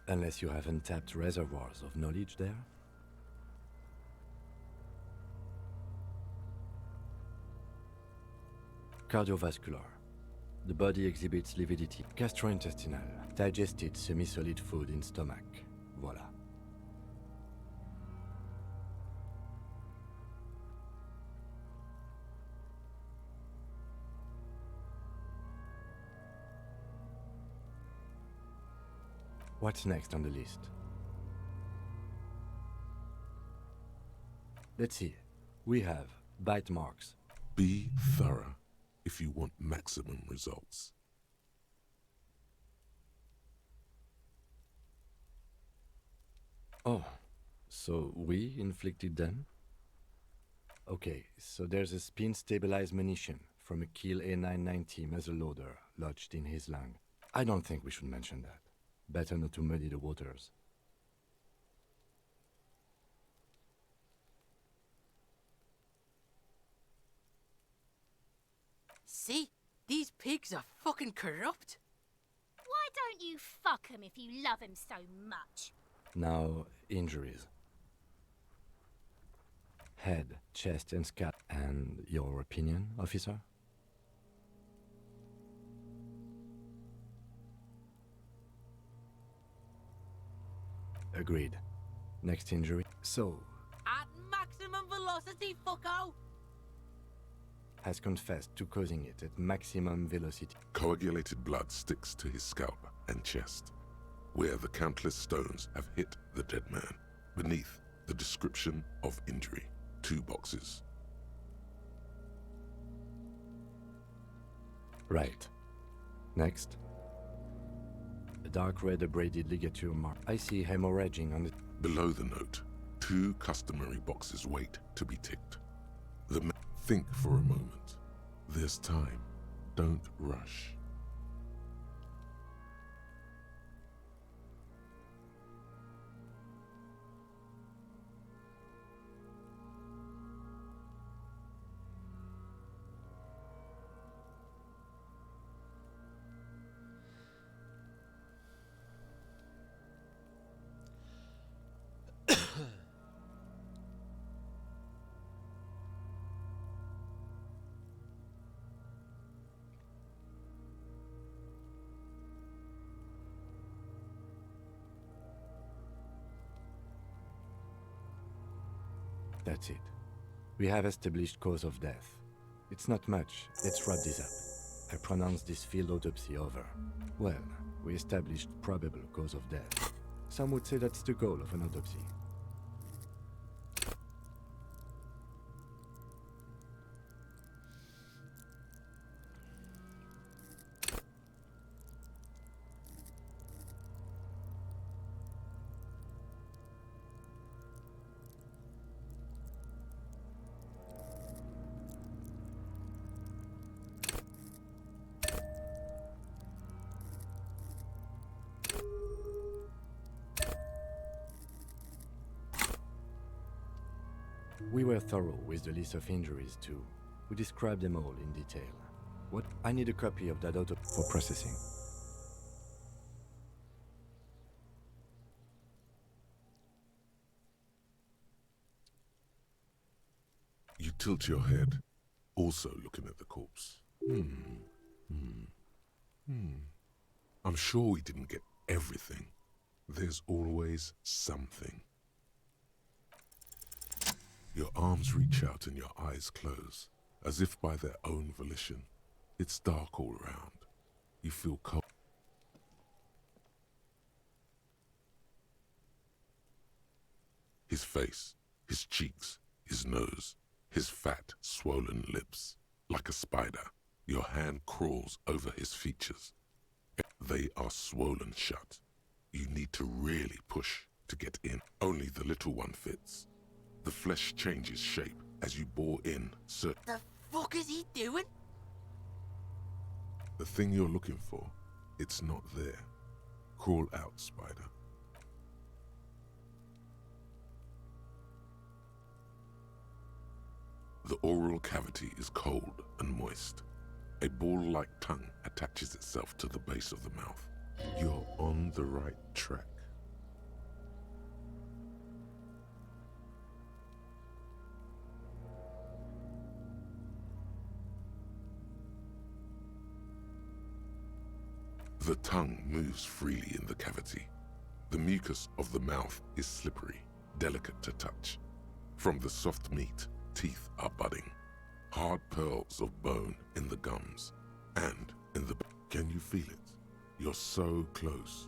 Unless you have untapped reservoirs of knowledge there? Cardiovascular. The body exhibits lividity. Gastrointestinal. Digested semi-solid food in stomach. Voila. What's next on the list? Let's see. We have bite marks.
be thorough if you want maximum results.
Oh, so we inflicted them? Okay, so there's a spin-stabilized munition from a Kiel A990 muzzleloader lodged in his lung. I don't think we should mention that. Better not to muddy the waters.
See? These pigs are fucking corrupt.
Why don't you fuck him if you love him so much?
Now, injuries. Head, chest, and scalp. And your opinion, officer? Agreed. Next injury. So,
At maximum velocity, fucko!
has confessed to causing it at maximum velocity.
Coagulated blood sticks to his scalp and chest, where the countless stones have hit the dead man. Beneath, the description of injury. 2 boxes.
Right. Next. A dark red abraded ligature mark. I see hemorrhaging on the...
Below the note, 2 customary boxes wait to be ticked. Think for a moment. There's time. Don't rush.
That's it. We have established cause of death. It's not much. Let's wrap this up. I pronounce this field autopsy over. Well, we established probable cause of death. Some would say that's the goal of an autopsy. We were thorough with the list of injuries too. We described them all in detail. What? I need a copy of that autopsy for processing.
You tilt your head, also looking at the corpse. I'm sure we didn't get everything. There's always something. Your arms reach out and your eyes close, as if by their own volition. It's dark all around. You feel cold. His face, his cheeks, his nose, his fat, swollen lips. Like a spider, your hand crawls over his features. They are swollen shut. You need to really push to get in. Only the little one fits. The flesh changes shape as you bore in.
The fuck is he doing?
The thing you're looking for, it's not there. Crawl out, spider. The oral cavity is cold and moist. A ball-like tongue attaches itself to the base of the mouth. You're on the right track. The tongue moves freely in the cavity. The mucus of the mouth is slippery, delicate to touch. From the soft meat, teeth are budding. Hard pearls of bone in the gums. And in the... Can you feel it? You're so close.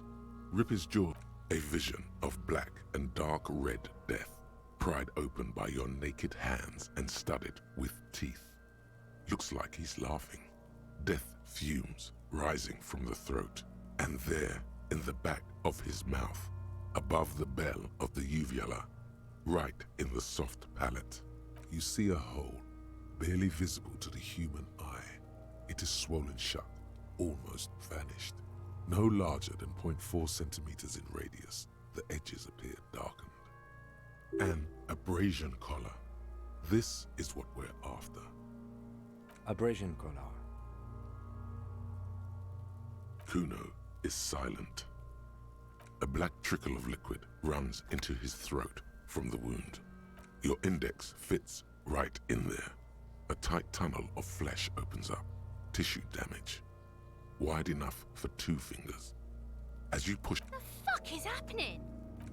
Rip his jaw. A vision of black and dark red death, pried open by your naked hands and studded with teeth. Looks like he's laughing. Death fumes rising from the throat, and there, in the back of his mouth, above the bell of the uvula, right in the soft palate, you see a hole, barely visible to the human eye. It is swollen shut, almost vanished. No larger than 0.4 centimeters in radius, the edges appear darkened. An abrasion collar. This is what we're after.
Abrasion collar.
Kuno is silent. A black trickle of liquid runs into his throat from the wound. Your index fits right in there. A tight tunnel of flesh opens up. Tissue damage. Wide enough for 2 fingers. As you push...
The fuck is happening?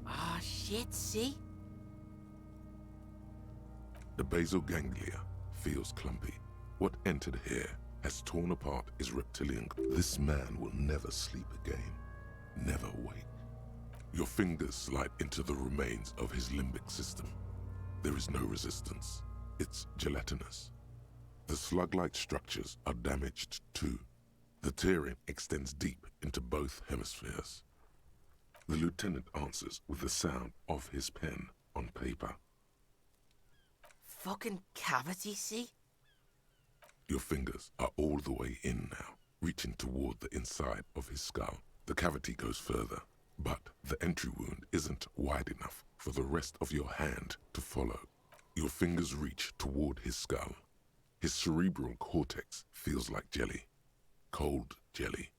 Ah, shit, see?
The basal ganglia feels clumpy. What entered here has torn apart his reptilian... This man will never sleep again. Never wake. Your fingers slide into the remains of his limbic system. There is no resistance. It's gelatinous. The slug-like structures are damaged too. The tearing extends deep into both hemispheres. The lieutenant answers with the sound of his pen on paper.
Fucking cavity, see?
Your fingers are all the way in now, reaching toward the inside of his skull. The cavity goes further, but the entry wound isn't wide enough for the rest of your hand to follow. Your fingers reach toward his skull. His cerebral cortex feels like jelly. Cold jelly.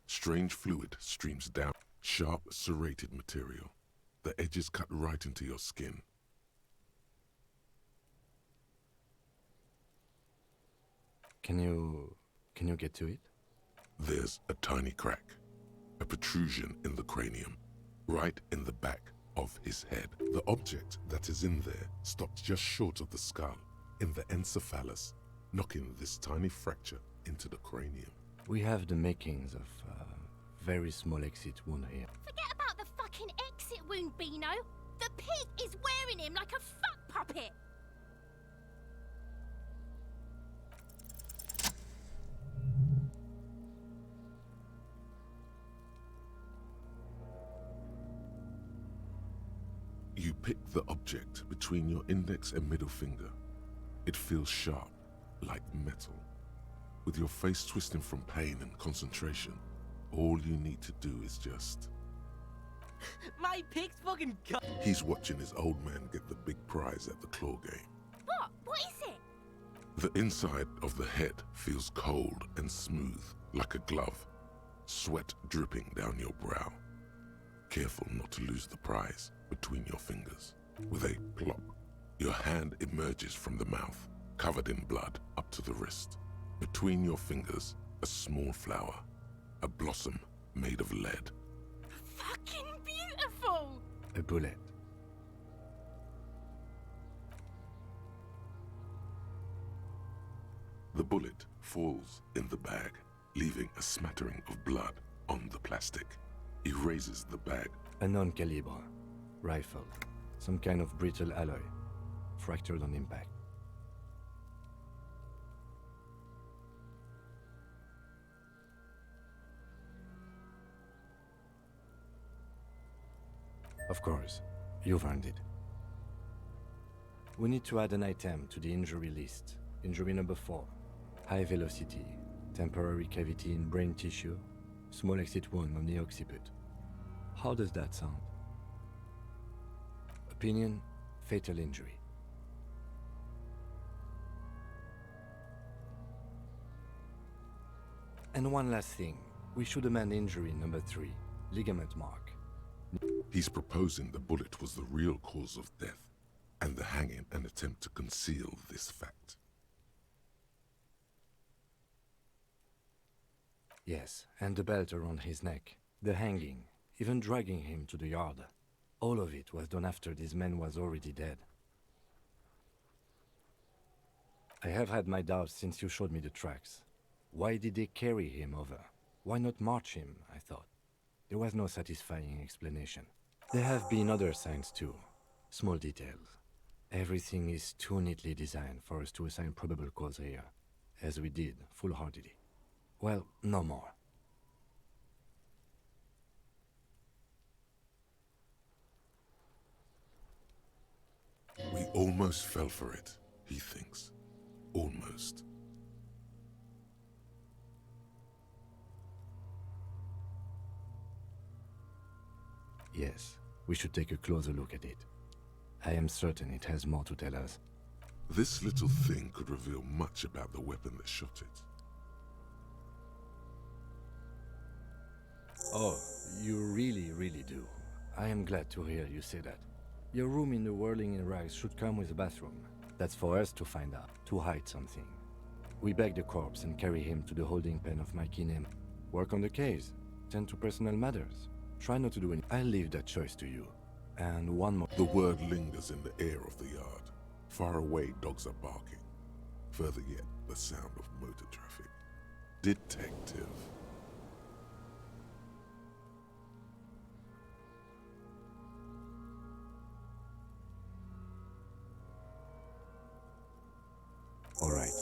Strange fluid streams down. Sharp, serrated material. The edges cut right into your skin.
Can you get to it?
There's a tiny crack. A protrusion in the cranium. Right in the back of his head. The object that is in there stops just short of the skull, in the encephalus, knocking this tiny fracture into the cranium.
We have the makings of a very small exit wound here.
Forget about the fucking exit wound, Beano. The pig is wearing him like a fuck puppet.
You pick the object between your index and middle finger. It feels sharp, like metal. With your face twisting from pain and concentration, all you need to do is just...
My pig's fucking cut.
He's watching his old man get the big prize at the claw game.
What? What is it?
The inside of the head feels cold and smooth, like a glove. Sweat dripping down your brow. Careful not to lose the prize between your fingers. With a plop, your hand emerges from the mouth, covered in blood up to the wrist. Between your fingers, a small flower, a blossom made of lead.
Fucking beautiful!
A bullet.
bullet falls in the bag, leaving a smattering of blood on the plastic. He raises the bag.
A non-calibre rifle. Some kind of brittle alloy. Fractured on impact. Of course, you've earned it. We need to add an item to the injury list. Injury number 4. High velocity. Temporary cavity in brain tissue. Small exit wound on the occiput. How does that sound? Opinion, fatal injury. And one last thing. We should amend injury number 3. Ligament mark.
He's proposing the bullet was the real cause of death, and the hanging an attempt to conceal this fact.
Yes, and the belt around his neck, the hanging, even dragging him to the yard. All of it was done after this man was already dead. I have had my doubts since you showed me the tracks. Why did they carry him over? Why not march him, I thought. There was no satisfying explanation. There have been other signs too. Small details. Everything is too neatly designed for us to assign probable cause here, as we did, full-heartedly. Well, no more.
We almost fell for it, he thinks. Almost.
Yes, we should take a closer look at it. I am certain it has more to tell us.
This little thing could reveal much about the weapon that shot it.
Oh, you really do. I am glad to hear you say that. Your room in the Whirling in Rags should come with a bathroom. That's for us to find out, to hide something. We bag the corpse and carry him to the holding pen of Mikey Nim. Work on the case, tend to personal matters. Try not to do anything. I'll leave that choice to you. And one more.
The word lingers in the air of the yard. Far away, dogs are barking. Further yet, the sound of motor traffic. Detective.
All right.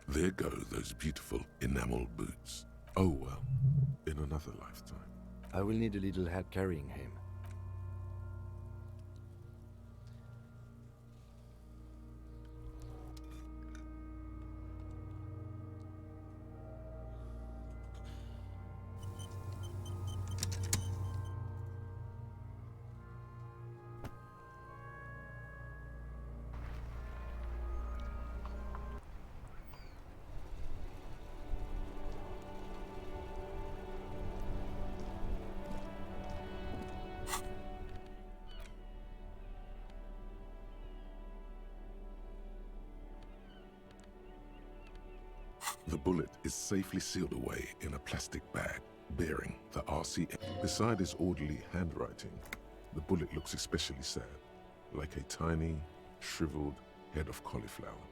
There go those beautiful enamel boots. Oh well, in another lifetime.
I will need a little help carrying him.
The bullet is safely sealed away in a plastic bag bearing the RCM. Beside his orderly handwriting, the bullet looks especially sad, like a tiny, shriveled head of cauliflower.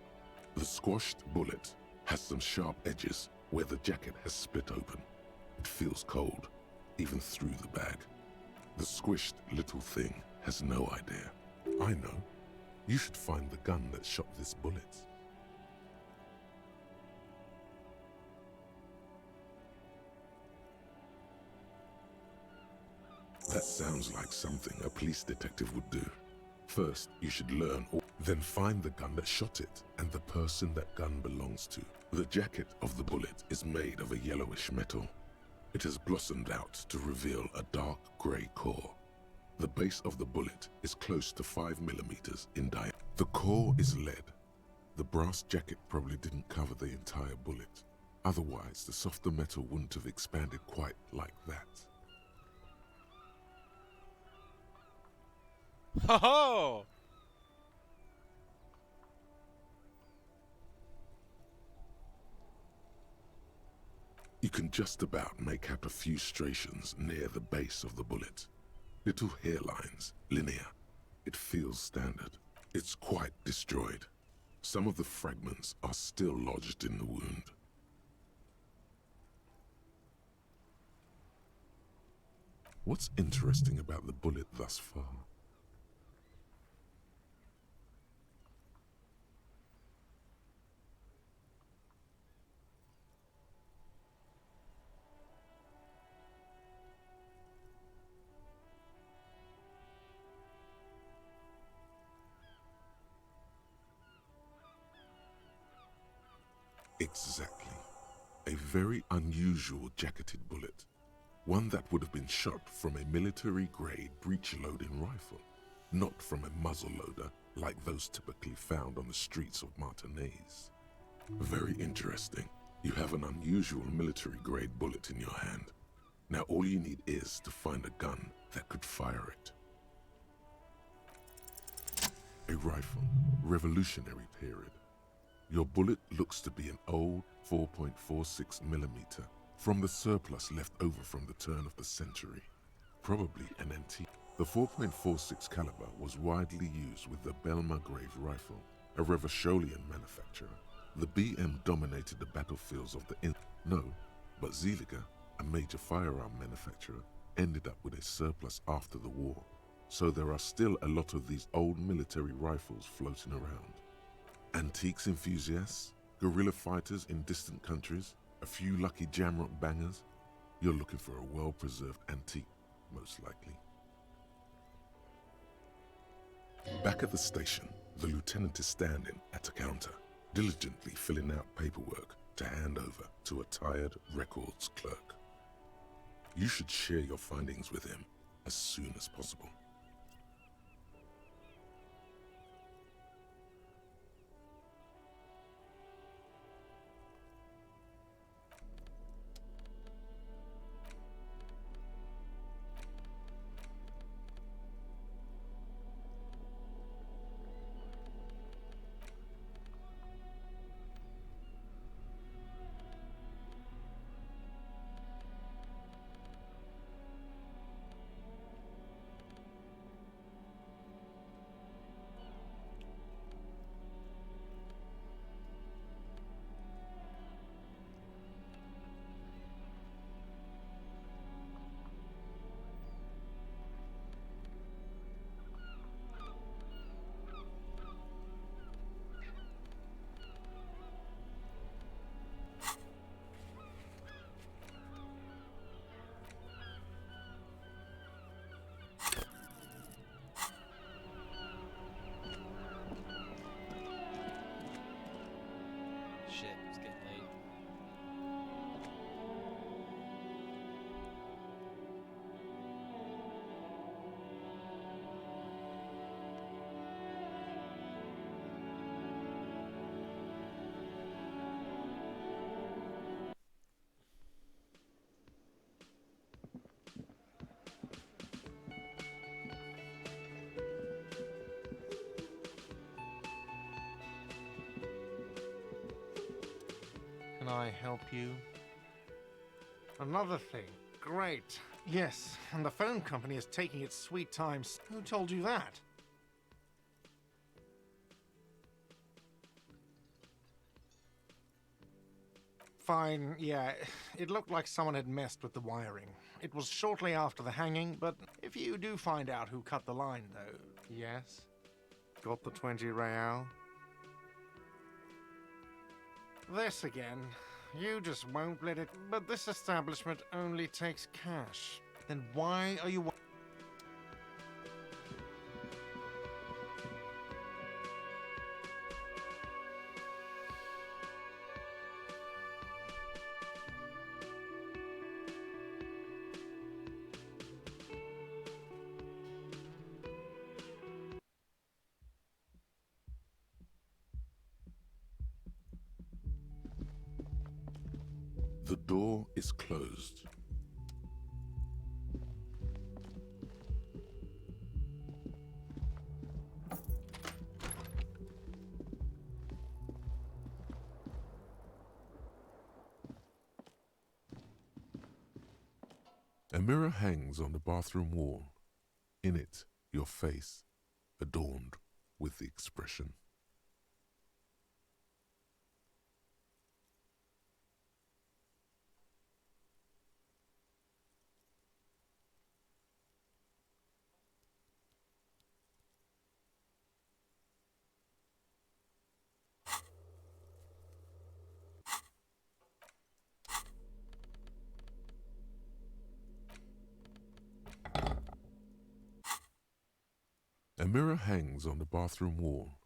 The squashed bullet has some sharp edges where the jacket has split open. It feels cold, even through the bag. The squished little thing has no idea. I know. You should find the gun that shot this bullet. That sounds like something a police detective would do. First, you should learn, then find the gun that shot it and the person that gun belongs to. The jacket of the bullet is made of a yellowish metal. It has blossomed out to reveal a dark grey core. The base of the bullet is close to 5 millimeters in diameter. The core is lead. The brass jacket probably didn't cover the entire bullet. Otherwise, the softer metal wouldn't have expanded quite like that.
Ho-ho!
You can just about make out a few striations near the base of the bullet. Little hairlines, linear. It feels standard. It's quite destroyed. Some of the fragments are still lodged in the wound. What's interesting about the bullet thus far? Exactly. A very unusual jacketed bullet. One that would have been shot from a military-grade breech-loading rifle, not from a muzzle-loader like those typically found on the streets of Martinaise. Very interesting. You have an unusual military-grade bullet in your hand. Now all you need is to find a gun that could fire it. A rifle, Revolutionary period. Your bullet looks to be an old 4.46mm from the surplus left over from the turn of the century. Probably an antique. The 4.46 caliber was widely used with the Belmargrave rifle, a Revacholian manufacturer. The BM dominated the battlefields of the No, but Zeiliger, a major firearm manufacturer, ended up with a surplus after the war. So there are still a lot of these old military rifles floating around. Antiques enthusiasts, guerrilla fighters in distant countries, a few lucky jamrock bangers. You're looking for a well-preserved antique, most likely. Back at the station, the lieutenant is standing at a counter, diligently filling out paperwork to hand over to a tired records clerk. You should share your findings with him as soon as possible.
Shit, it's getting late.
Can I help you? Another thing. Great. Yes, and the phone company is taking its sweet time. Who told you that? Fine, yeah. It looked like someone had messed with the wiring. It was shortly after the hanging, but if you do find out who cut the line, though... Yes? Got the 20 real? This again. You just won't let it... But this establishment only takes cash. Then why are you...
The door is closed. A mirror hangs on the bathroom wall. In it, your face, adorned with the expression. A mirror hangs on the bathroom wall.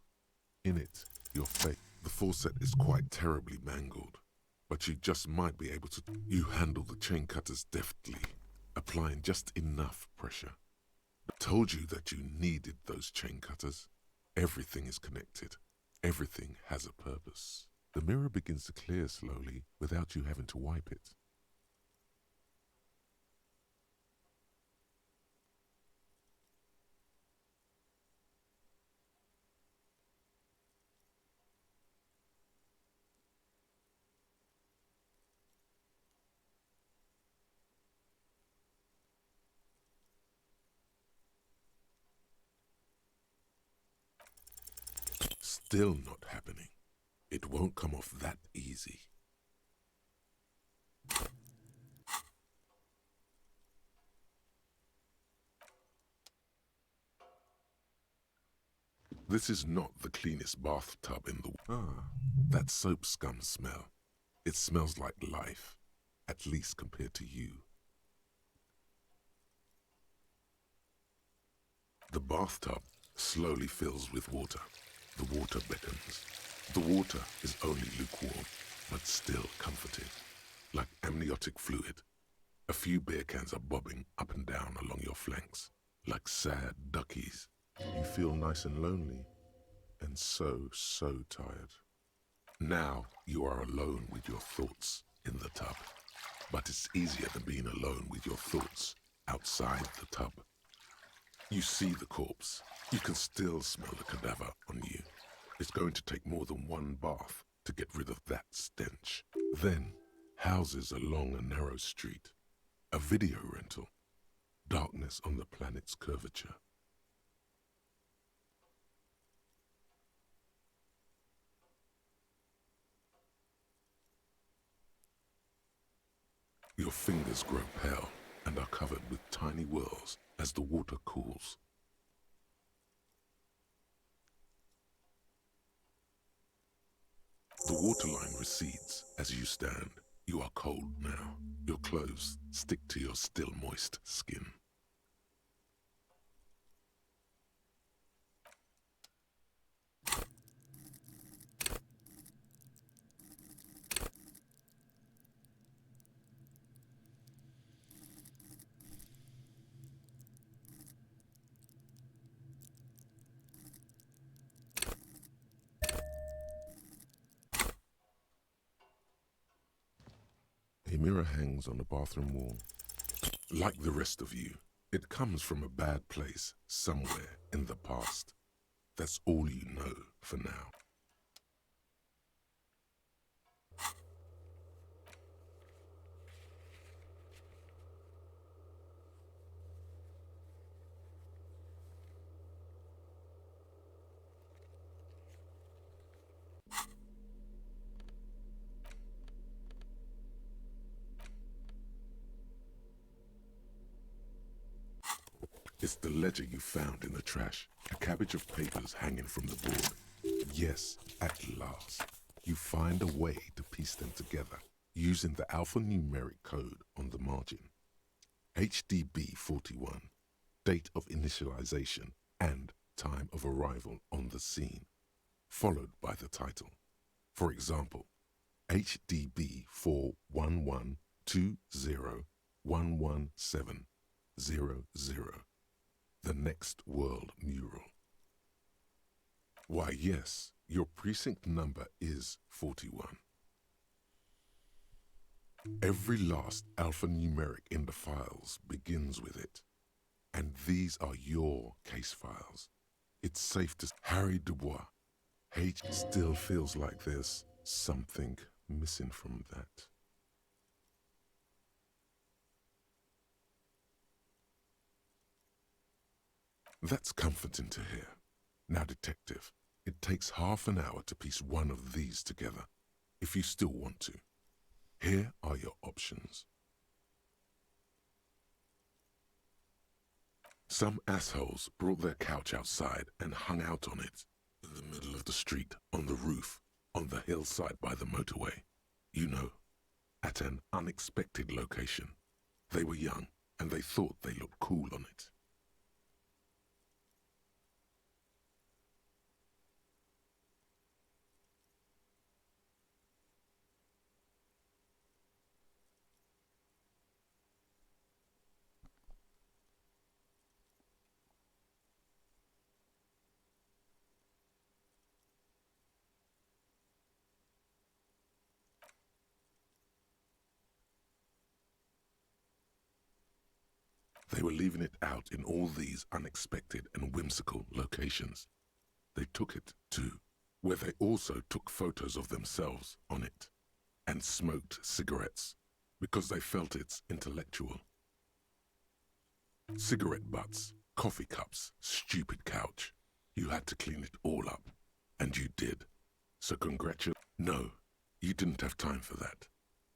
In it, your face. The faucet is quite terribly mangled, but you just might be able to. You handle the chain cutters deftly, applying just enough pressure. I told you that you needed those chain cutters. Everything is connected. Everything has a purpose. The mirror begins to clear slowly without you having to wipe it. Still not happening. It won't come off that easy. This is not the cleanest bathtub in the... that soap scum smell. It smells like life, at least compared to you. The bathtub slowly fills with water. The water beckons. The water is only lukewarm, but still comforting, like amniotic fluid. A few beer cans are bobbing up and down along your flanks, like sad duckies. You feel nice and lonely, and so tired. Now you are alone with your thoughts in the tub, but it's easier than being alone with your thoughts outside the tub. You see the corpse. You can still smell the cadaver on you. It's going to take more than one bath to get rid of that stench. Then, houses along a narrow street. A video rental. Darkness on the planet's curvature. Your fingers grow pale and are covered with tiny whirls as the water cools. The waterline recedes as you stand. You are cold now. Your clothes stick to your still moist skin. A mirror hangs on the bathroom wall. Like the rest of you, it comes from a bad place somewhere in the past. That's all you know for now. It's the ledger you found in the trash, a cabbage of papers hanging from the board. Yes, at last, you find a way to piece them together using the alphanumeric code on the margin. HDB 41, date of initialization and time of arrival on the scene, followed by the title. For example, HDB 41120111700. The next world mural. Why, yes, your precinct number is 41. Every last alphanumeric in the files begins with it. And these are your case files. It's safe to... Harry Dubois. H still feels like there's something missing from that. That's comforting to hear. Now, detective, it takes half an hour to piece one of these together, if you still want to. Here are your options. Some assholes brought their couch outside and hung out on it, in the middle of the street, on the roof, on the hillside by the motorway. You know, at an unexpected location. They were young, and they thought they looked cool on it. They were leaving it out in all these unexpected and whimsical locations. They took it, too, where they also took photos of themselves on it, and smoked cigarettes, because they felt it's intellectual. Cigarette butts, coffee cups, stupid couch. You had to clean it all up, and you did. So No, you didn't have time for that.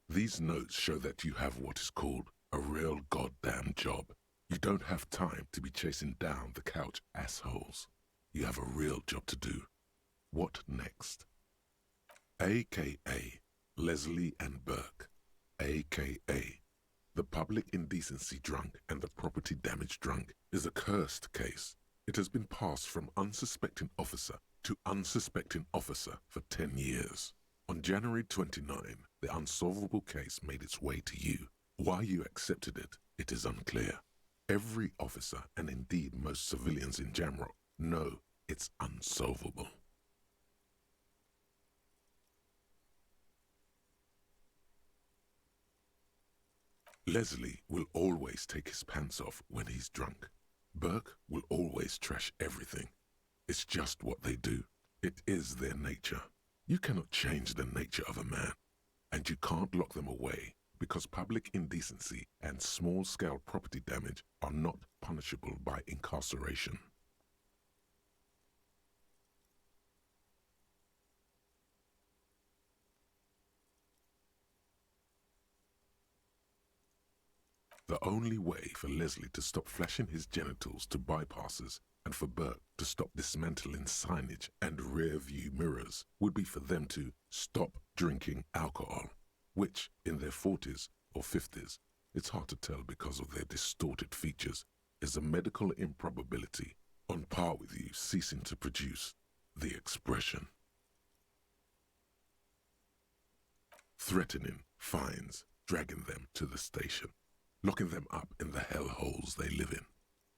These notes show that you have what is called a real goddamn job. You don't have time to be chasing down the couch assholes. You have a real job to do. What next? AKA Leslie and Burke, AKA the public indecency drunk and the property damage drunk, is a cursed case. It has been passed from unsuspecting officer to unsuspecting officer for 10 years. On January 29, the unsolvable case made its way to you. Why you accepted it, it is unclear. Every officer, and indeed most civilians in Jamrock, know it's unsolvable. Leslie will always take his pants off when he's drunk. Burke will always trash everything. It's just what they do. It is their nature. You cannot change the nature of a man, and you can't lock them away because public indecency and small-scale property damage are not punishable by incarceration. The only way for Leslie to stop flashing his genitals to bypassers and for Burke to stop dismantling signage and rear-view mirrors would be for them to stop drinking alcohol, which, in their 40s or 50s, it's hard to tell because of their distorted features, is a medical improbability on par with you ceasing to produce the expression. Threatening fines, dragging them to the station, locking them up in the hellholes they live in,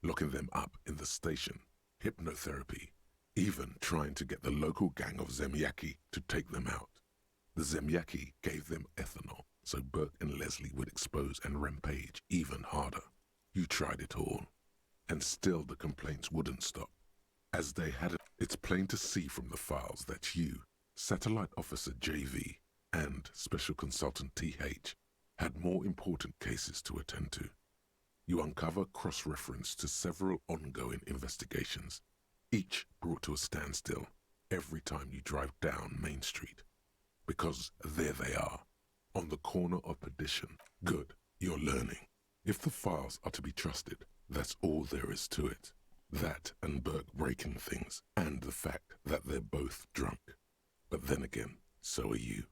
locking them up in the station, hypnotherapy, even trying to get the local gang of Zemyaki to take them out. The Zemyaki gave them ethanol, so Burke and Leslie would expose and rampage even harder. You tried it all, and still the complaints wouldn't stop. As they had it, it's plain to see from the files that you, Satellite Officer JV, and Special Consultant TH, had more important cases to attend to. You uncover cross-reference to several ongoing investigations, each brought to a standstill every time you drive down Main Street. Because there they are, on the corner of perdition. Good, you're learning. If the files are to be trusted, that's all there is to it. That and Burke breaking things, and the fact that they're both drunk. But then again, so are you.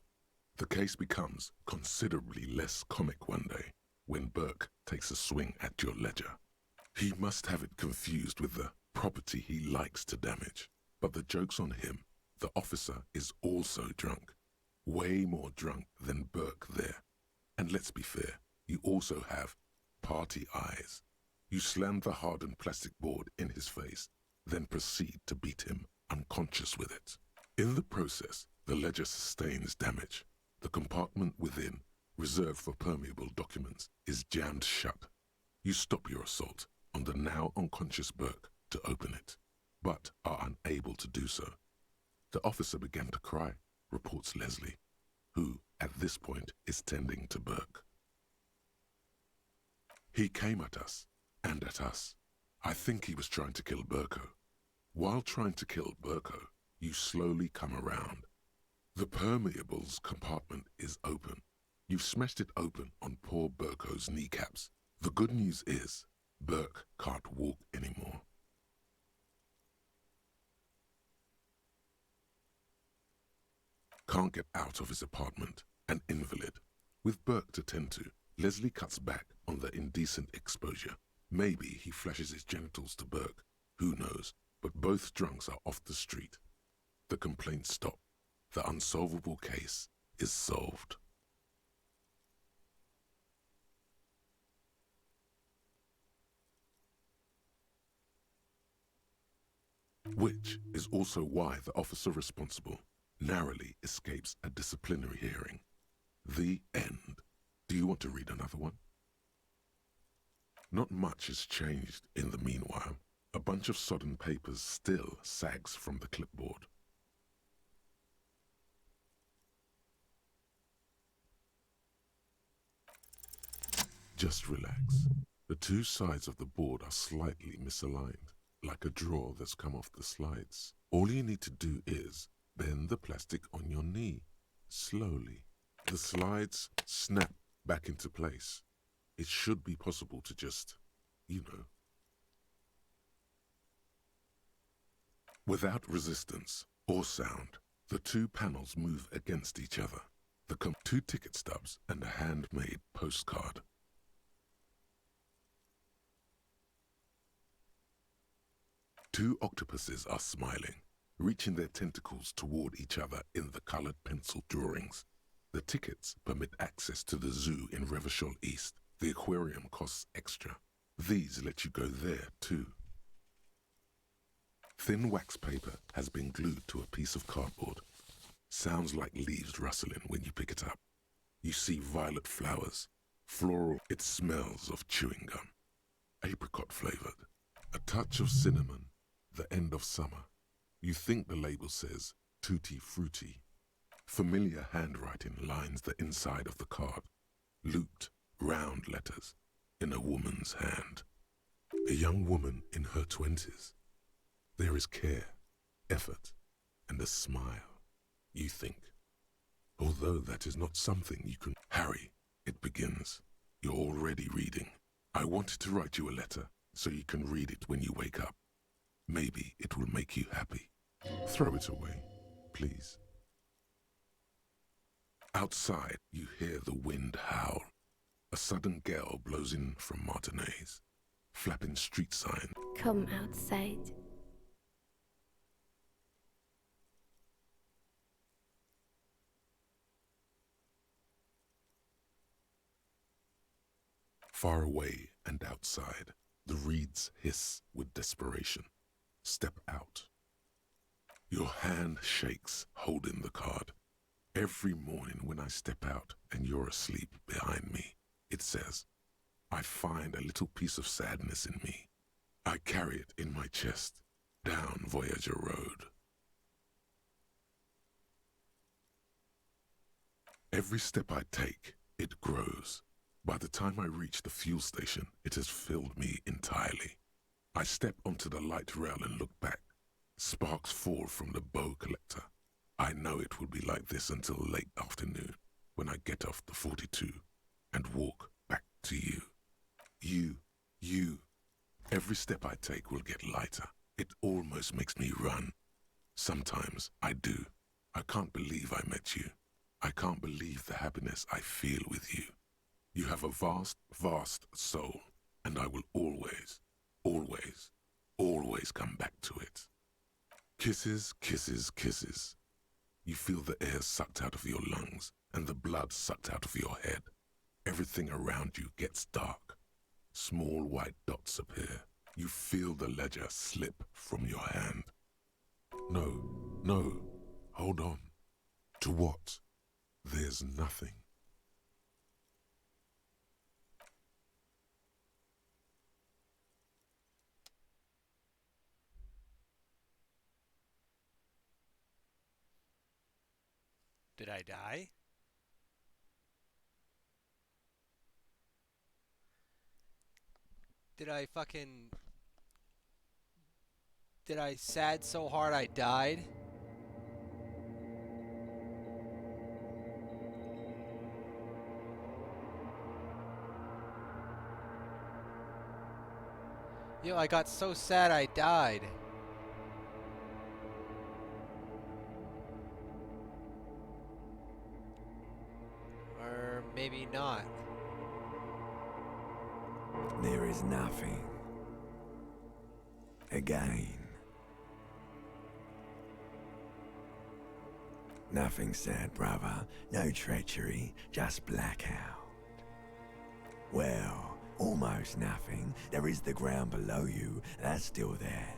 The case becomes considerably less comic one day when Burke takes a swing at your ledger. He must have it confused with the property he likes to damage. But the joke's on him. The officer is also drunk. Way more drunk than Burke there. And let's be fair, you also have party eyes. You slam the hardened plastic board in his face, then proceed to beat him unconscious with it. In the process, the ledger sustains damage. The compartment within, reserved for permeable documents, is jammed shut. You stop your assault on the now unconscious Burke to open it, but are unable to do so. The officer began to cry, reports Leslie, who, at this point, is tending to Burke. He came at us, and at us. I think he was trying to kill Burko. While trying to kill Burko, you slowly come around. The permeables compartment is open. You've smashed it open on poor Burko's kneecaps. The good news is, Burke can't walk anymore. Can't get out of his apartment, an invalid. With Burke to tend to, Leslie cuts back on the indecent exposure. Maybe he flashes his genitals to Burke, who knows, but both drunks are off the street. The complaints stop. The unsolvable case is solved. Which is also why the officer responsible narrowly escapes a disciplinary hearing. The end. Do you want to read another one? Not much has changed in the meanwhile. A bunch of sodden papers still sags from the clipboard. Just relax. The two sides of the board are slightly misaligned, like a drawer that's come off the slides. All you need to do is bend the plastic on your knee, slowly. The slides snap back into place. It should be possible to just, you know. Without resistance or sound, the two panels move against each other. Two ticket stubs and a handmade postcard. Two octopuses are smiling, reaching their tentacles toward each other in the colored pencil drawings. The tickets permit access to the zoo in Revachol East. The aquarium costs extra. These let you go there too. Thin wax paper has been glued to a piece of cardboard. Sounds like leaves rustling when you pick it up. You see violet flowers, floral. It smells of chewing gum, apricot flavored, a touch of cinnamon, the end of summer. You think the label says tutti frutti. Familiar handwriting lines the inside of the card, looped, round letters in a woman's hand. A young woman in her 20s. There is care, effort, and a smile, you think. Although that is not something you can... Harry, it begins. You're already reading. I wanted to write you a letter so you can read it when you wake up. Maybe it will make you happy. Throw it away, please. Outside, you hear the wind howl. A sudden gale blows in from Martinez, flapping street signs.
Come outside.
Far away and outside, the reeds hiss with desperation. Step out. Your hand shakes, holding the card. Every morning when I step out and you're asleep behind me, it says, I find a little piece of sadness in me. I carry it in my chest, down Voyager Road. Every step I take, it grows. By the time I reach the fuel station, it has filled me entirely. I step onto the light rail and look back. Sparks fall from the bow collector. I know it will be like this until late afternoon, when I get off the 42 and walk back to you. You. Every step I take will get lighter. It almost makes me run. Sometimes I do. I can't believe I met you. I can't believe the happiness I feel with you. You have a vast, vast soul, and I will always, always, always come back to it. Kisses, kisses, kisses. You feel the air sucked out of your lungs and the blood sucked out of your head. Everything around you gets dark. Small white dots appear. You feel the ledger slip from your hand. No, hold on. To what? There's nothing.
Did I die? Did I sad so hard I died? Yo, I got so sad I died. Or maybe not.
There is nothing. Again. Nothing sad, brother. No treachery, just blackout. Well, almost nothing. There is the ground below you, that's still there.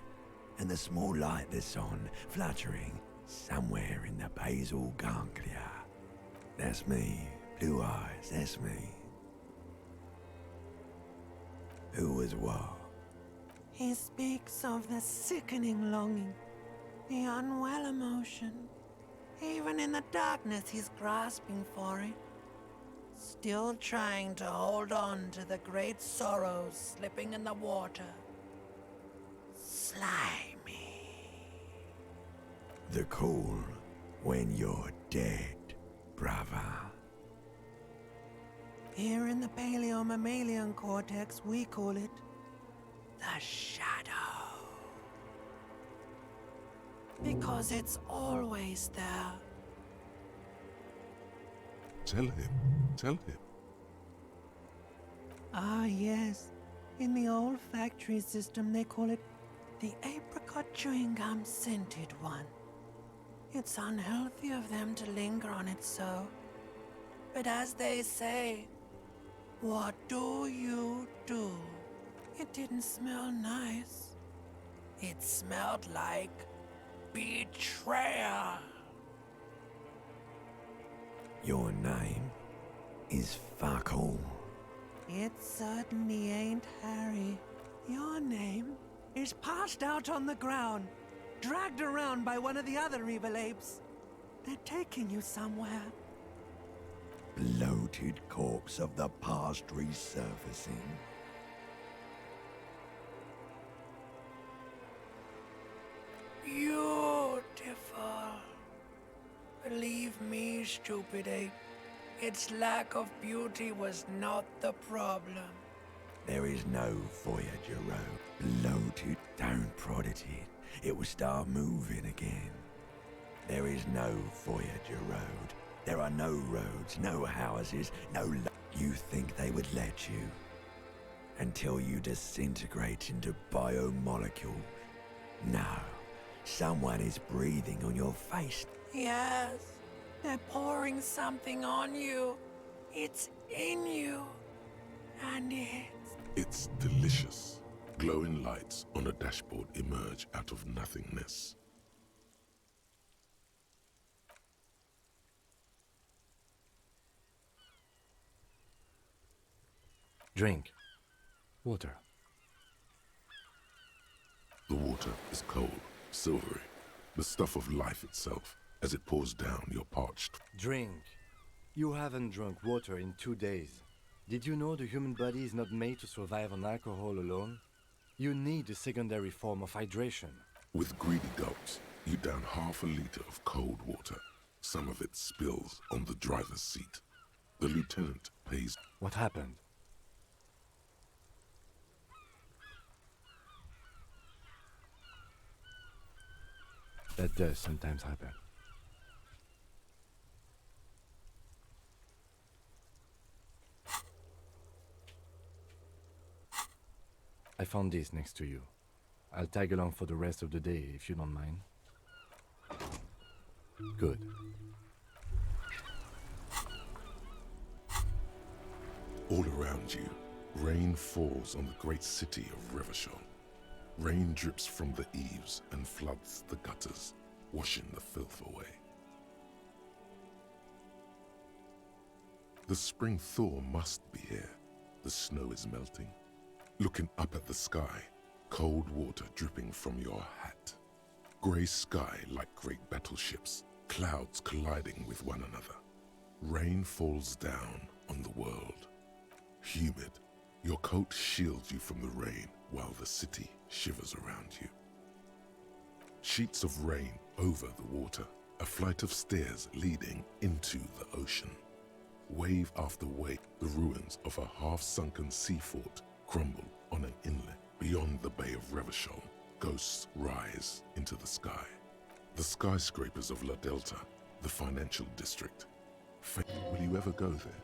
And the small light that's on, fluttering, somewhere in the basal ganglia. That's me. Blue eyes, that's me. Who is what?
He speaks of the sickening longing, the unwell emotion. Even in the darkness, he's grasping for it. Still trying to hold on to the great sorrows slipping in the water. Slimy.
The cool when you're dead, brother.
Here in the paleo-mammalian cortex, we call it the shadow. Because it's always there.
Tell him. Tell him.
Ah, yes. In the olfactory system, they call it the apricot chewing gum scented one. It's unhealthy of them to linger on it so. But as they say, what do you do? It didn't smell nice. It smelled like betrayal.
Your name is fuck all.
It certainly ain't Harry. Your name is passed out on the ground, dragged around by one of the other evil apes. They're taking you somewhere.
Bloated corpse of the past resurfacing.
Beautiful. Believe me, stupid ape, its lack of beauty was not the problem.
There is no Voyager road. Bloated, don't prod at it. It will start moving again. There is no Voyager road. There are no roads, no houses, no You think they would let you? Until you disintegrate into biomolecule. No. Someone is breathing on your face.
Yes, they're pouring something on you. It's in you. And
It's delicious. Glowing lights on a dashboard emerge out of nothingness.
Drink. Water.
The water is cold, silvery, the stuff of life itself, as it pours down your parched.
Drink. You haven't drunk water in 2 days. Did you know the human body is not made to survive on alcohol alone? You need a secondary form of hydration.
With greedy gulps, you down half a liter of cold water. Some of it spills on the driver's seat. The lieutenant pays.
What happened? That does sometimes happen. I found this next to you. I'll tag along for the rest of the day if you don't mind. Good.
All around you, rain falls on the great city of Revachol. Rain drips from the eaves and floods the gutters, washing the filth away. The spring thaw must be here. The snow is melting. Looking up at the sky, cold water dripping from your hat. Grey sky like great battleships, clouds colliding with one another. Rain falls down on the world. Humid, your coat shields you from the rain while the city shivers around you. Sheets of rain over the water, a flight of stairs leading into the ocean. Wave after wave, the ruins of a half-sunken sea fort crumble on an inlet beyond the Bay of Revachol. Ghosts rise into the sky. The skyscrapers of La Delta, the financial district. Will you ever go there?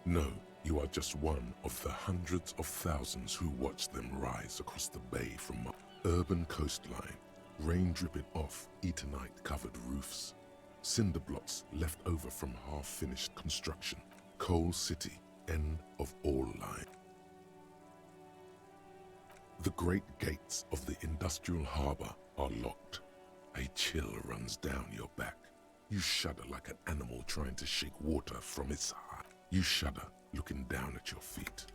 No, you are just one of the hundreds of thousands who watch them rise across the bay from urban coastline, rain dripping off Eternite-covered roofs, cinder blocks left over from half-finished construction, Coal City, end of all line. The great gates of the industrial harbor are locked. A chill runs down your back. You shudder like an animal trying to shake water from its heart. You shudder looking down at your feet.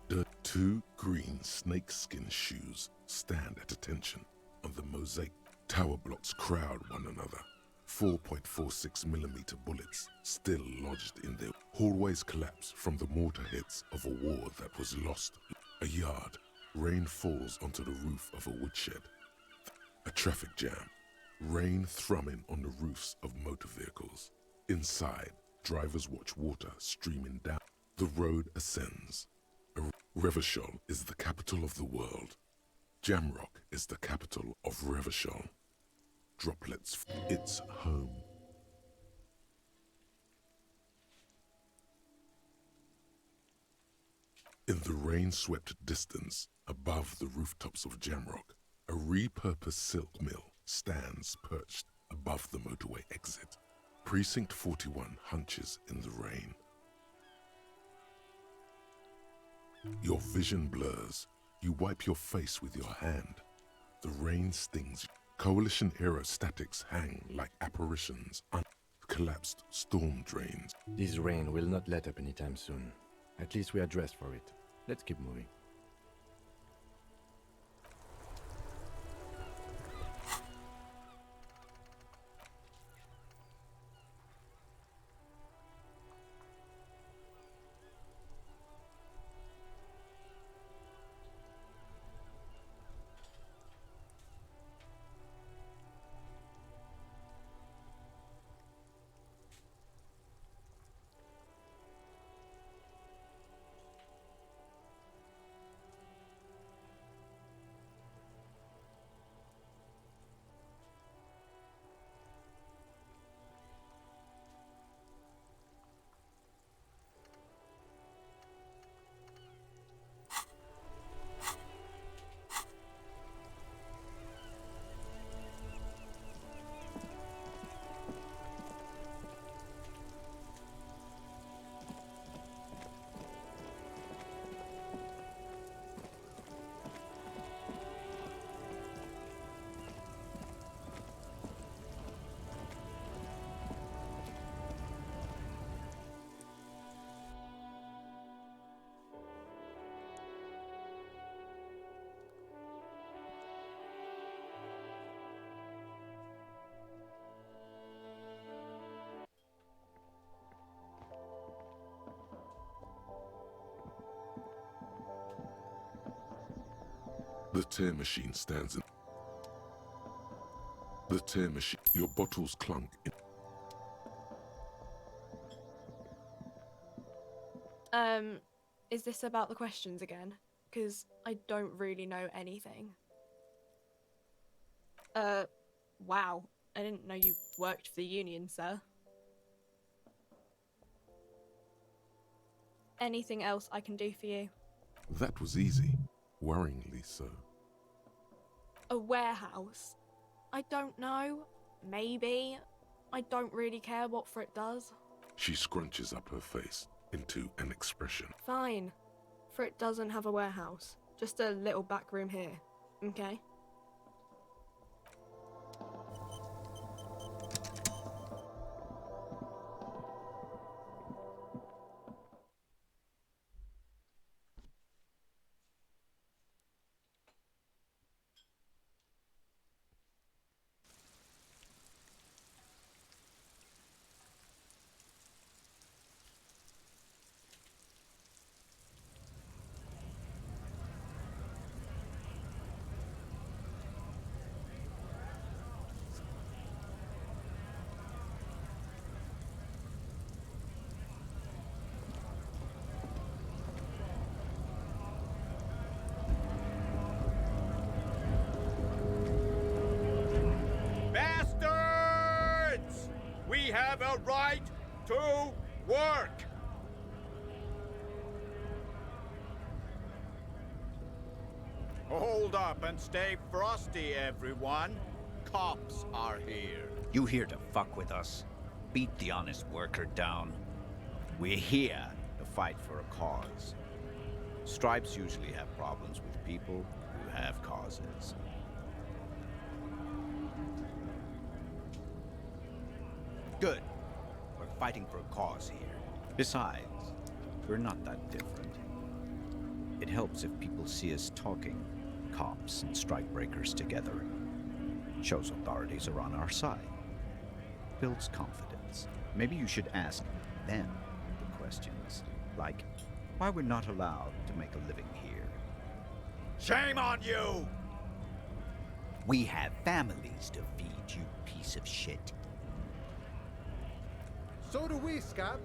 Dirt Two green snakeskin shoes stand at attention on the mosaic. Tower blocks crowd one another. 4.46mm bullets still lodged in their hallways collapse from the mortar hits of a war that was lost. A yard. Rain falls onto the roof of a woodshed. A traffic jam. Rain thrumming on the roofs of motor vehicles. Inside, drivers watch water streaming down. The road ascends. Revachol is the capital of the world. Jamrock is the capital of Revachol. Droplets, it's home. In the rain-swept distance, above the rooftops of Jamrock, a repurposed silk mill stands perched above the motorway exit. Precinct 41 hunches in the rain. Your vision blurs. You wipe your face with your hand. The rain stings. Coalition aerostatics hang like apparitions on collapsed storm drains.
This rain will not let up anytime soon. At least we are dressed for it. Let's keep moving.
The tear machine stands in. The tear machine. Your bottles clunk in.
Is this about the questions again? Because I don't really know anything. Wow. I didn't know you worked for the Union, sir. Anything else I can do for you?
That was easy. Worryingly so.
A warehouse? I don't know. Maybe. I don't really care what Frit does.
She scrunches up her face into an expression.
Fine. Frit doesn't have a warehouse. Just a little back room here. Okay?
Bastards! We have a right to work! Hold up and stay frosty, everyone. Cops are here.
You here to fuck with us? Beat the honest worker down. We're here to fight for a cause. Stripes usually have problems with people who have causes. Good. We're fighting for a cause here. Besides, we're not that different. It helps if people see us talking, cops and strikebreakers together. Shows authorities are on our side. Builds confidence. Maybe you should ask them the questions, like why we're not allowed to make a living here.
Shame on you!
We have families to feed, you piece of shit.
So do we, Scab.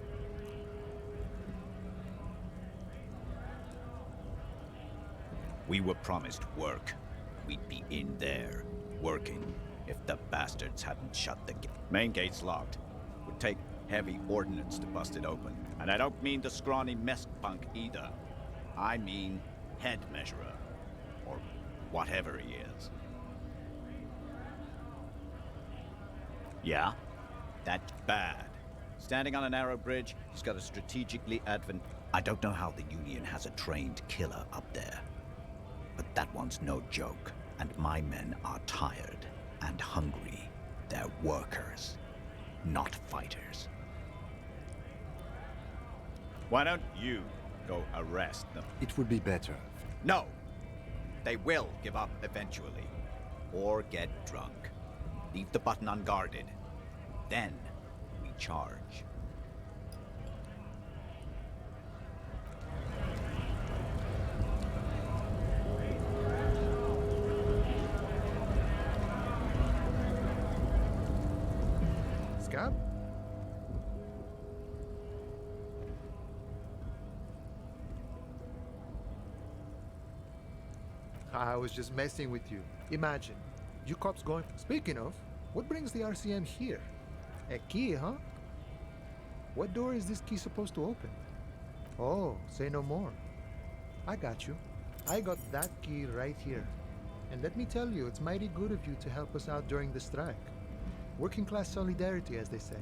We were promised work. We'd be in there, working, if the bastards hadn't shut the gate. Main gate's locked. Would take heavy ordnance to bust it open. And I don't mean the scrawny mess punk either. I mean head measurer. Or whatever he is. Yeah? That's bad. Standing on a narrow bridge, he's got a strategically I don't know how the Union has a trained killer up there. But that one's no joke, and my men are tired and hungry. They're workers, not fighters. Why don't you go arrest them?
It would be better.
No! They will give up eventually. Or get drunk. Leave the button unguarded. Then we charge.
Scab? I was just messing with you. Imagine, you cops going... Speaking of, what brings the RCM here? A key, huh? What door is this key supposed to open? Oh, say no more. I got you. I got that key right here. And let me tell you, it's mighty good of you to help us out during the strike. Working class solidarity, as they say.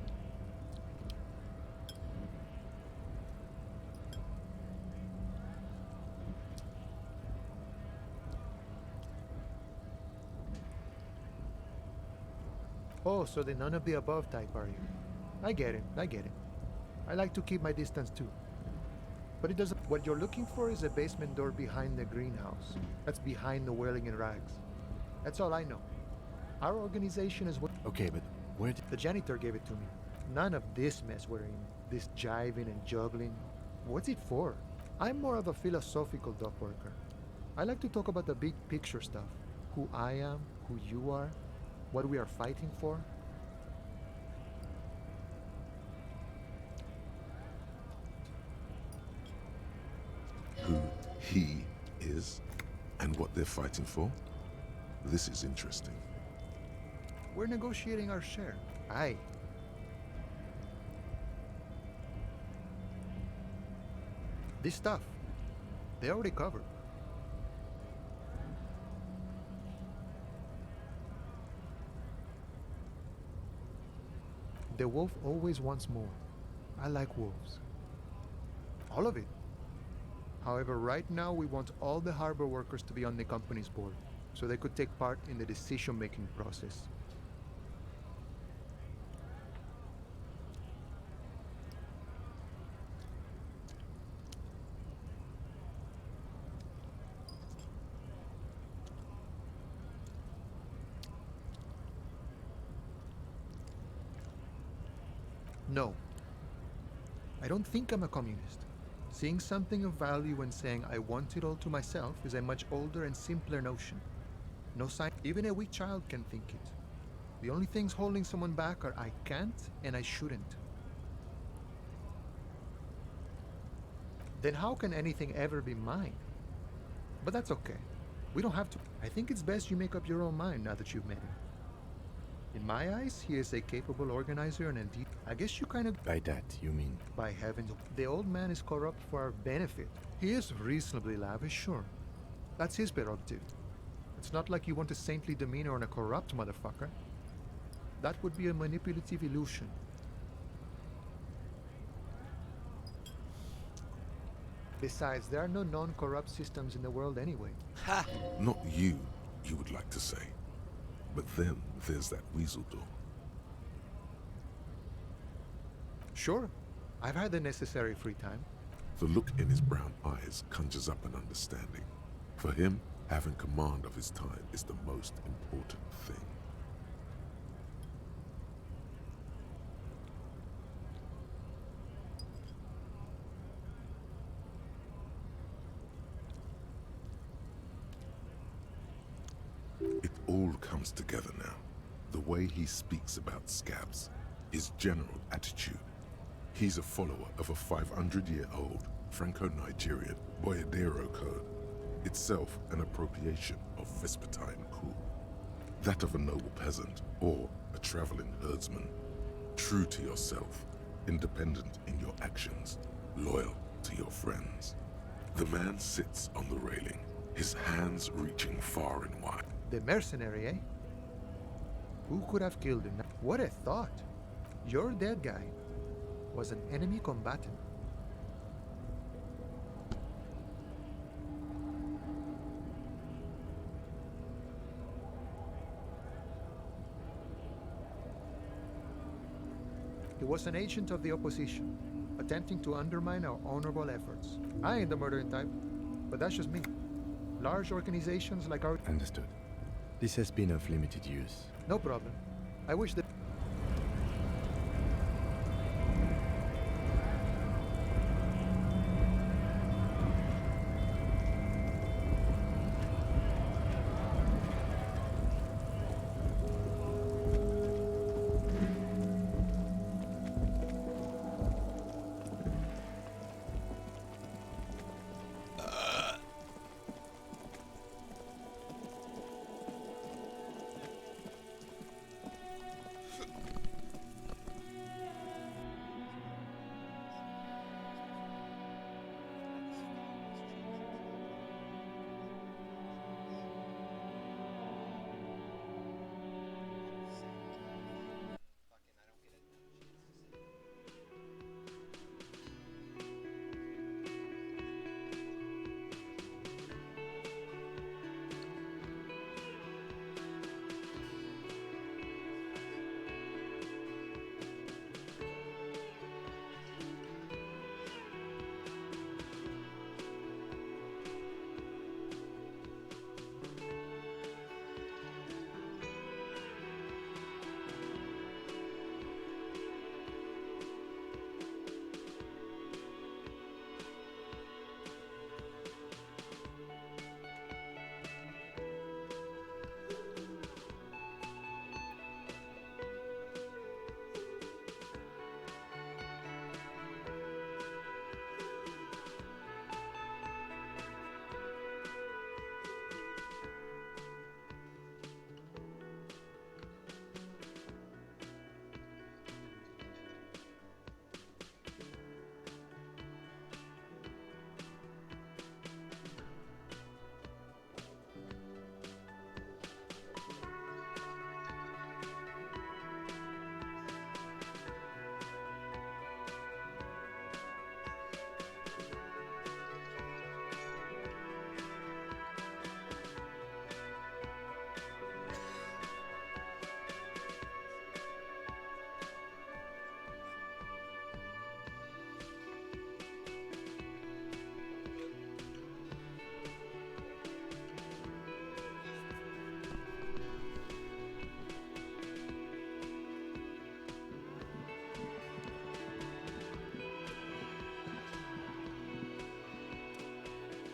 Oh, so the none of the above type, are you? I get it, I get it. I like to keep my distance too. But it doesn't... What you're looking for is a basement door behind the greenhouse. That's behind the Whirling in Rags. That's all I know. Our organization is what...
Okay, but where did...
The janitor gave it to me. None of this mess we're in. This jiving and juggling. What's it for? I'm more of a philosophical dock worker. I like to talk about the big picture stuff. Who I am, who you are, what we are fighting for.
Who he is and what they're fighting for? This is interesting.
We're negotiating our share. Aye. This stuff, they already covered. The wolf always wants more. I like wolves. All of it. However, right now we want all the harbor workers to be on the company's board, so they could take part in the decision-making process. No. I don't think I'm a communist. Seeing something of value and saying I want it all to myself is a much older and simpler notion. No sign. Even a weak child can think it. The only things holding someone back are I can't and I shouldn't. Then how can anything ever be mine? But that's okay. We don't have to. I think it's best you make up your own mind now that you've met him. In my eyes, he is a capable organizer and indeed, I guess you kind of...
By that, you mean?
By heavens, the old man is corrupt for our benefit. He is reasonably lavish, sure. That's his prerogative. It's not like you want a saintly demeanor on a corrupt motherfucker. That would be a manipulative illusion. Besides, there are no non-corrupt systems in the world anyway.
Ha!
Not you, you would like to say. But then there's that weasel door.
Sure. I've had the necessary free time.
The look in his brown eyes conjures up an understanding. For him, having command of his time is the most important thing. It all comes together now. The way he speaks about scabs, his general attitude. He's a follower of a 500-year-old Franco-Nigerian Boyadero code, itself an appropriation of Vespertine cool. That of a noble peasant or a traveling herdsman. True to yourself, independent in your actions, loyal to your friends. The man sits on the railing, his hands reaching far and wide.
The mercenary, eh? Who could have killed him? What a thought! Your dead guy was an enemy combatant. He was an agent of the opposition, attempting to undermine our honorable efforts. I ain't the murdering type, but that's just me. Large organizations like our...
Understood. This has been of limited use.
No problem. I wish that...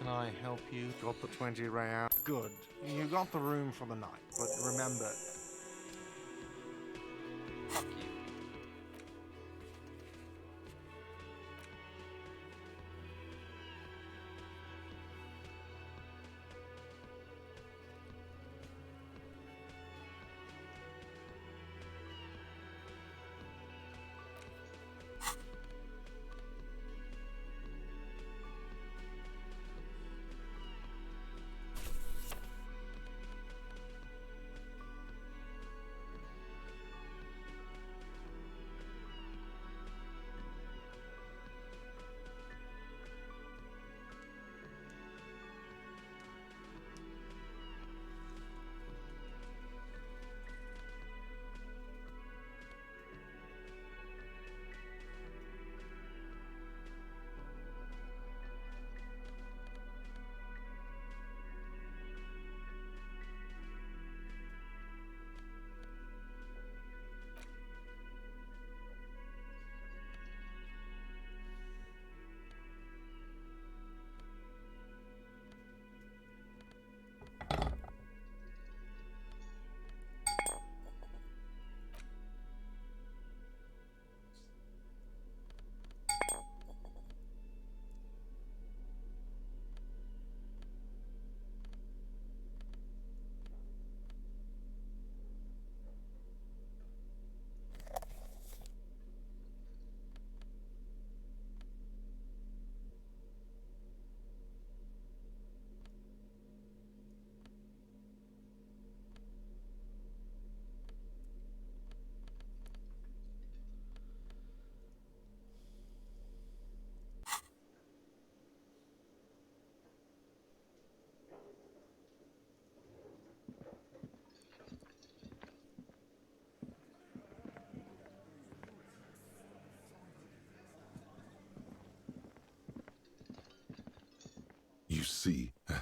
Can I help you? Got the 20 real. Good. You got the room for the night, but remember...
Fuck you.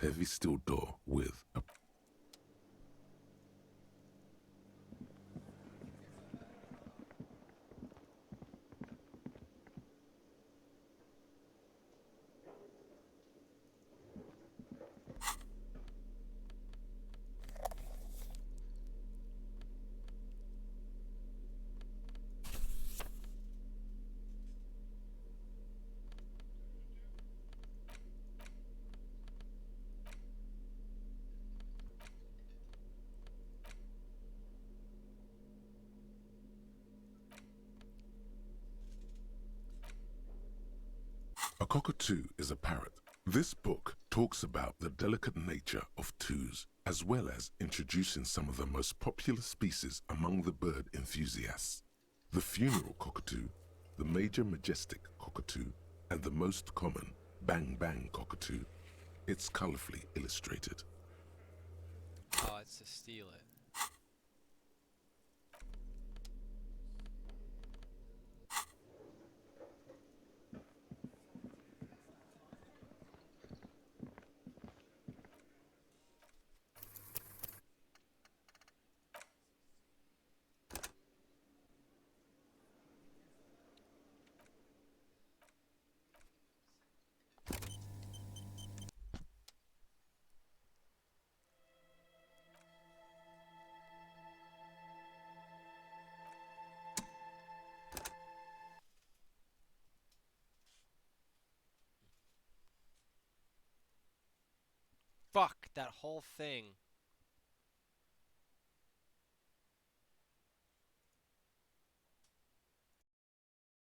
heavy steel door with a cockatoo is a parrot. This book talks about the delicate nature of twos, as well as introducing some of the most popular species among the bird enthusiasts. The funeral cockatoo, the major majestic cockatoo, and the most common bang bang cockatoo. It's colorfully illustrated.
Oh, it's to steal it. Fuck, that whole thing